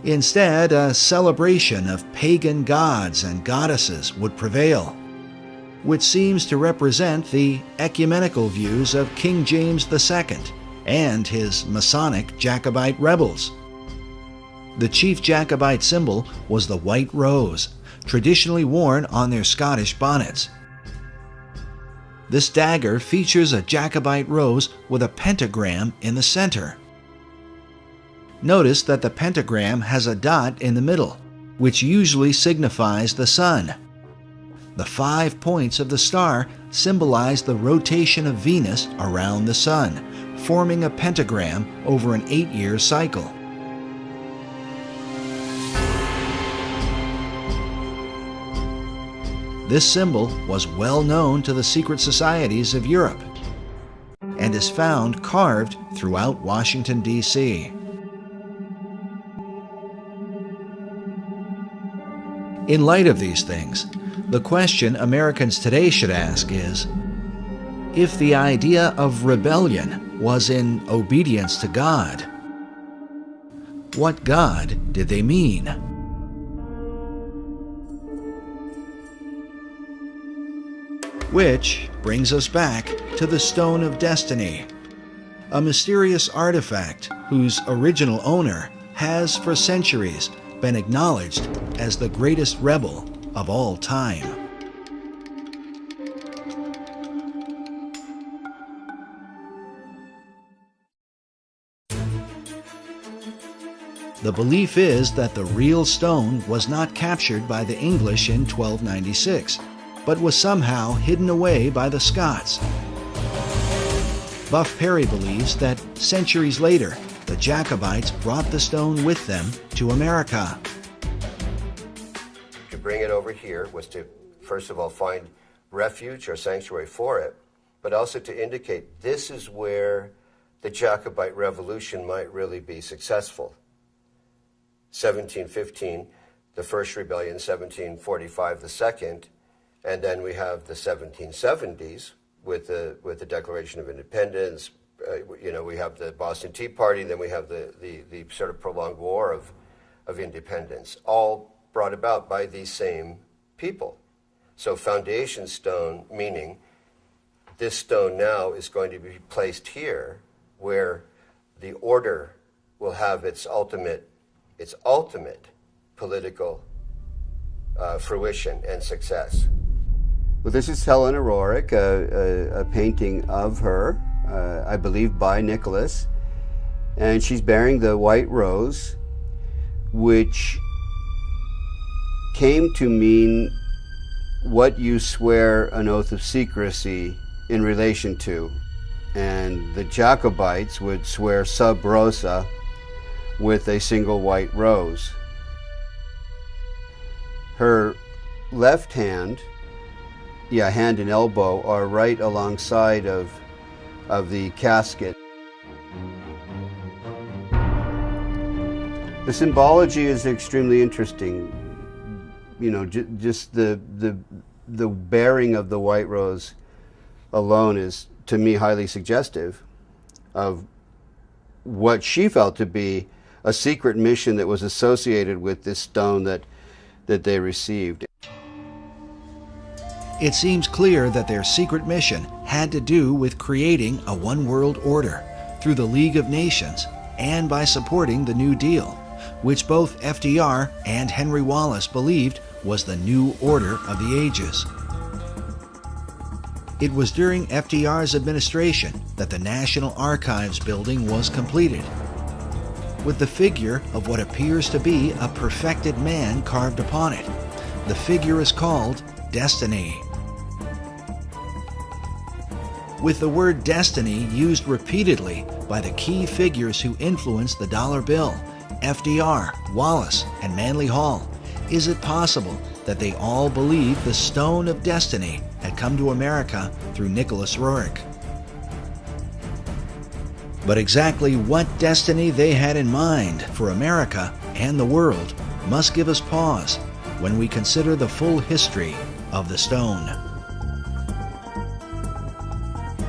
Speaker 10: Instead, a celebration of pagan gods and goddesses would prevail, which seems to represent the ecumenical views of King James II and his Masonic Jacobite rebels. The chief Jacobite symbol was the white rose, traditionally worn on their Scottish bonnets. This dagger features a Jacobite rose with a pentagram in the center. Notice that the pentagram has a dot in the middle, which usually signifies the sun. The 5 points of the star symbolize the rotation of Venus around the sun, forming a pentagram over an 8-year cycle. This symbol was well known to the secret societies of Europe and is found carved throughout Washington, D.C. In light of these things, the question Americans today should ask is, if the idea of rebellion was in obedience to God, what God did they mean? Which brings us back to the Stone of Destiny, a mysterious artifact whose original owner has for centuries been acknowledged as the greatest rebel of all time. The belief is that the real stone was not captured by the English in 1296, but was somehow hidden away by the Scots. Buff Perry believes that centuries later, the Jacobites brought the stone with them to America.
Speaker 3: To bring it over here was to, first of all, find refuge or sanctuary for it, but also to indicate this is where the Jacobite Revolution might really be successful. 1715, the first rebellion, 1745, the second, and then we have the 1770s with the Declaration of Independence. We have the Boston Tea Party, then we have the sort of prolonged war of independence, all brought about by these same people. So foundation stone, meaning this stone now is going to be placed here where the order will have its ultimate political fruition and success.
Speaker 5: Well, this is Helena Roerich, a painting of her, I believe by Nicholas, and she's bearing the white rose, which came to mean what you swear an oath of secrecy in relation to. And the Jacobites would swear sub rosa with a single white rose. Her left hand, hand and elbow, are right alongside of the casket. The symbology is extremely interesting. Just the bearing of the white rose alone is, to me, highly suggestive of what she felt to be a secret mission that was associated with this stone that they received.
Speaker 10: It seems clear that their secret mission had to do with creating a one-world order through the League of Nations and by supporting the New Deal, which both FDR and Henry Wallace believed was the new order of the ages. It was during FDR's administration that the National Archives building was completed, with the figure of what appears to be a perfected man carved upon it. The figure is called Destiny, with the word destiny used repeatedly by the key figures who influenced the dollar bill, FDR, Wallace, and Manly Hall. Is it possible that they all believed the Stone of Destiny had come to America through Nicholas Roerich? But exactly what destiny they had in mind for America and the world must give us pause when we consider the full history of the stone.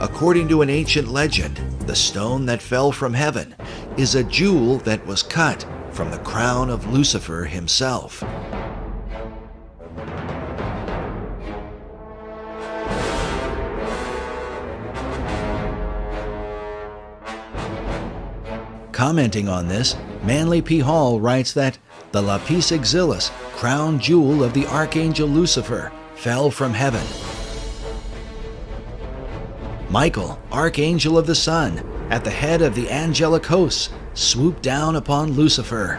Speaker 10: According to an ancient legend, the stone that fell from heaven is a jewel that was cut from the crown of Lucifer himself. Commenting on this, Manly P. Hall writes that the lapis exilis, crown jewel of the archangel Lucifer, fell from heaven. Michael, archangel of the sun, at the head of the angelic hosts, swooped down upon Lucifer.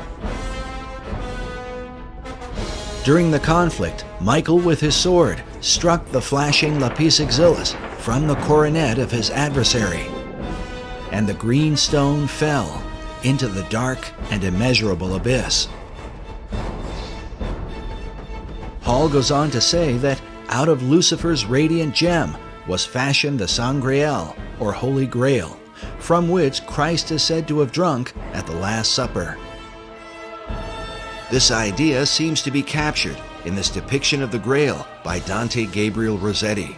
Speaker 10: During the conflict, Michael with his sword struck the flashing lapis exilis from the coronet of his adversary, and the green stone fell into the dark and immeasurable abyss. Hall goes on to say that out of Lucifer's radiant gem was fashioned the Sangreal, or Holy Grail, from which Christ is said to have drunk at the Last Supper. This idea seems to be captured in this depiction of the Grail by Dante Gabriel Rossetti.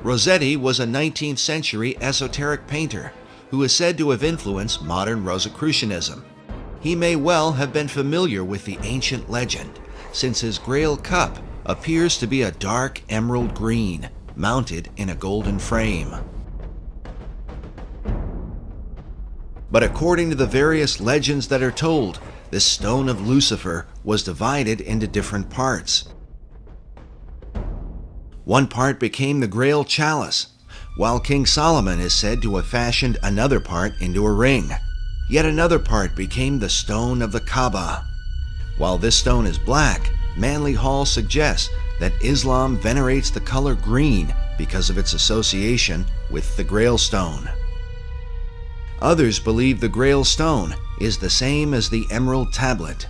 Speaker 10: Rossetti was a 19th century esoteric painter who is said to have influenced modern Rosicrucianism. He may well have been familiar with the ancient legend, since his Grail cup appears to be a dark emerald green, mounted in a golden frame. But according to the various legends that are told, this stone of Lucifer was divided into different parts. One part became the Grail chalice, while King Solomon is said to have fashioned another part into a ring. Yet another part became the stone of the Kaaba. While this stone is black, Manly Hall suggests that Islam venerates the color green because of its association with the Grail stone. Others believe the Grail stone is the same as the Emerald Tablet.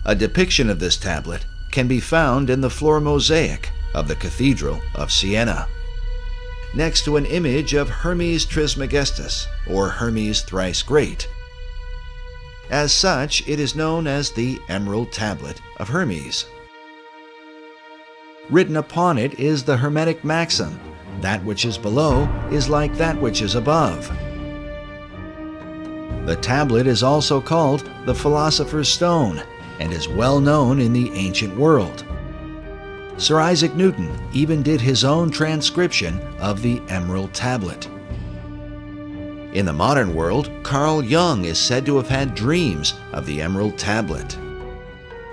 Speaker 10: A depiction of this tablet can be found in the floor mosaic of the Cathedral of Siena, next to an image of Hermes Trismegistus, or Hermes Thrice Great. As such, it is known as the Emerald Tablet of Hermes. Written upon it is the Hermetic maxim, "That which is below is like that which is above." The tablet is also called the Philosopher's Stone and is well known in the ancient world. Sir Isaac Newton even did his own transcription of the Emerald Tablet. In the modern world, Carl Jung is said to have had dreams of the Emerald Tablet.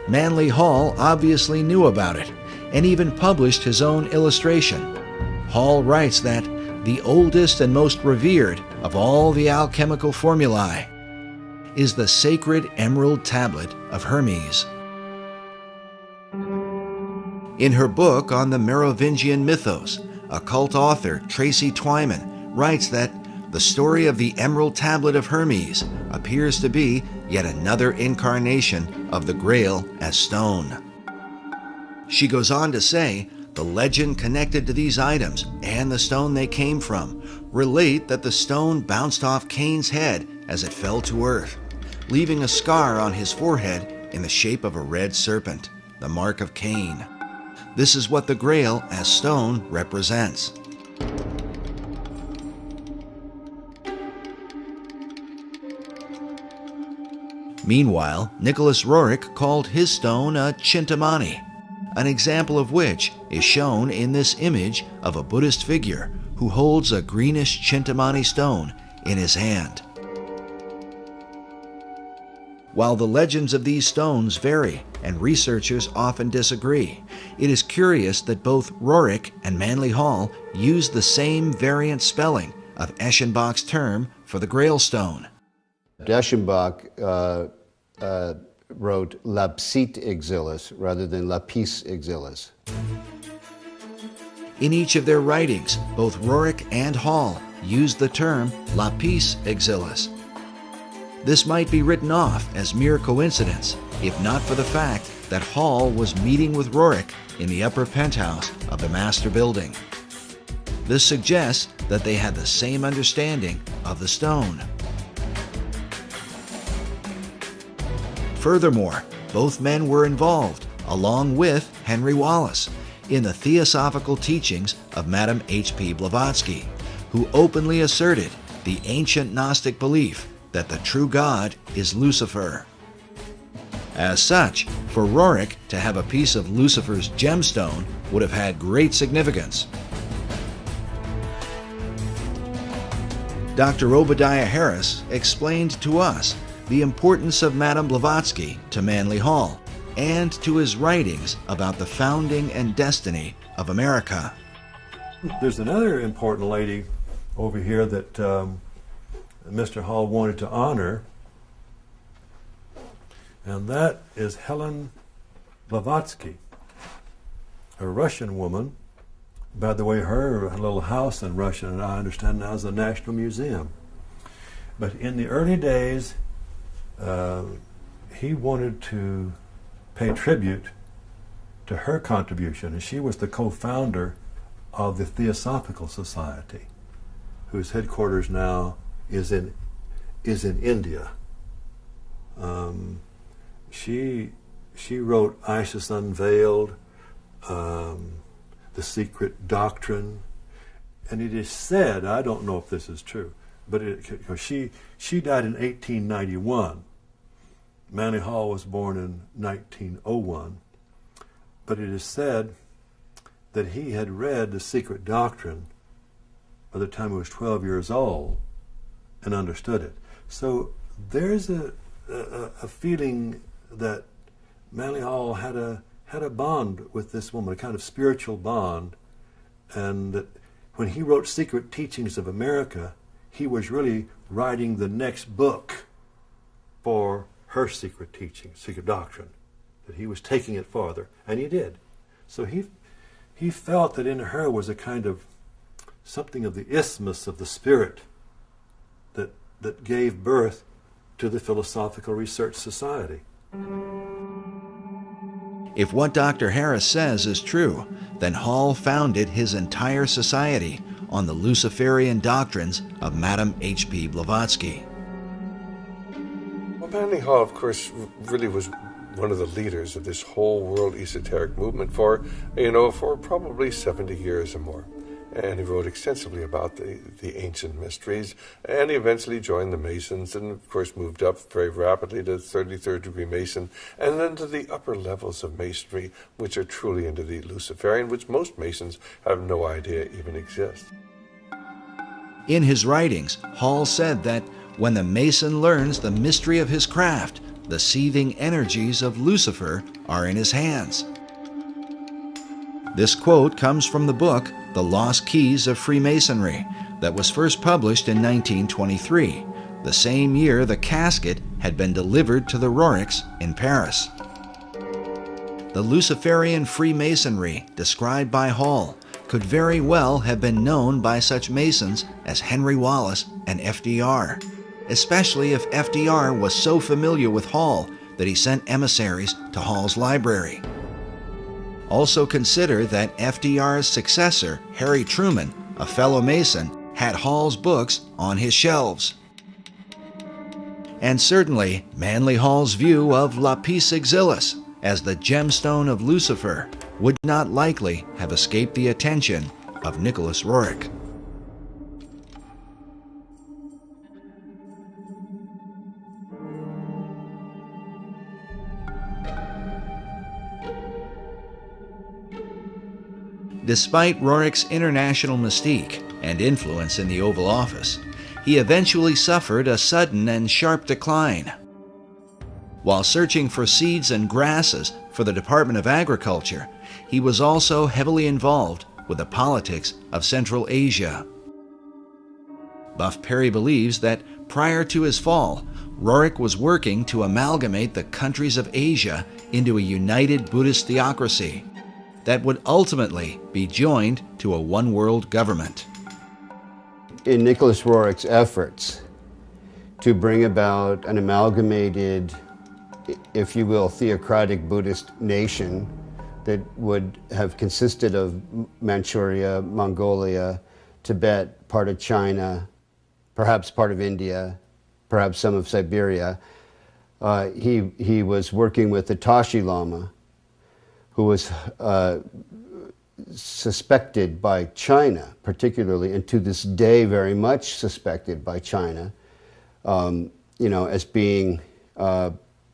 Speaker 10: Manly Hall obviously knew about it and even published his own illustration. Hall writes that the oldest and most revered of all the alchemical formulae is the sacred Emerald Tablet of Hermes. In her book on the Merovingian mythos, occult author Tracy Twyman writes that the story of the Emerald Tablet of Hermes appears to be yet another incarnation of the Grail as stone. She goes on to say, the legend connected to these items and the stone they came from relate that the stone bounced off Cain's head as it fell to earth, leaving a scar on his forehead in the shape of a red serpent, the mark of Cain. This is what the Grail as stone represents. Meanwhile, Nicholas Roerich called his stone a Chintamani, an example of which is shown in this image of a Buddhist figure who holds a greenish Chintamani stone in his hand. While the legends of these stones vary and researchers often disagree, it is curious that both Roerich and Manly Hall use the same variant spelling of Eschenbach's term for the Grail stone.
Speaker 5: Eschenbach wrote lapsit exilis rather than lapis exilis.
Speaker 10: In each of their writings, both Roerich and Hall used the term lapis exilis. This might be written off as mere coincidence, if not for the fact that Hall was meeting with Roerich in the upper penthouse of the master building. This suggests that they had the same understanding of the stone. Furthermore, both men were involved, along with Henry Wallace, in the theosophical teachings of Madame H.P. Blavatsky, who openly asserted the ancient Gnostic belief that the true God is Lucifer. As such, for Roerich to have a piece of Lucifer's gemstone would have had great significance. Dr. Obadiah Harris explained to us the importance of Madame Blavatsky to Manly Hall and to his writings about the founding and destiny of America.
Speaker 1: There's another important lady over here that Mr. Hall wanted to honor, and that is Helen Blavatsky, a Russian woman. By the way, her little house in Russia, and I understand now, is the National Museum. But in the early days, he wanted to pay tribute to her contribution, and she was the co-founder of the Theosophical Society, whose headquarters now is in India. She wrote Isis Unveiled, The Secret Doctrine, and it is said, I don't know if this is true, but she died in 1891. Manly Hall was born in 1901, but it is said that he had read The Secret Doctrine by the time he was 12 years old and understood it. So there's a feeling that Manly Hall had a bond with this woman, a kind of spiritual bond, and that when he wrote Secret Teachings of America, he was really writing the next book for her secret teaching, secret doctrine, that he was taking it farther, and he did. So he felt that in her was a kind of something of the isthmus of the spirit that gave birth to the Philosophical Research Society.
Speaker 10: If what Dr. Harris says is true, then Hall founded his entire society on the Luciferian doctrines of Madame H.P. Blavatsky.
Speaker 12: Well, Manly Hall, of course, really was one of the leaders of this whole world esoteric movement for probably 70 years or more. And he wrote extensively about the ancient mysteries, and he eventually joined the Masons and, of course, moved up very rapidly to 33rd degree Mason, and then to the upper levels of Masonry, which are truly into the Luciferian, which most Masons have no idea even exists.
Speaker 10: In his writings, Hall said that when the Mason learns the mystery of his craft, the seething energies of Lucifer are in his hands. This quote comes from the book The Lost Keys of Freemasonry that was first published in 1923, the same year the casket had been delivered to the Roriks in Paris. The Luciferian Freemasonry described by Hall could very well have been known by such Masons as Henry Wallace and FDR, especially if FDR was so familiar with Hall that he sent emissaries to Hall's library. Also consider that FDR's successor, Harry Truman, a fellow Mason, had Hall's books on his shelves. And certainly, Manly Hall's view of Lapis Exilis as the gemstone of Lucifer would not likely have escaped the attention of Nicholas Roerich. Despite Roerich's international mystique and influence in the Oval Office, he eventually suffered a sudden and sharp decline. While searching for seeds and grasses for the Department of Agriculture, he was also heavily involved with the politics of Central Asia. Buff Perry believes that prior to his fall, Roerich was working to amalgamate the countries of Asia into a united Buddhist theocracy that would ultimately be joined to a one-world government.
Speaker 5: In Nicholas Roerich's efforts to bring about an amalgamated, if you will, theocratic Buddhist nation that would have consisted of Manchuria, Mongolia, Tibet, part of China, perhaps part of India, perhaps some of Siberia, he was working with the Tashi Lama, who was suspected by China, particularly, and to this day very much suspected by China, as being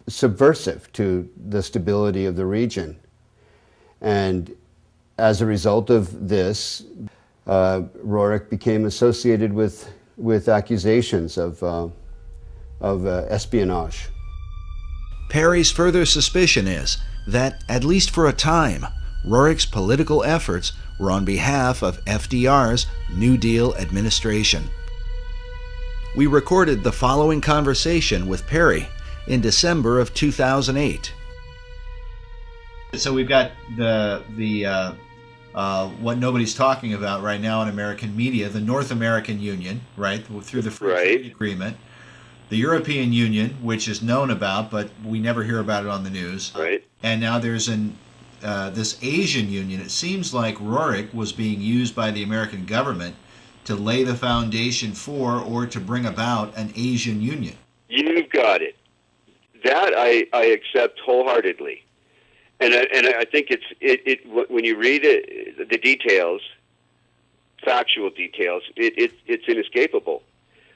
Speaker 5: subversive to the stability of the region. And as a result of this, Roerich became associated with accusations of espionage.
Speaker 10: Perry's further suspicion is that, at least for a time, Roerich's political efforts were on behalf of FDR's New Deal administration. We recorded the following conversation with Perry in December of 2008.
Speaker 21: So we've got the what nobody's talking about right now in American media, the North American Union, right, through the Free Trade Agreement. The European Union, which is known about, but we never hear about it on the news.
Speaker 3: Right.
Speaker 21: And now there's an this Asian Union, it seems like Roerich was being used by the American government to lay the foundation for or to bring about an Asian Union.
Speaker 4: You've got it. That I accept wholeheartedly. And I think it when you read it, the details, factual details, it's inescapable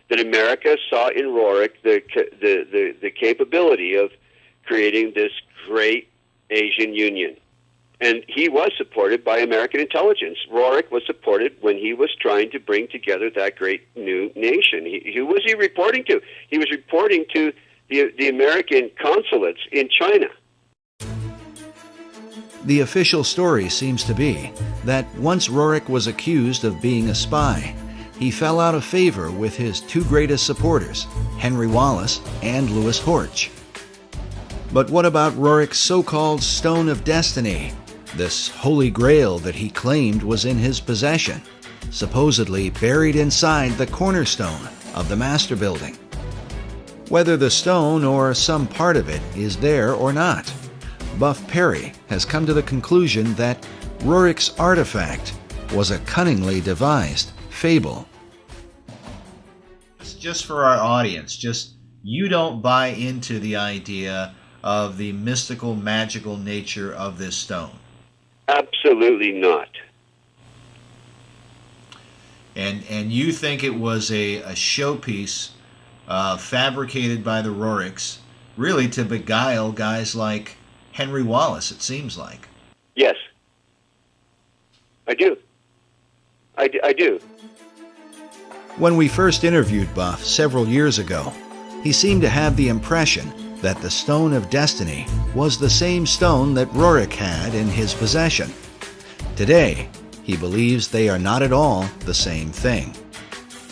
Speaker 4: that America saw in Roerich the capability of creating this great Asian Union, and he was supported by American intelligence. Roerich was supported when he was trying to bring together that great new nation. Who was he reporting to? He was reporting to the American consulates in China.
Speaker 10: The official story seems to be that once Roerich was accused of being a spy, he fell out of favor with his two greatest supporters, Henry Wallace and Louis Horch. But what about Roerich's so-called Stone of Destiny, this holy grail that he claimed was in his possession, supposedly buried inside the cornerstone of the Master Building? Whether the stone or some part of it is there or not, Buff Perry has come to the conclusion that Roerich's artifact was a cunningly devised fable.
Speaker 21: Just for our audience, just you don't buy into the idea of the mystical, magical nature of this stone.
Speaker 4: Absolutely not.
Speaker 21: And you think it was a showpiece fabricated by the Roerichs, really to beguile guys like Henry Wallace, it seems like.
Speaker 4: Yes. I do. I do.
Speaker 10: When we first interviewed Buff several years ago, he seemed to have the impression that the Stone of Destiny was the same stone that Roerich had in his possession. Today, he believes they are not at all the same thing,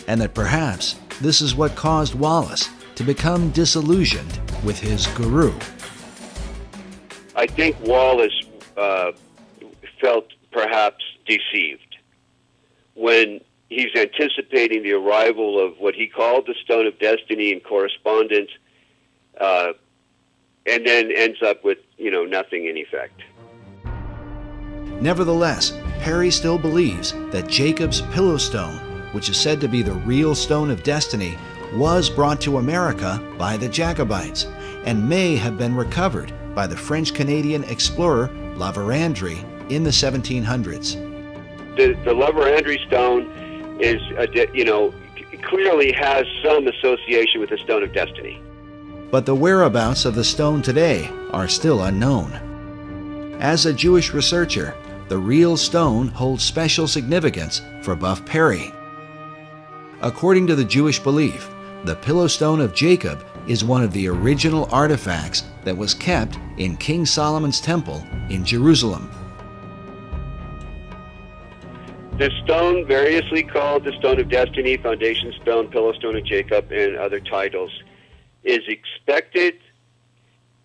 Speaker 10: and that perhaps this is what caused Wallace to become disillusioned with his guru.
Speaker 4: I think Wallace felt perhaps deceived when he's anticipating the arrival of what he called the Stone of Destiny in correspondence, and then ends up with, nothing in effect.
Speaker 10: Nevertheless, Perry still believes that Jacob's Pillow Stone, which is said to be the real Stone of Destiny, was brought to America by the Jacobites and may have been recovered by the French-Canadian explorer La Vérendrye in the 1700s.
Speaker 4: The La Vérendrye stone is, clearly has some association with the Stone of Destiny.
Speaker 10: But the whereabouts of the stone today are still unknown. As a Jewish researcher, the real stone holds special significance for Buff Perry. According to the Jewish belief, the Pillow Stone of Jacob is one of the original artifacts that was kept in King Solomon's temple in Jerusalem.
Speaker 4: The stone, variously called the Stone of Destiny, Foundation Stone, Pillow Stone of Jacob, and other titles, is expected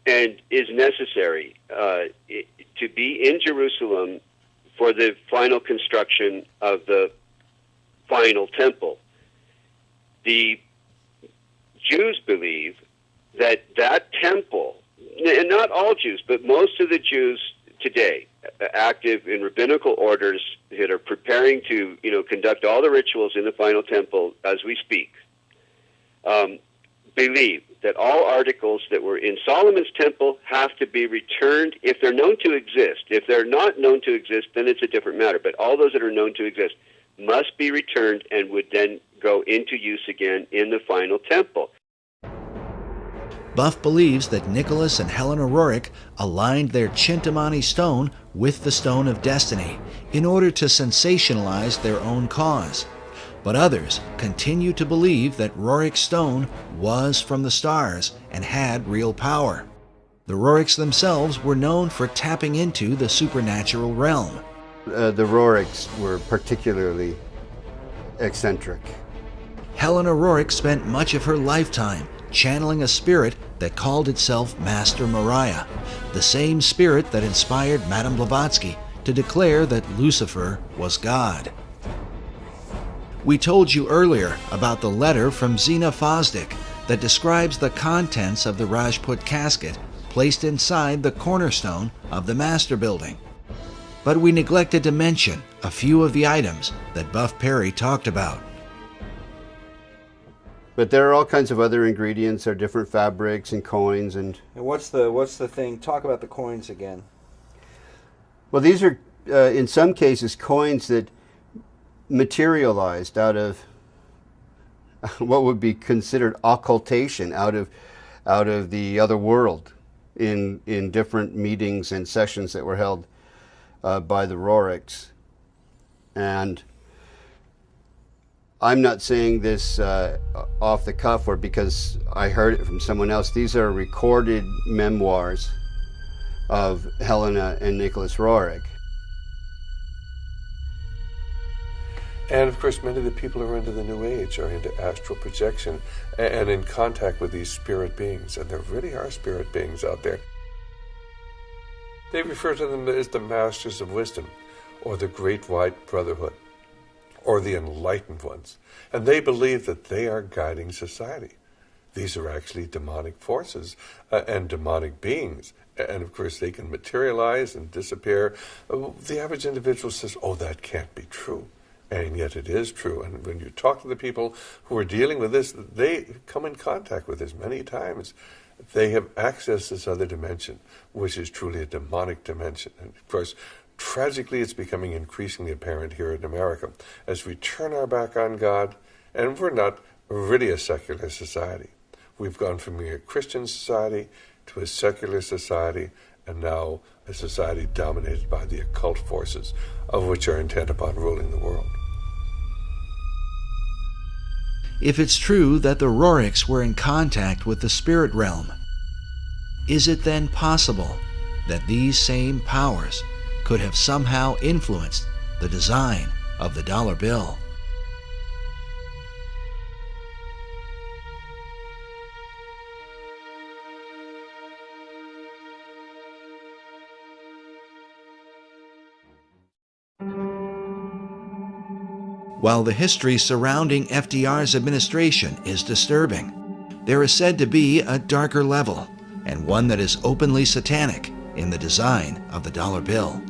Speaker 4: and is necessary to be in Jerusalem for the final construction of the final temple. The Jews believe that temple, and not all Jews, but most of the Jews today, active in rabbinical orders that are preparing to, conduct all the rituals in the final temple as we speak, believe that all articles that were in Solomon's temple have to be returned if they're known to exist. If they're not known to exist, then it's a different matter. But all those that are known to exist must be returned and would then go into use again in the final temple.
Speaker 10: Buff believes that Nicholas and Helena Roerich aligned their Chintamani stone with the Stone of Destiny in order to sensationalize their own cause. But others continue to believe that Roerich's stone was from the stars and had real power. The Roerichs themselves were known for tapping into the supernatural realm.
Speaker 5: The Roerichs were particularly eccentric.
Speaker 10: Helena Roerich spent much of her lifetime channeling a spirit that called itself Master Mariah, the same spirit that inspired Madame Blavatsky to declare that Lucifer was God. We told you earlier about the letter from Zena Fosdick that describes the contents of the Rajput casket placed inside the cornerstone of the master building. But we neglected to mention a few of the items that Buff Perry talked about.
Speaker 5: But there are all kinds of other ingredients. There are different fabrics and coins and.
Speaker 21: And what's the thing? Talk about the coins again.
Speaker 5: Well, these are in some cases coins that materialized out of what would be considered occultation, out of the other world, in different meetings and sessions that were held by the Roriks. And I'm not saying this off the cuff or because I heard it from someone else. These are recorded memoirs of Helena and Nicholas Roerich.
Speaker 12: And of course, many of the people who are into the New Age are into astral projection and in contact with these spirit beings. And there really are spirit beings out there. They refer to them as the Masters of Wisdom, or the Great White Brotherhood, or the Enlightened Ones. And they believe that they are guiding society. These are actually demonic forces and demonic beings. And of course, they can materialize and disappear. The average individual says, oh, that can't be true. And yet it is true. And when you talk to the people who are dealing with this, they come in contact with this many times. They have accessed this other dimension, which is truly a demonic dimension. And of course, tragically, it's becoming increasingly apparent here in America as we turn our back on God, and we're not really a secular society. We've gone from being a Christian society to a secular society, and now a society dominated by the occult forces, of which are intent upon ruling the world.
Speaker 10: If it's true that the Roriks were in contact with the spirit realm, is it then possible that these same powers could have somehow influenced the design of the dollar bill? While the history surrounding FDR's administration is disturbing, there is said to be a darker level, and one that is openly satanic, in the design of the dollar bill.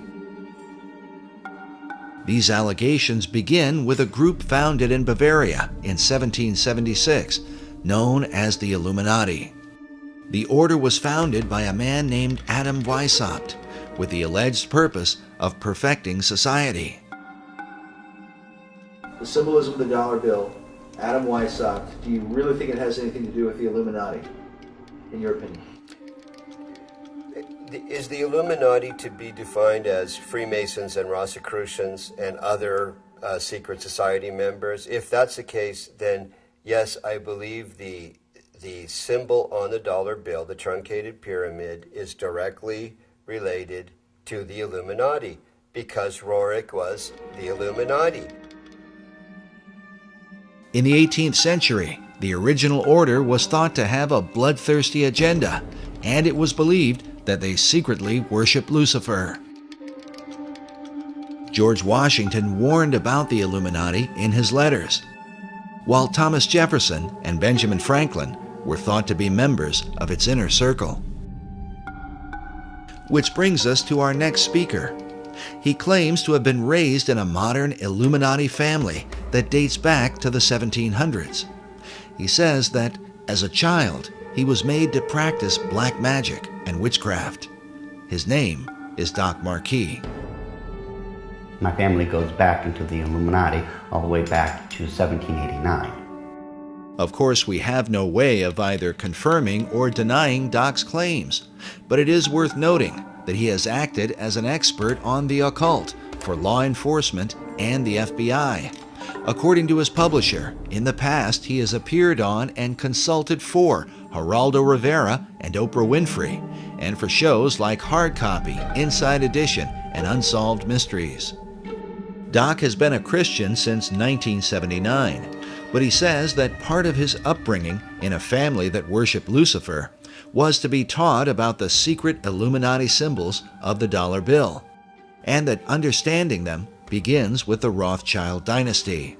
Speaker 10: These allegations begin with a group founded in Bavaria in 1776, known as the Illuminati. The order was founded by a man named Adam Weishaupt, with the alleged purpose of perfecting society.
Speaker 21: The symbolism of the dollar bill, Adam Weishaupt, do you really think it has anything to do with the Illuminati, in your opinion?
Speaker 3: Is the Illuminati to be defined as Freemasons and Rosicrucians and other secret society members? If that's the case, then yes, I believe the symbol on the dollar bill, the truncated pyramid, is directly related to the Illuminati because Roerich was the Illuminati.
Speaker 10: In the 18th century, the original order was thought to have a bloodthirsty agenda, and it was believed that they secretly worshiped Lucifer. George Washington warned about the Illuminati in his letters, while Thomas Jefferson and Benjamin Franklin were thought to be members of its inner circle. Which brings us to our next speaker. He claims to have been raised in a modern Illuminati family that dates back to the 1700s. He says that, as a child, he was made to practice black magic and witchcraft. His name is Doc Marquis.
Speaker 11: My family goes back into the Illuminati all the way back to 1789.
Speaker 10: Of course, we have no way of either confirming or denying Doc's claims, but it is worth noting that he has acted as an expert on the occult for law enforcement and the FBI. According to his publisher, in the past he has appeared on and consulted for Geraldo Rivera and Oprah Winfrey, and for shows like Hard Copy, Inside Edition, and Unsolved Mysteries. Doc has been a Christian since 1979, but he says that part of his upbringing in a family that worshiped Lucifer was to be taught about the secret Illuminati symbols of the dollar bill, and that understanding them begins with the Rothschild dynasty.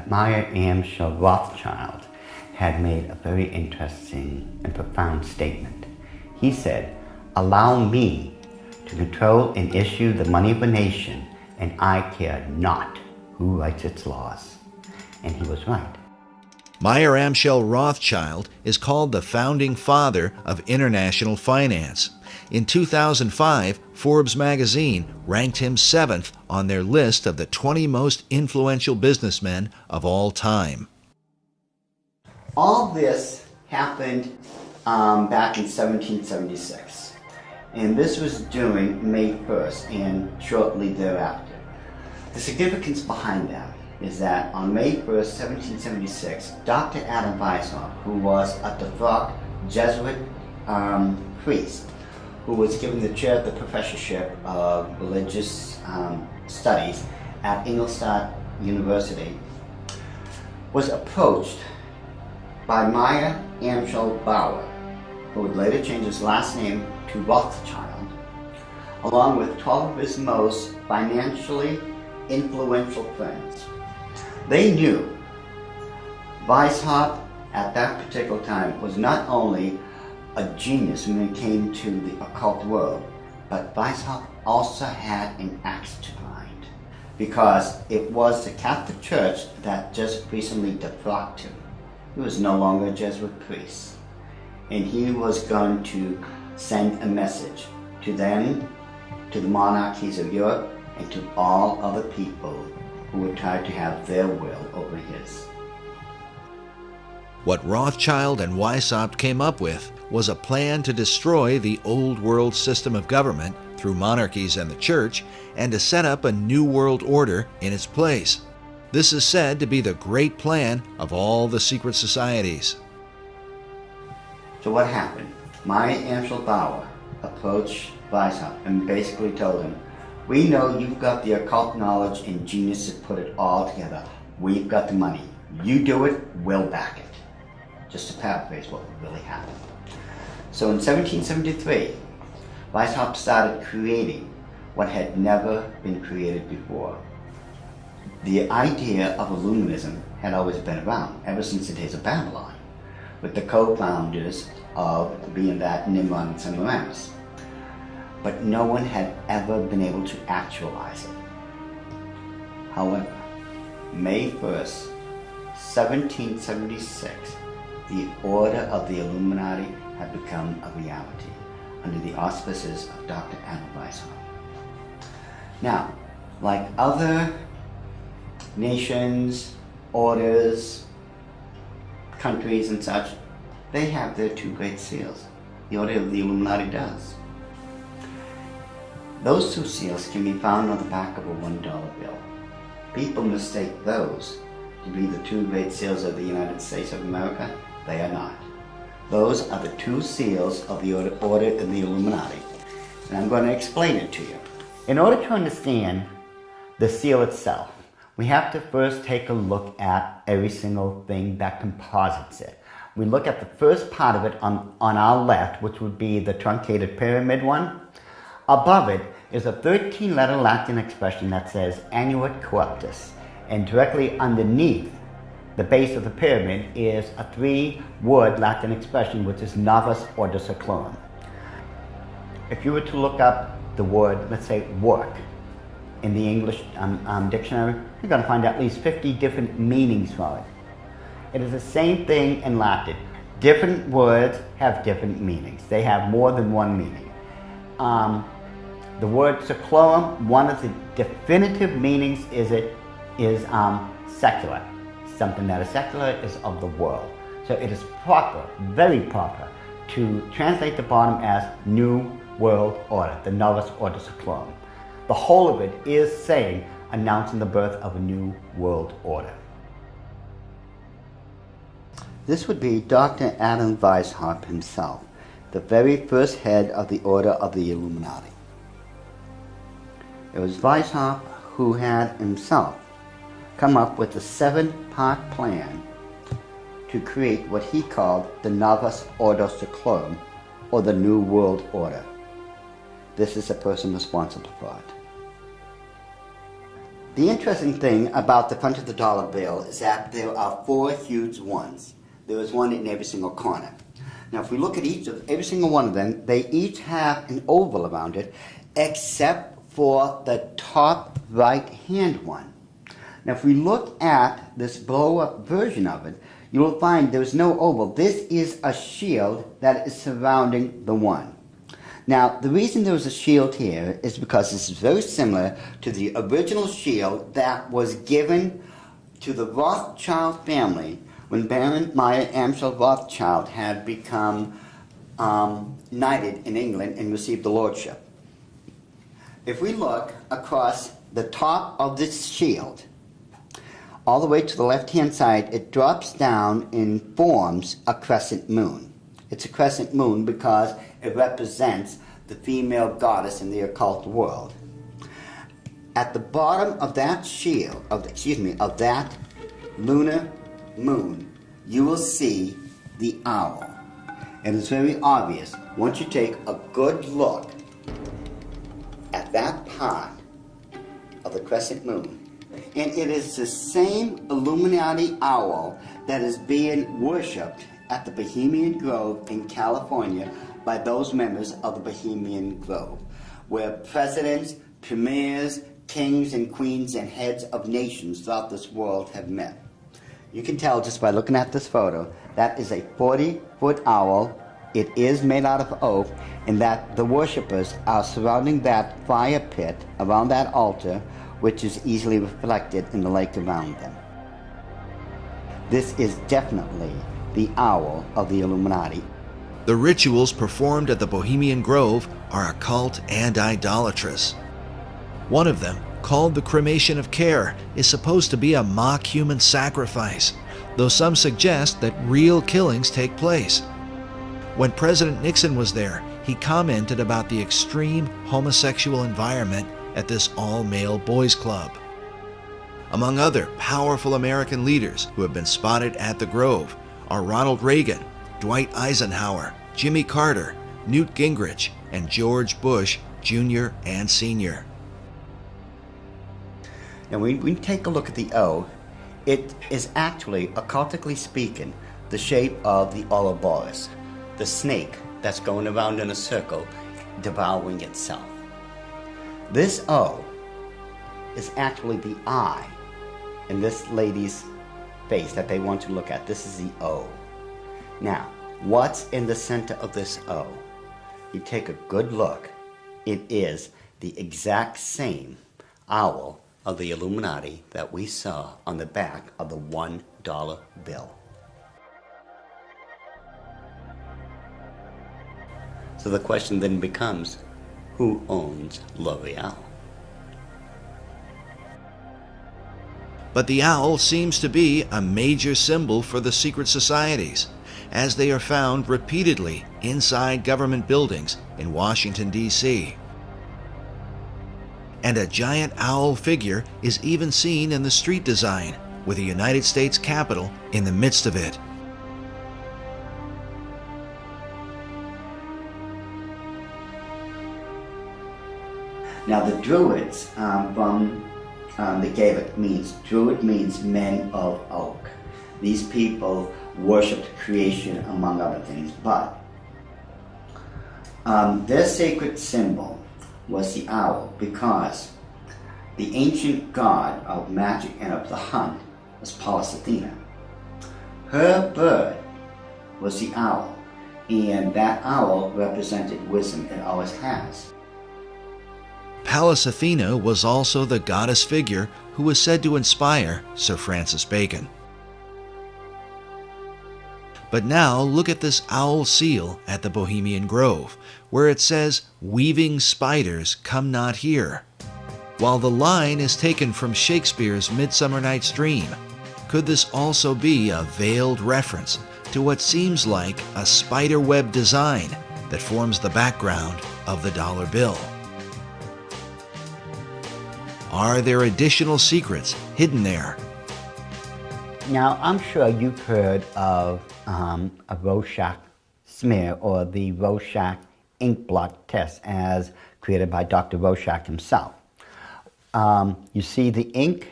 Speaker 11: Meyer Amschel Rothschild had made a very interesting and profound statement. He said, "Allow me to control and issue the money of a nation, and I care not who writes its laws." And he was right.
Speaker 10: Meyer Amschel Rothschild is called the founding father of international finance. In 2005, Forbes magazine ranked him 7th on their list of the 20 most influential businessmen of all time.
Speaker 11: All this happened back in 1776, and this was during May 1st and shortly thereafter. The significance behind that is that on May 1st, 1776, Dr. Adam Weishaupt, who was a devout Jesuit priest, who was given the chair of the professorship of religious studies at Ingolstadt University, was approached by Meyer Amschel Bauer, who would later change his last name to Rothschild, along with 12 of his most financially influential friends. They knew Weishaupt at that particular time was not only a genius when it came to the occult world, but Weishaupt also had an axe to grind, because it was the Catholic Church that just recently defrocked him. He was no longer a Jesuit priest, and he was going to send a message to them, to the monarchies of Europe, and to all other people who would try to have their will over his.
Speaker 10: What Rothschild and Weishaupt came up with was a plan to destroy the old world system of government through monarchies and the church, and to set up a new world order in its place. This is said to be the great plan of all the secret societies.
Speaker 11: So what happened? Meyer Amschel Bauer approached Weishaupt and basically told him, "We know you've got the occult knowledge and genius to put it all together. We've got the money. You do it, we'll back it." Just to paraphrase what really happened. So in 1773, Weishaupt started creating what had never been created before. The idea of Illuminism had always been around, ever since the days of Babylon, with the co-founders of being that Nimrod and Semiramis. But no one had ever been able to actualize it. However, May 1st, 1776, the Order of the Illuminati had become a reality under the auspices of Dr. Adam Weishaupt. Now, like other nations, orders, countries and such, they have their two great seals. The Order of the Illuminati does. Those two seals can be found on the back of a $1 bill. People mistake those to be the two great seals of the United States of America. They are not. Those are the two seals of the Order of the Illuminati. And I'm going to explain it to you. In order to understand the seal itself, we have to first take a look at every single thing that composites it. We look at the first part of it on our left, which would be the truncated pyramid one. Above it is a 13-letter Latin expression that says Annuit Corruptus, and directly underneath the base of the pyramid is a 3-word Latin expression which is Novus Ordo Seclorum. If you were to look up the word, let's say, work, in the English dictionary, you're going to find at least 50 different meanings for it. It is the same thing in Latin. Different words have different meanings. They have more than one meaning. The word seclorum, one of the definitive meanings is secular. Something that is secular is of the world. So it is proper, very proper, to translate the bottom as New World Order, the Novus Ordo Seclorum. The whole of it is saying, announcing the birth of a new world order. This would be Dr. Adam Weishaupt himself, the very first head of the Order of the Illuminati. It was Weishaupt who had himself come up with a 7-part plan to create what he called the Novus Ordo Seclorum, or the New World Order. This is the person responsible for it. The interesting thing about the front of the dollar bill is that there are 4 huge ones. There is one in every single corner. Now, if we look at every single one of them, they each have an oval around it, except for the top right-hand one. Now, if we look at this blow-up version of it, you will find there's no oval. This is a shield that is surrounding the one. Now, the reason there was a shield here is because this is very similar to the original shield that was given to the Rothschild family when Baron Meyer Amschel Rothschild had become knighted in England and received the lordship. If we look across the top of this shield, all the way to the left-hand side, it drops down and forms a crescent moon. It's a crescent moon because it represents the female goddess in the occult world. At the bottom of that shield, of that lunar moon, you will see the owl. And it's very obvious once you take a good look at that part of the crescent moon. And it is the same Illuminati owl that is being worshipped at the Bohemian Grove in California by those members of the Bohemian Grove, where presidents, premiers, kings and queens and heads of nations throughout this world have met. You can tell just by looking at this photo, that is a 40-foot owl. It is made out of oak, and that the worshippers are surrounding that fire pit around that altar, which is easily reflected in the lake around them. This is definitely the owl of the Illuminati.
Speaker 10: The rituals performed at the Bohemian Grove are occult and idolatrous. One of them, called the cremation of care, is supposed to be a mock human sacrifice, though some suggest that real killings take place. When President Nixon was there, he commented about the extreme homosexual environment at this all-male boys' club. Among other powerful American leaders who have been spotted at the Grove are Ronald Reagan, Dwight Eisenhower, Jimmy Carter, Newt Gingrich, and George Bush Jr. and Sr.
Speaker 11: Now, when we take a look at the O, it is actually, occultically speaking, the shape of the Ouroboros, the snake that's going around in a circle, devouring itself. This O is actually the eye in this lady's face that they want to look at. This is the O. Now, what's in the center of this O? You take a good look. It is the exact same owl of the Illuminati that we saw on the back of the $1 bill. So the question then becomes, who owns L'Oreal?
Speaker 10: But the owl seems to be a major symbol for the secret societies, as they are found repeatedly inside government buildings in Washington, D.C. And a giant owl figure is even seen in the street design, with the United States Capitol in the midst of it.
Speaker 11: Now the Druids from the Gaelic Druid means men of oak. These people worshipped creation among other things, but their sacred symbol was the owl because the ancient god of magic and of the hunt was Pallas Athena. Her bird was the owl, and that owl represented wisdom. It always has.
Speaker 10: Pallas Athena was also the goddess figure who was said to inspire Sir Francis Bacon. But now look at this owl seal at the Bohemian Grove, where it says, "Weaving spiders come not here." While the line is taken from Shakespeare's Midsummer Night's Dream, could this also be a veiled reference to what seems like a spider web design that forms the background of the dollar bill? Are there additional secrets hidden there?
Speaker 11: Now, I'm sure you've heard of a Rorschach smear or the Rorschach ink blot test as created by Dr. Rorschach himself. You see the ink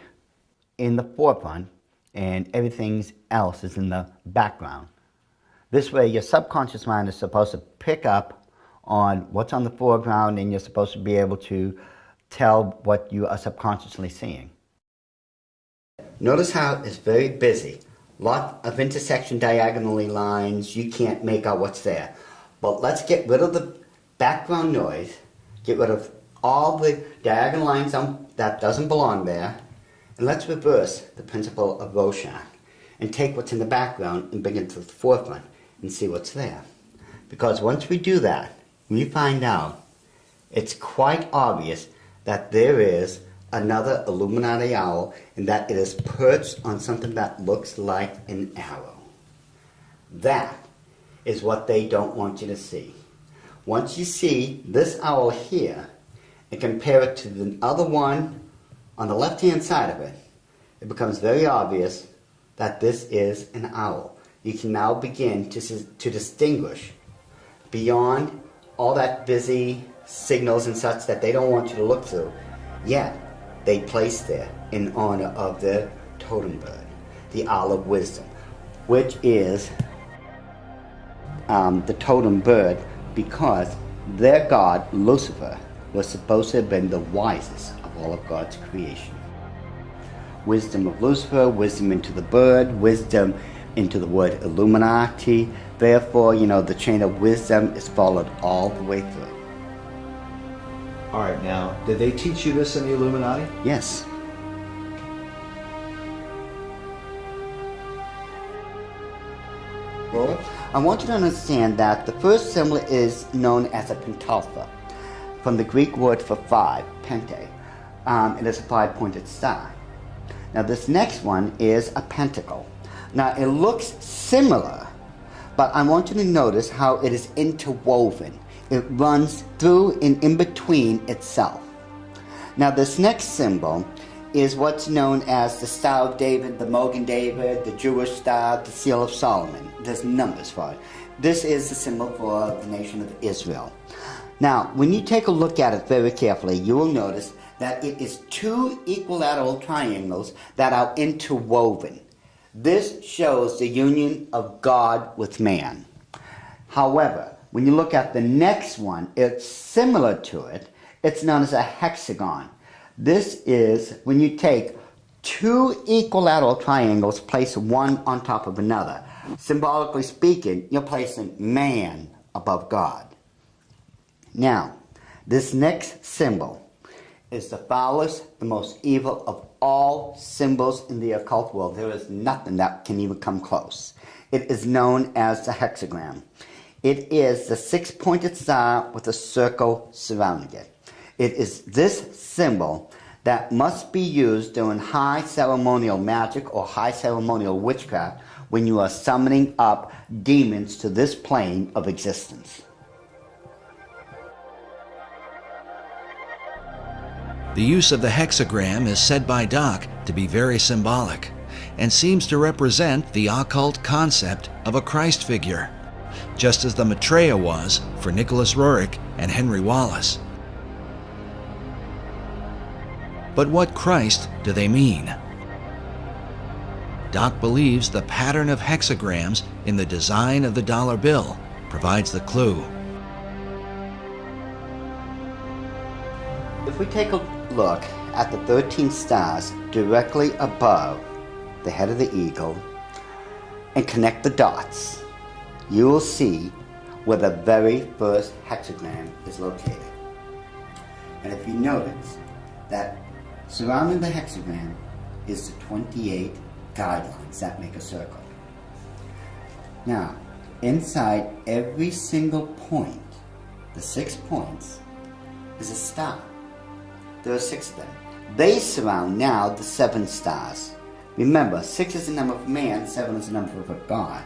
Speaker 11: in the forefront and everything else is in the background. This way, your subconscious mind is supposed to pick up on what's on the foreground, and you're supposed to be able to tell what you are subconsciously seeing. Notice how it's very busy. Lot of intersection diagonally lines. You can't make out what's there. But let's get rid of the background noise, get rid of all the diagonal lines that doesn't belong there, and let's reverse the principle of Rorschach and take what's in the background and bring it to the forefront and see what's there. Because once we do that, we find out it's quite obvious that there is another Illuminati owl, and that it is perched on something that looks like an arrow. That is what they don't want you to see. Once you see this owl here and compare it to the other one on the left-hand side of it, it becomes very obvious that this is an owl. You can now begin to distinguish beyond all that busy signals and such that they don't want you to look through. Yet, they place there in honor of their totem bird, the owl of wisdom, which is the totem bird because their god, Lucifer, was supposed to have been the wisest of all of God's creation. Wisdom of Lucifer, wisdom into the bird, wisdom into the word Illuminati. Therefore, the chain of wisdom is followed all the way through.
Speaker 21: All right, now, did they teach you this in the Illuminati?
Speaker 11: Yes. Well, I want you to understand that the first symbol is known as a pentalpha, from the Greek word for five, pente. It is a five-pointed star. Now, this next one is a pentacle. Now, it looks similar, but I want you to notice how it is interwoven. It runs through and in between itself. Now, this next symbol is what's known as the Star of David, the Mogan David, the Jewish Star, the Seal of Solomon. There's numbers for it. This is the symbol for the nation of Israel. Now, when you take a look at it very carefully, you will notice that it is two equilateral triangles that are interwoven. This shows the union of God with man. However, when you look at the next one, it's similar to it. It's known as a hexagon. This is when you take two equilateral triangles, place one on top of another. Symbolically speaking, you're placing man above God. Now, this next symbol is the foulest, the most evil of all symbols in the occult world. There is nothing that can even come close. It is known as the hexagram. It is the six-pointed star with a circle surrounding it. It is this symbol that must be used during high ceremonial magic or high ceremonial witchcraft when you are summoning up demons to this plane of existence.
Speaker 10: The use of the hexagram is said by Doc to be very symbolic and seems to represent the occult concept of a Christ figure, just as the Maitreya was for Nicholas Roerich and Henry Wallace. But what Christ do they mean? Doc believes the pattern of hexagrams in the design of the dollar bill provides the clue.
Speaker 11: If we take a look at the 13 stars directly above the head of the eagle and connect the dots, you will see where the very first hexagram is located. And if you notice that surrounding the hexagram is the 28 guidelines that make a circle. Now, inside every single point, the 6 points, is a star. There are 6 of them. They surround now the 7 stars. Remember, 6 is the number of man, 7 is the number of God.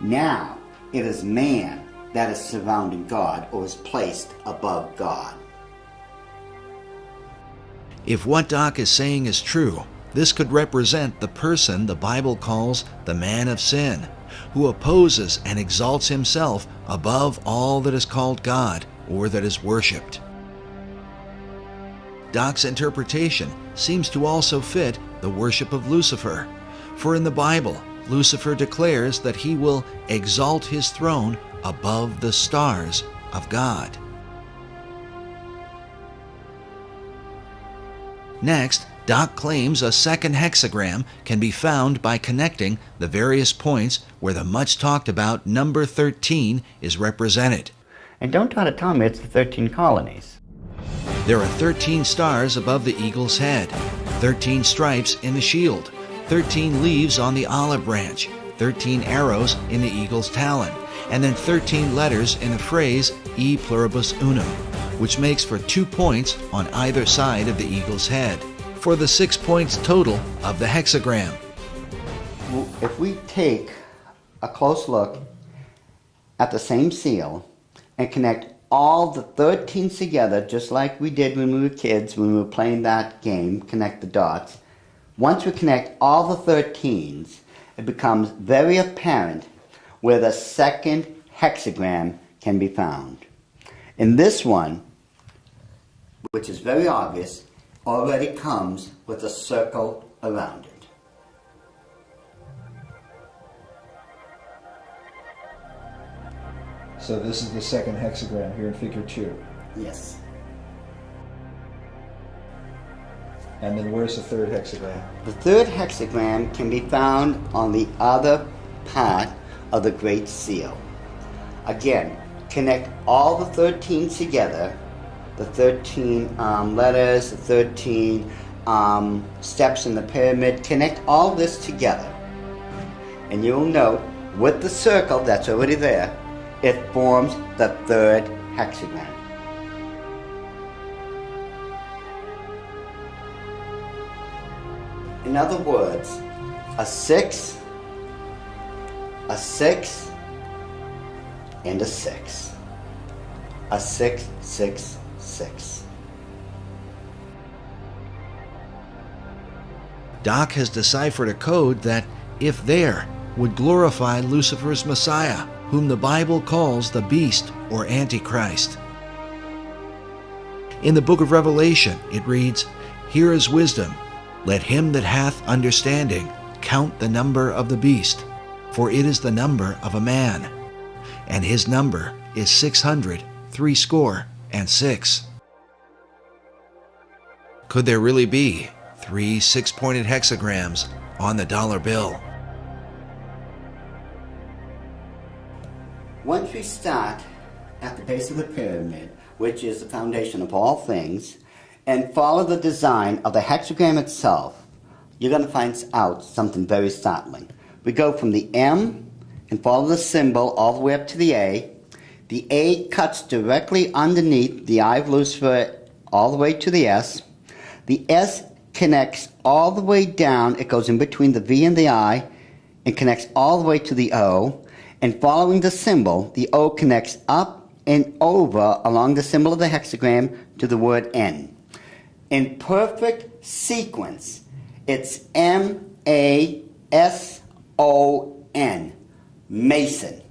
Speaker 11: Now, it is man that is surrounding God or is placed above God.
Speaker 10: If what Doc is saying is true, this could represent the person the Bible calls the man of sin, who opposes and exalts himself above all that is called God or that is worshipped. Doc's interpretation seems to also fit the worship of Lucifer, for in the Bible, Lucifer declares that he will exalt his throne above the stars of God. Next, Doc claims a second hexagram can be found by connecting the various points where the much talked about number 13 is represented.
Speaker 11: And don't try to tell me it's the 13 colonies.
Speaker 10: There are 13 stars above the eagle's head, 13 stripes in the shield, 13 leaves on the olive branch, 13 arrows in the eagle's talon, and then 13 letters in the phrase E pluribus unum, which makes for 2 points on either side of the eagle's head, for the 6 points total of the hexagram.
Speaker 11: If we take a close look at the same seal and connect all the 13s together, just like we did when we were kids, when we were playing that game, connect the dots, once we connect all the 13s, it becomes very apparent where the second hexagram can be found. In this one, which is very obvious, already comes with a circle around it.
Speaker 21: So this is the second hexagram here in figure 2.
Speaker 11: Yes.
Speaker 21: And then where's the third hexagram?
Speaker 11: The third hexagram can be found on the other part of the Great Seal. Again, connect all the 13 together, the 13 letters, the 13 steps in the pyramid, connect all this together. And you'll note, with the circle that's already there, it forms the third hexagram. In other words, a 6, a 6, and a 6. A 6, 6, 6.
Speaker 10: Doc has deciphered a code that, if there, would glorify Lucifer's Messiah, whom the Bible calls the beast or Antichrist. In the book of Revelation, it reads, "Here is wisdom. Let him that hath understanding count the number of the beast, for it is the number of a man, and his number is 666." Could there really be 3 6-pointed hexagrams on the dollar bill?
Speaker 11: Once we start at the base of the pyramid, which is the foundation of all things, and follow the design of the hexagram itself, you're going to find out something very startling. We go from the M and follow the symbol all the way up to the A. The A cuts directly underneath the eye of Lucifer all the way to the S. The S connects all the way down. It goes in between the V and the I and connects all the way to the O. And following the symbol, the O connects up and over along the symbol of the hexagram to the word N. In perfect sequence, it's M-A-S-O-N, Mason.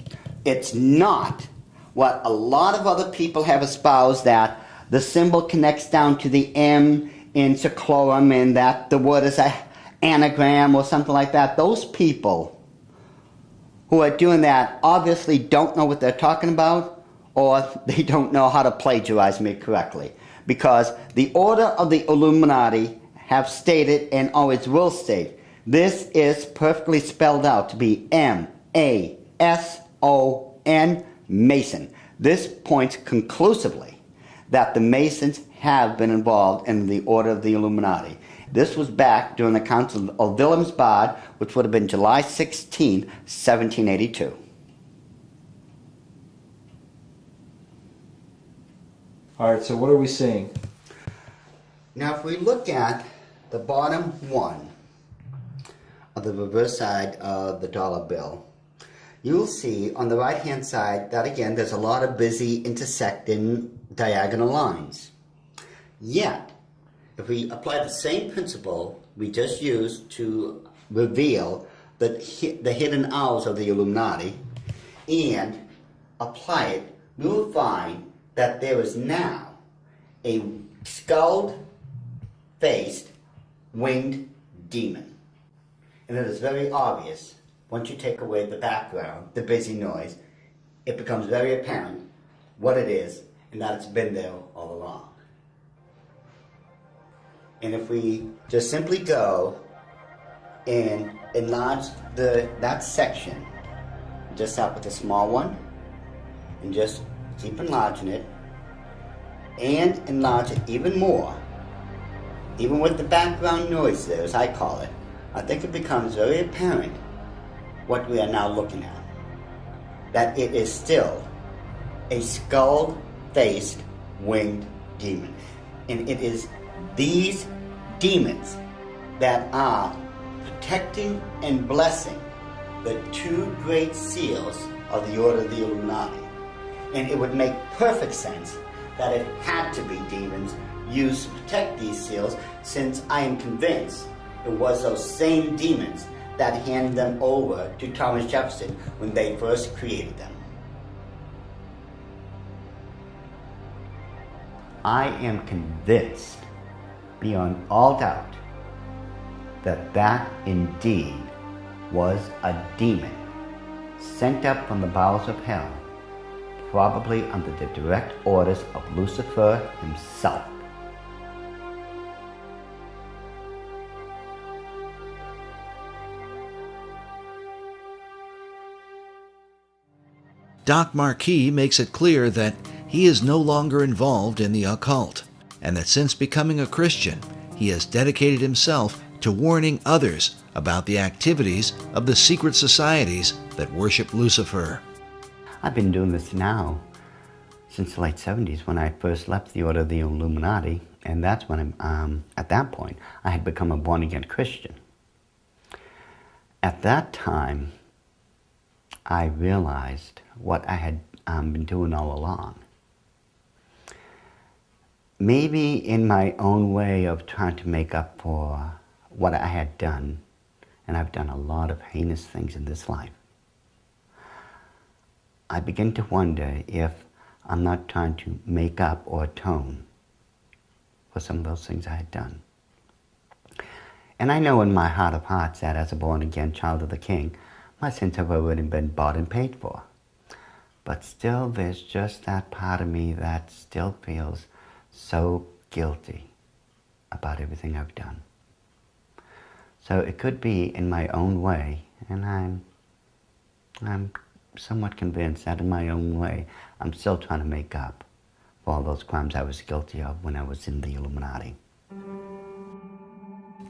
Speaker 11: It's not what a lot of other people have espoused, that the symbol connects down to the M in seclorum and that the word is an anagram or something like that. Those people who are doing that obviously don't know what they're talking about, or they don't know how to plagiarize me correctly. Because the order of the Illuminati have stated and always will state, this is perfectly spelled out to be M-A-S-O-N, Mason. This points conclusively that the Masons have been involved in the order of the Illuminati. This was back during the Council of Wilhelmsbad, which would have been July 16, 1782.
Speaker 21: All right, so what are we seeing?
Speaker 11: Now, if we look at the bottom one of the reverse side of the dollar bill, you'll see on the right-hand side that, again, there's a lot of busy intersecting diagonal lines. Yet, if we apply the same principle we just used to reveal the hidden owls of the Illuminati and apply it, we will find that there is now a skull-faced winged demon. And it is very obvious once you take away the background, the busy noise, it becomes very apparent what it is and that it's been there all along. And if we just simply go and enlarge that section, just start with a small one, and just keep enlarging it, and enlarge it even more, even with the background noise there, as I call it, I think it becomes very apparent what we are now looking at. That it is still a skull-faced winged demon. And it is these demons that are protecting and blessing the two great seals of the Order of the Illuminati. And it would make perfect sense that it had to be demons used to protect these seals, since I am convinced it was those same demons that handed them over to Thomas Jefferson when they first created them. I am convinced, beyond all doubt, that that indeed was a demon sent up from the bowels of hell, probably under the direct orders of Lucifer himself.
Speaker 10: Doc Marquis makes it clear that he is no longer involved in the occult, and that since becoming a Christian, he has dedicated himself to warning others about the activities of the secret societies that worship Lucifer.
Speaker 11: I've been doing this now since the late 70s, when I first left the Order of the Illuminati, and that's when at that point I had become a born-again Christian. At that time, I realized what I had been doing all along. Maybe in my own way of trying to make up for what I had done, and I've done a lot of heinous things in this life, I begin to wonder if I'm not trying to make up or atone for some of those things I had done. And I know in my heart of hearts that as a born-again child of the King, my sins have already been bought and paid for. But still, there's just that part of me that still feels so guilty about everything I've done. So it could be in my own way, and I'm somewhat convinced that in my own way, I'm still trying to make up for all those crimes I was guilty of when I was in the Illuminati.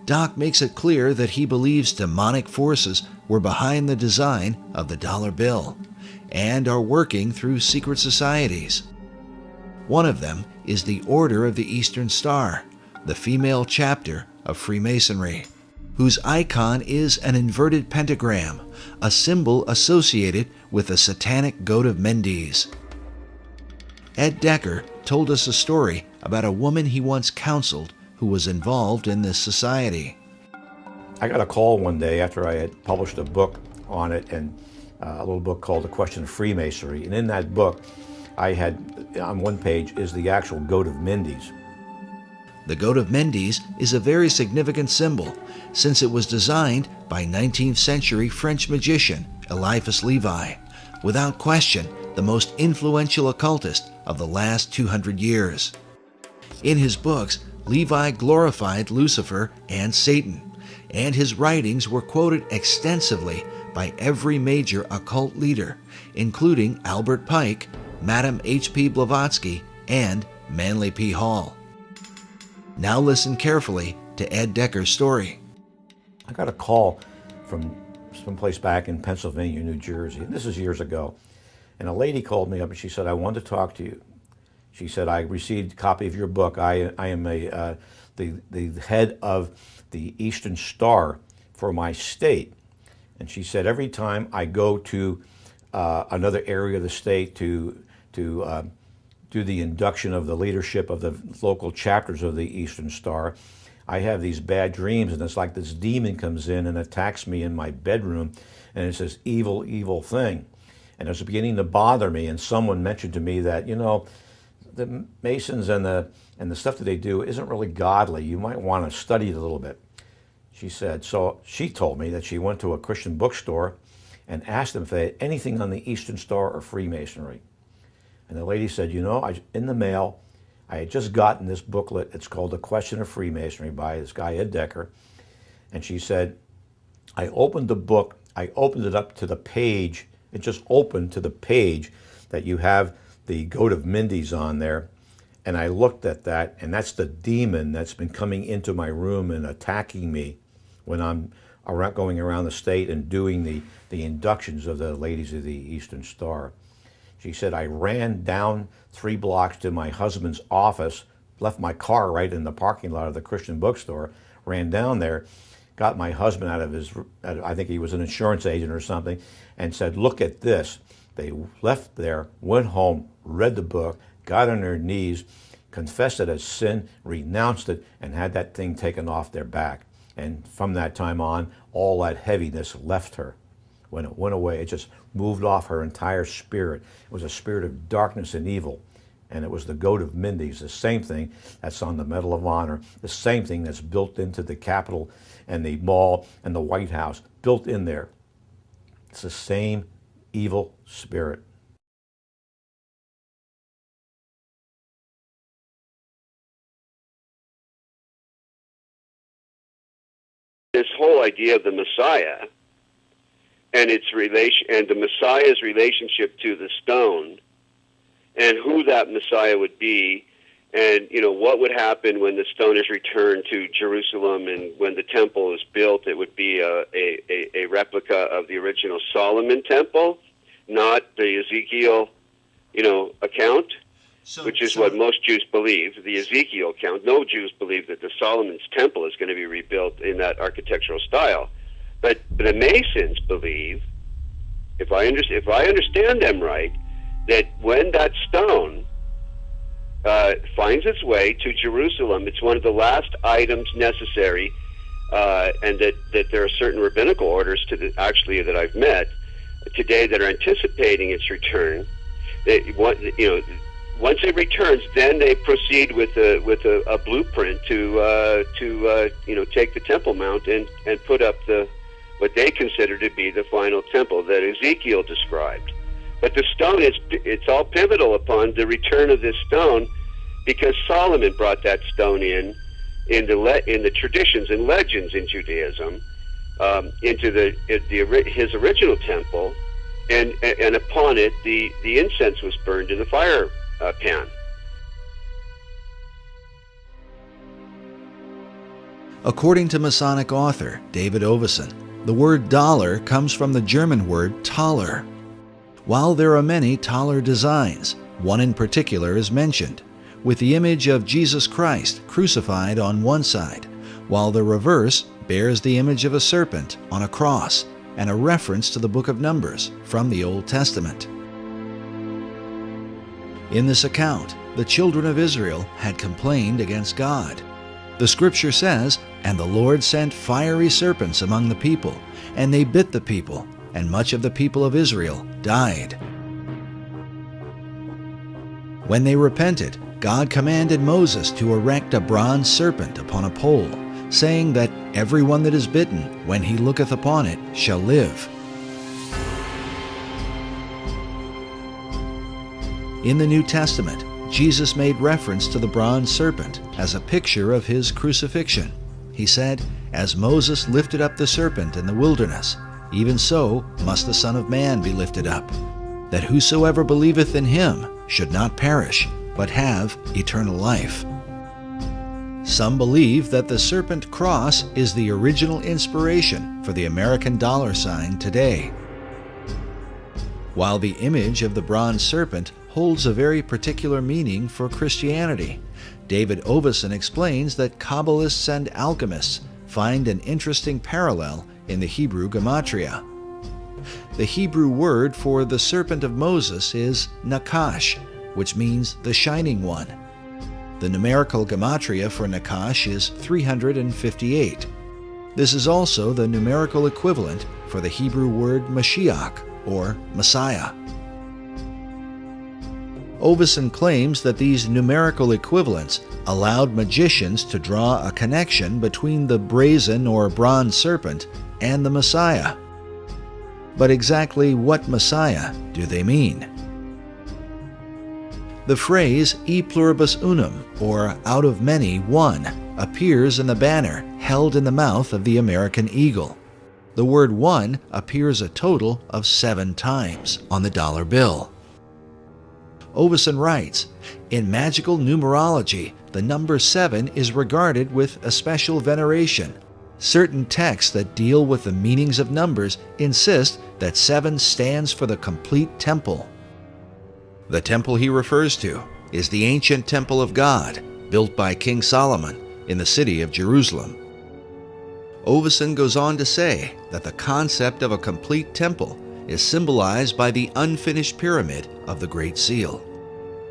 Speaker 10: Doc makes it clear that he believes demonic forces were behind the design of the dollar bill and are working through secret societies. One of them is the Order of the Eastern Star, the female chapter of Freemasonry, whose icon is an inverted pentagram, a symbol associated with the satanic goat of Mendes. Ed Decker told us a story about a woman he once counseled who was involved in this society.
Speaker 9: I got a call one day after I had published a book on it, and a little book called The Question of Freemasonry. And in that book, I had, on one page, is the actual goat of Mendes.
Speaker 10: The goat of Mendes is a very significant symbol, since it was designed by 19th century French magician Eliphas Levi, without question the most influential occultist of the last 200 years. In his books, Levi glorified Lucifer and Satan, and his writings were quoted extensively by every major occult leader, including Albert Pike, Madame H.P. Blavatsky, and Manly P. Hall. Now listen carefully to Ed Decker's story.
Speaker 9: I got a call from someplace back in Pennsylvania, New Jersey, and this is years ago. And a lady called me up and she said, "I want to talk to you." She said, "I received a copy of your book. I am the head of the Eastern Star for my state." And she said, "Every time I go to another area of the state to do the induction of the leadership of the local chapters of the Eastern Star, I have these bad dreams, and it's like this demon comes in and attacks me in my bedroom, and it's this evil, evil thing. And it's beginning to bother me." And someone mentioned to me that, you know, the Masons and the stuff that they do isn't really godly. You might want to study it a little bit. She said, so she told me that she went to a Christian bookstore and asked them if they had anything on the Eastern Star or Freemasonry. And the lady said, you know, in the mail, I had just gotten this booklet. It's called The Question of Freemasonry by this guy, Ed Decker. And she said, I opened the book, I opened it up to the page, it just opened to the page that you have the goat of Mindy's on there. And I looked at that, and that's the demon that's been coming into my room and attacking me when I'm going around the state and doing the inductions of the ladies of the Eastern Star. She said, I ran down 3 blocks to my husband's office, left my car right in the parking lot of the Christian bookstore, ran down there, got my husband out of his, I think he was an insurance agent or something, and said, look at this. They left there, went home, read the book, got on their knees, confessed it as sin, renounced it, and had that thing taken off their back. And from that time on, all that heaviness left her. When it went away, it just moved off her entire spirit. It was a spirit of darkness and evil. And it was the goat of Mindy's, the same thing that's on the Medal of Honor, the same thing that's built into the Capitol and the Mall and the White House, built in there. It's the same evil spirit.
Speaker 4: This whole idea of the Messiah and its relation, and the Messiah's relationship to the stone, and who that Messiah would be, and what would happen when the stone is returned to Jerusalem, and when the temple is built, it would be a replica of the original Solomon temple, not the Ezekiel, account, which is what most Jews believe. The Ezekiel account. No Jews believe that the Solomon's temple is going to be rebuilt in that architectural style. But the Masons believe, if I understand them right, that when that stone finds its way to Jerusalem, it's one of the last items necessary, and that there are certain rabbinical orders that I've met today that are anticipating its return. Once it returns, then they proceed with a blueprint to take the Temple Mount and put up what they consider to be the final temple that Ezekiel described. But the stone it's all pivotal upon the return of this stone, because Solomon brought that stone in the traditions and legends in Judaism into his original temple, and upon it the incense was burned in the fire pan.
Speaker 10: According to Masonic author David Oveson, the word dollar comes from the German word Taler. While there are many Taler designs, one in particular is mentioned, with the image of Jesus Christ crucified on one side, while the reverse bears the image of a serpent on a cross and a reference to the book of Numbers from the Old Testament. In this account, the children of Israel had complained against God. The scripture says, "And the Lord sent fiery serpents among the people, and they bit the people, and much of the people of Israel died." When they repented, God commanded Moses to erect a bronze serpent upon a pole, saying that everyone that is bitten, when he looketh upon it, shall live. In the New Testament, Jesus made reference to the bronze serpent as a picture of his crucifixion. He said, "As Moses lifted up the serpent in the wilderness, even so must the Son of Man be lifted up, that whosoever believeth in him should not perish, but have eternal life." Some believe that the serpent cross is the original inspiration for the American dollar sign today. While the image of the bronze serpent holds a very particular meaning for Christianity, David Oveson explains that Kabbalists and alchemists find an interesting parallel in the Hebrew gematria. The Hebrew word for the serpent of Moses is Nakash, which means the shining one. The numerical gematria for Nakash is 358. This is also the numerical equivalent for the Hebrew word Mashiach, or Messiah. Oveson claims that these numerical equivalents allowed magicians to draw a connection between the brazen or bronze serpent and the Messiah. But exactly what Messiah do they mean? The phrase e pluribus unum, or out of many, one, appears in the banner held in the mouth of the American eagle. The word one appears a total of 7 times on the dollar bill. Oveson writes, in magical numerology, the number 7 is regarded with a special veneration. Certain texts that deal with the meanings of numbers insist that 7 stands for the complete temple. The temple he refers to is the ancient temple of God, built by King Solomon in the city of Jerusalem. Oveson goes on to say that the concept of a complete temple is symbolized by the unfinished pyramid of the Great Seal,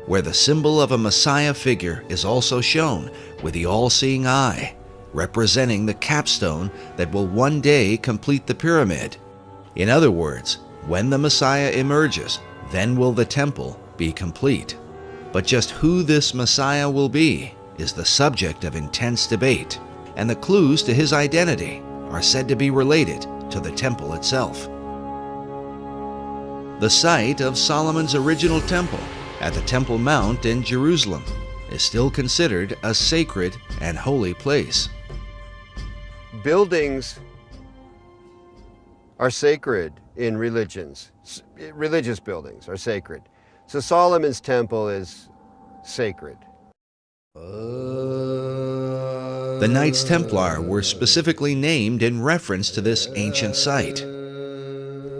Speaker 10: where the symbol of a Messiah figure is also shown with the all-seeing eye, representing the capstone that will one day complete the pyramid. In other words, when the Messiah emerges, then will the temple be complete. But just who this Messiah will be is the subject of intense debate, and the clues to his identity are said to be related to the temple itself. The site of Solomon's original temple at the Temple Mount in Jerusalem is still considered a sacred and holy place.
Speaker 3: Buildings are sacred in religions. Religious buildings are sacred. So Solomon's temple is sacred.
Speaker 10: The Knights Templar were specifically named in reference to this ancient site.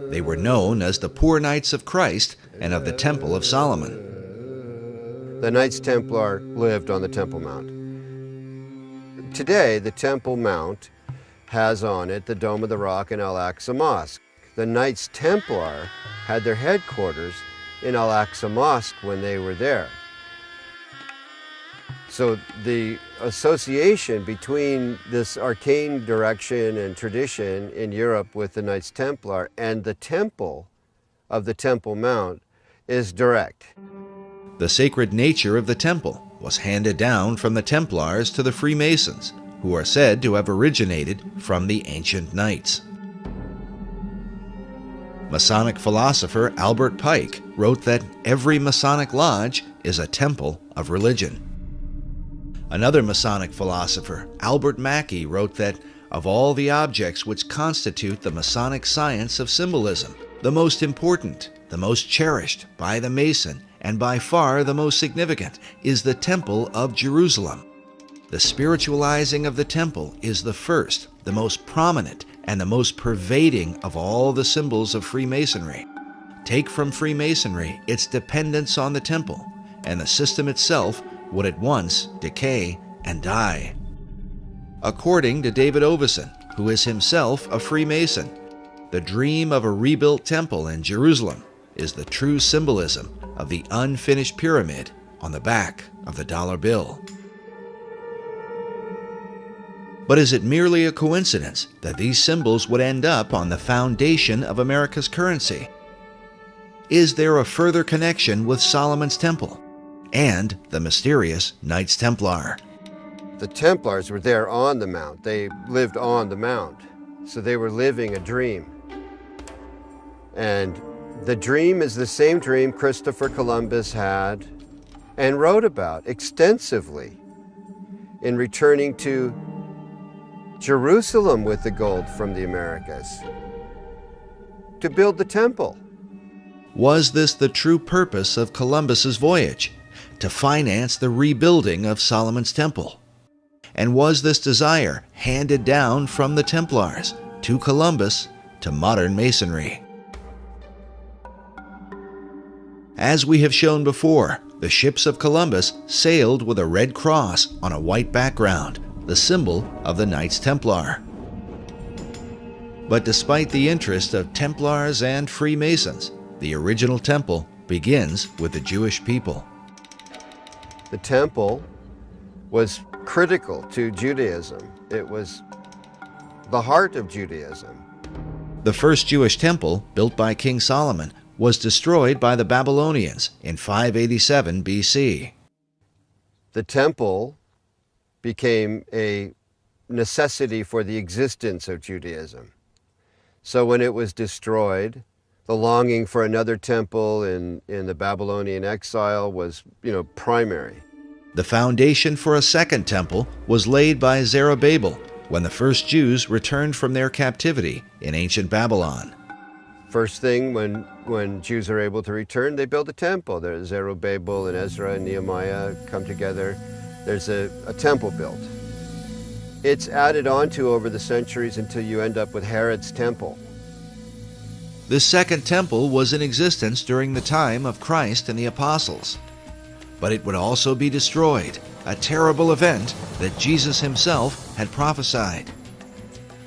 Speaker 10: They were known as the Poor Knights of Christ and of the Temple of Solomon.
Speaker 3: The Knights Templar lived on the Temple Mount. Today, the Temple Mount has on it the Dome of the Rock and Al-Aqsa Mosque. The Knights Templar had their headquarters in Al-Aqsa Mosque when they were there. So the association between this arcane direction and tradition in Europe with the Knights Templar and the temple of the Temple Mount is direct.
Speaker 10: The sacred nature of the temple was handed down from the Templars to the Freemasons, who are said to have originated from the ancient knights. Masonic philosopher Albert Pike wrote that every Masonic lodge is a temple of religion. Another Masonic philosopher, Albert Mackey, wrote that of all the objects which constitute the Masonic science of symbolism, the most important, the most cherished by the Mason, and by far the most significant, is the Temple of Jerusalem. The spiritualizing of the temple is the first, the most prominent, and the most pervading of all the symbols of Freemasonry. Take from Freemasonry its dependence on the temple, and the system itself would at once decay and die. According to David Oveson, who is himself a Freemason, the dream of a rebuilt temple in Jerusalem is the true symbolism of the unfinished pyramid on the back of the dollar bill. But is it merely a coincidence that these symbols would end up on the foundation of America's currency? Is there a further connection with Solomon's temple and the mysterious Knights Templar?
Speaker 3: The Templars were there on the Mount. They lived on the Mount. So they were living a dream. And the dream is the same dream Christopher Columbus had and wrote about extensively in returning to Jerusalem with the gold from the Americas to build the temple.
Speaker 10: Was this the true purpose of Columbus's voyage? To finance the rebuilding of Solomon's temple? And was this desire handed down from the Templars to Columbus to modern Masonry? As we have shown before, the ships of Columbus sailed with a red cross on a white background, the symbol of the Knights Templar. But despite the interest of Templars and Freemasons, the original temple begins with the Jewish people.
Speaker 3: The temple was critical to Judaism. It was the heart of Judaism.
Speaker 10: The first Jewish temple, built by King Solomon, was destroyed by the Babylonians in 587 BC.
Speaker 3: The temple became a necessity for the existence of Judaism. So when it was destroyed, the longing for another temple in the Babylonian exile was, primary.
Speaker 10: The foundation for a second temple was laid by Zerubbabel when the first Jews returned from their captivity in ancient Babylon.
Speaker 3: First thing, when Jews are able to return, they build a temple. There's Zerubbabel and Ezra and Nehemiah come together. There's a temple built. It's added on to over the centuries until you end up with Herod's temple.
Speaker 10: This second temple was in existence during the time of Christ and the apostles. But it would also be destroyed, a terrible event that Jesus himself had prophesied.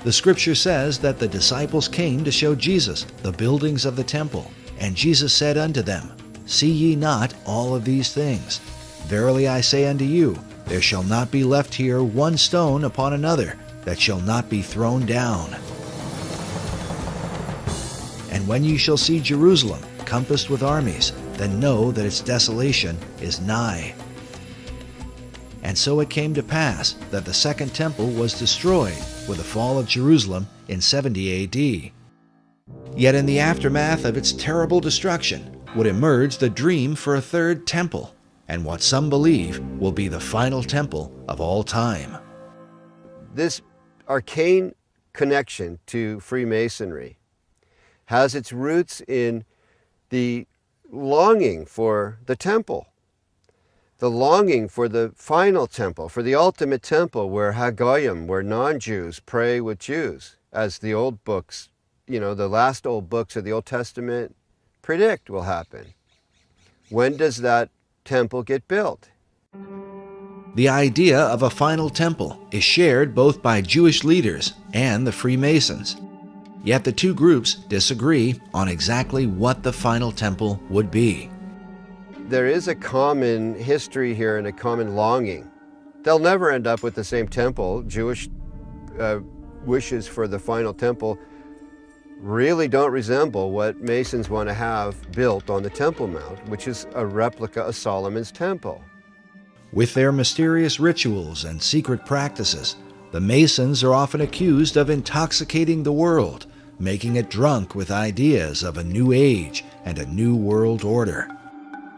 Speaker 10: The scripture says that the disciples came to show Jesus the buildings of the temple, and Jesus said unto them, See ye not all of these things? Verily I say unto you, there shall not be left here one stone upon another that shall not be thrown down. And when ye shall see Jerusalem compassed with armies, then know that its desolation is nigh. And so it came to pass that the second temple was destroyed with the fall of Jerusalem in 70 A.D. Yet in the aftermath of its terrible destruction would emerge the dream for a third temple, and what some believe will be the final temple of all time.
Speaker 3: This arcane connection to Freemasonry has its roots in the longing for the temple, the longing for the final temple, for the ultimate temple where Hagoyim, where non-Jews pray with Jews, as the old books, the last old books of the Old Testament predict will happen. When does that temple get built?
Speaker 10: The idea of a final temple is shared both by Jewish leaders and the Freemasons. Yet the two groups disagree on exactly what the final temple would be.
Speaker 3: There is a common history here and a common longing. They'll never end up with the same temple. Jewish wishes for the final temple really don't resemble what Masons want to have built on the Temple Mount, which is a replica of Solomon's temple.
Speaker 10: With their mysterious rituals and secret practices, the Masons are often accused of intoxicating the world, making it drunk with ideas of a new age and a new world order,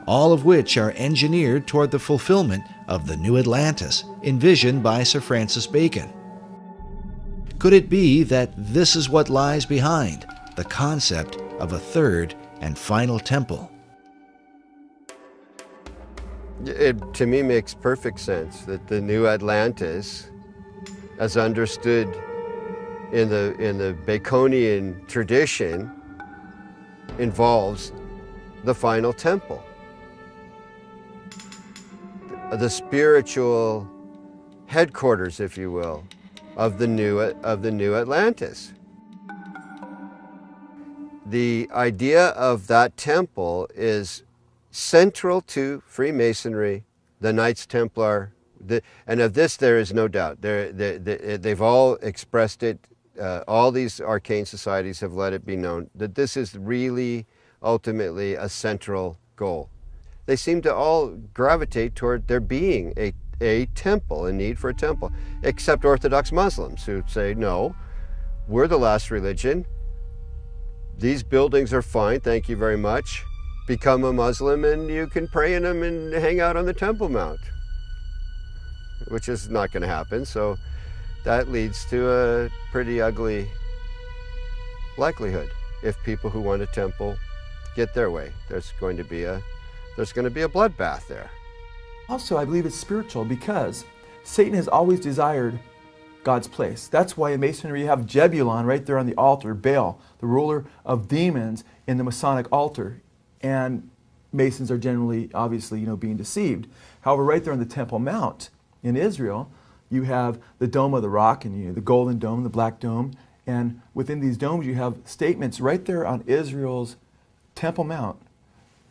Speaker 10: all of which are engineered toward the fulfillment of the new Atlantis envisioned by Sir Francis Bacon. Could it be that this is what lies behind the concept of a third and final temple?
Speaker 3: It, to me, makes perfect sense that the new Atlantis, as understood in the Baconian tradition, involves the final temple, the spiritual headquarters, if you will, of the new Atlantis. The idea of that temple is central to Freemasonry, the Knights Templar, and of this there is no doubt. They've all expressed it. All these arcane societies have let it be known that this is really ultimately a central goal. They seem to all gravitate toward there being a temple, a need for a temple, except Orthodox Muslims who say, no, we're the last religion. These buildings are fine, thank you very much. Become a Muslim and you can pray in them and hang out on the Temple Mount, which is not going to happen. So that leads to a pretty ugly likelihood. If people who want a temple get their way, there's going to be a bloodbath there.
Speaker 13: Also, I believe it's spiritual because Satan has always desired God's place. That's why in Masonry you have Jebulon right there on the altar, Baal, the ruler of demons, in the Masonic altar. And Masons are generally, obviously, being deceived. However, right there on the Temple Mount in Israel, you have the Dome of the Rock, and the Golden Dome, the Black Dome, and within these domes you have statements right there on Israel's Temple Mount,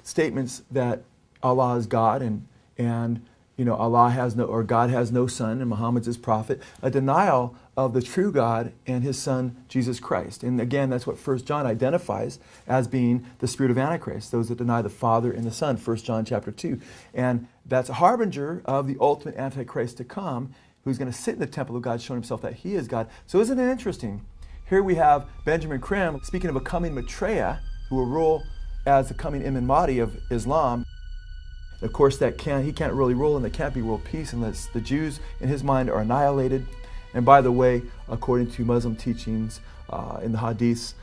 Speaker 13: statements that Allah is God and Allah has no, or God has no son, and Muhammad's his prophet, a denial of the true God and his son, Jesus Christ. And again, that's what 1 John identifies as being the spirit of Antichrist, those that deny the Father and the Son, 1 John chapter 2. And that's a harbinger of the ultimate Antichrist to come, who's going to sit in the temple of God, showing himself that he is God. So isn't it interesting? here we have Benjamin Krim speaking of a coming Maitreya who will rule as the coming Imam Mahdi of Islam. Of course, he can't really rule, and there can't be world peace unless the Jews, in his mind, are annihilated. And by the way, according to Muslim teachings in the Hadiths,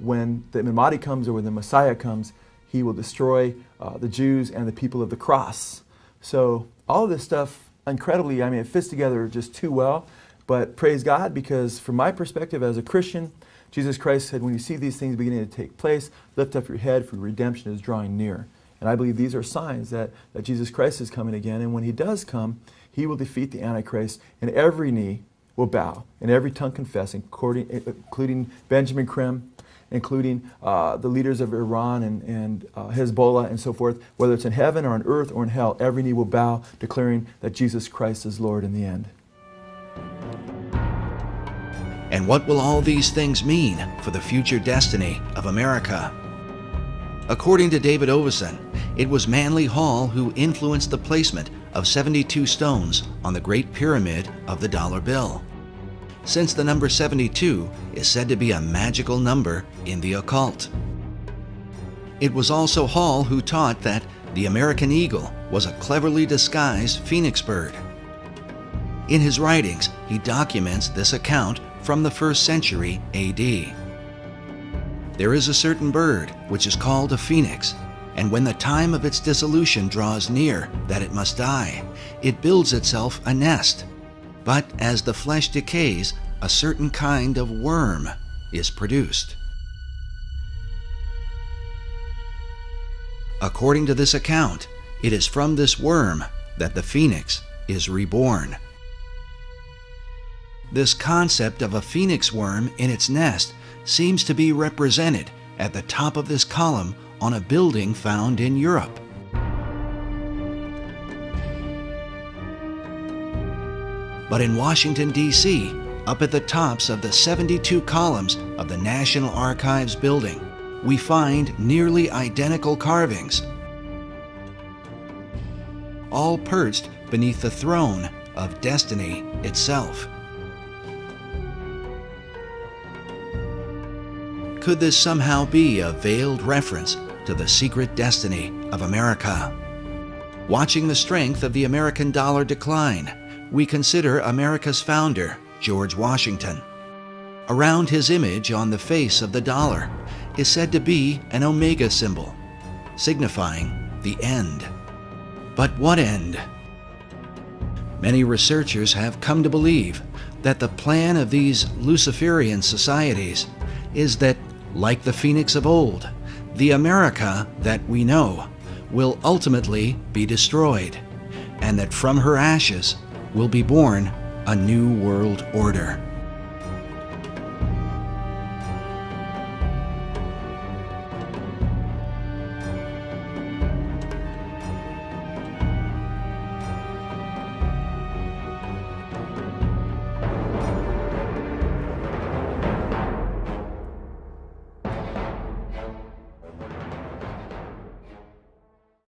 Speaker 13: when the Imam Mahdi comes or when the Messiah comes, he will destroy the Jews and the people of the cross. So all of this stuff, incredibly, it fits together just too well. But praise God, because from my perspective as a Christian, Jesus Christ said, when you see these things beginning to take place, lift up your head, for redemption is drawing near. And I believe these are signs that Jesus Christ is coming again. And when he does come, he will defeat the Antichrist, and every knee will bow, and every tongue confess, including Benjamin Krim, including the leaders of Iran and Hezbollah and so forth. Whether it's in heaven or on earth or in hell, every knee will bow, declaring that Jesus Christ is Lord in the end.
Speaker 10: And what will all these things mean for the future destiny of America? According to David Oveson, it was Manly Hall who influenced the placement of 72 stones on the Great Pyramid of the dollar bill, since the number 72 is said to be a magical number in the occult. It was also Hall who taught that the American eagle was a cleverly disguised phoenix bird. In his writings, he documents this account from the 1st century AD. There is a certain bird which is called a phoenix, and when the time of its dissolution draws near that it must die, it builds itself a nest. But as the flesh decays, a certain kind of worm is produced. According to this account, it is from this worm that the phoenix is reborn. This concept of a phoenix worm in its nest seems to be represented at the top of this column on a building found in Europe. But in Washington, D.C., up at the tops of the 72 columns of the National Archives building, we find nearly identical carvings, all perched beneath the throne of destiny itself. Could this somehow be a veiled reference to the secret destiny of America? Watching the strength of the American dollar decline, we consider America's founder, George Washington. Around his image on the face of the dollar is said to be an omega symbol, signifying the end. But what end? Many researchers have come to believe that the plan of these Luciferian societies is that, like the phoenix of old, the America that we know will ultimately be destroyed, and that from her ashes will be born a new world order.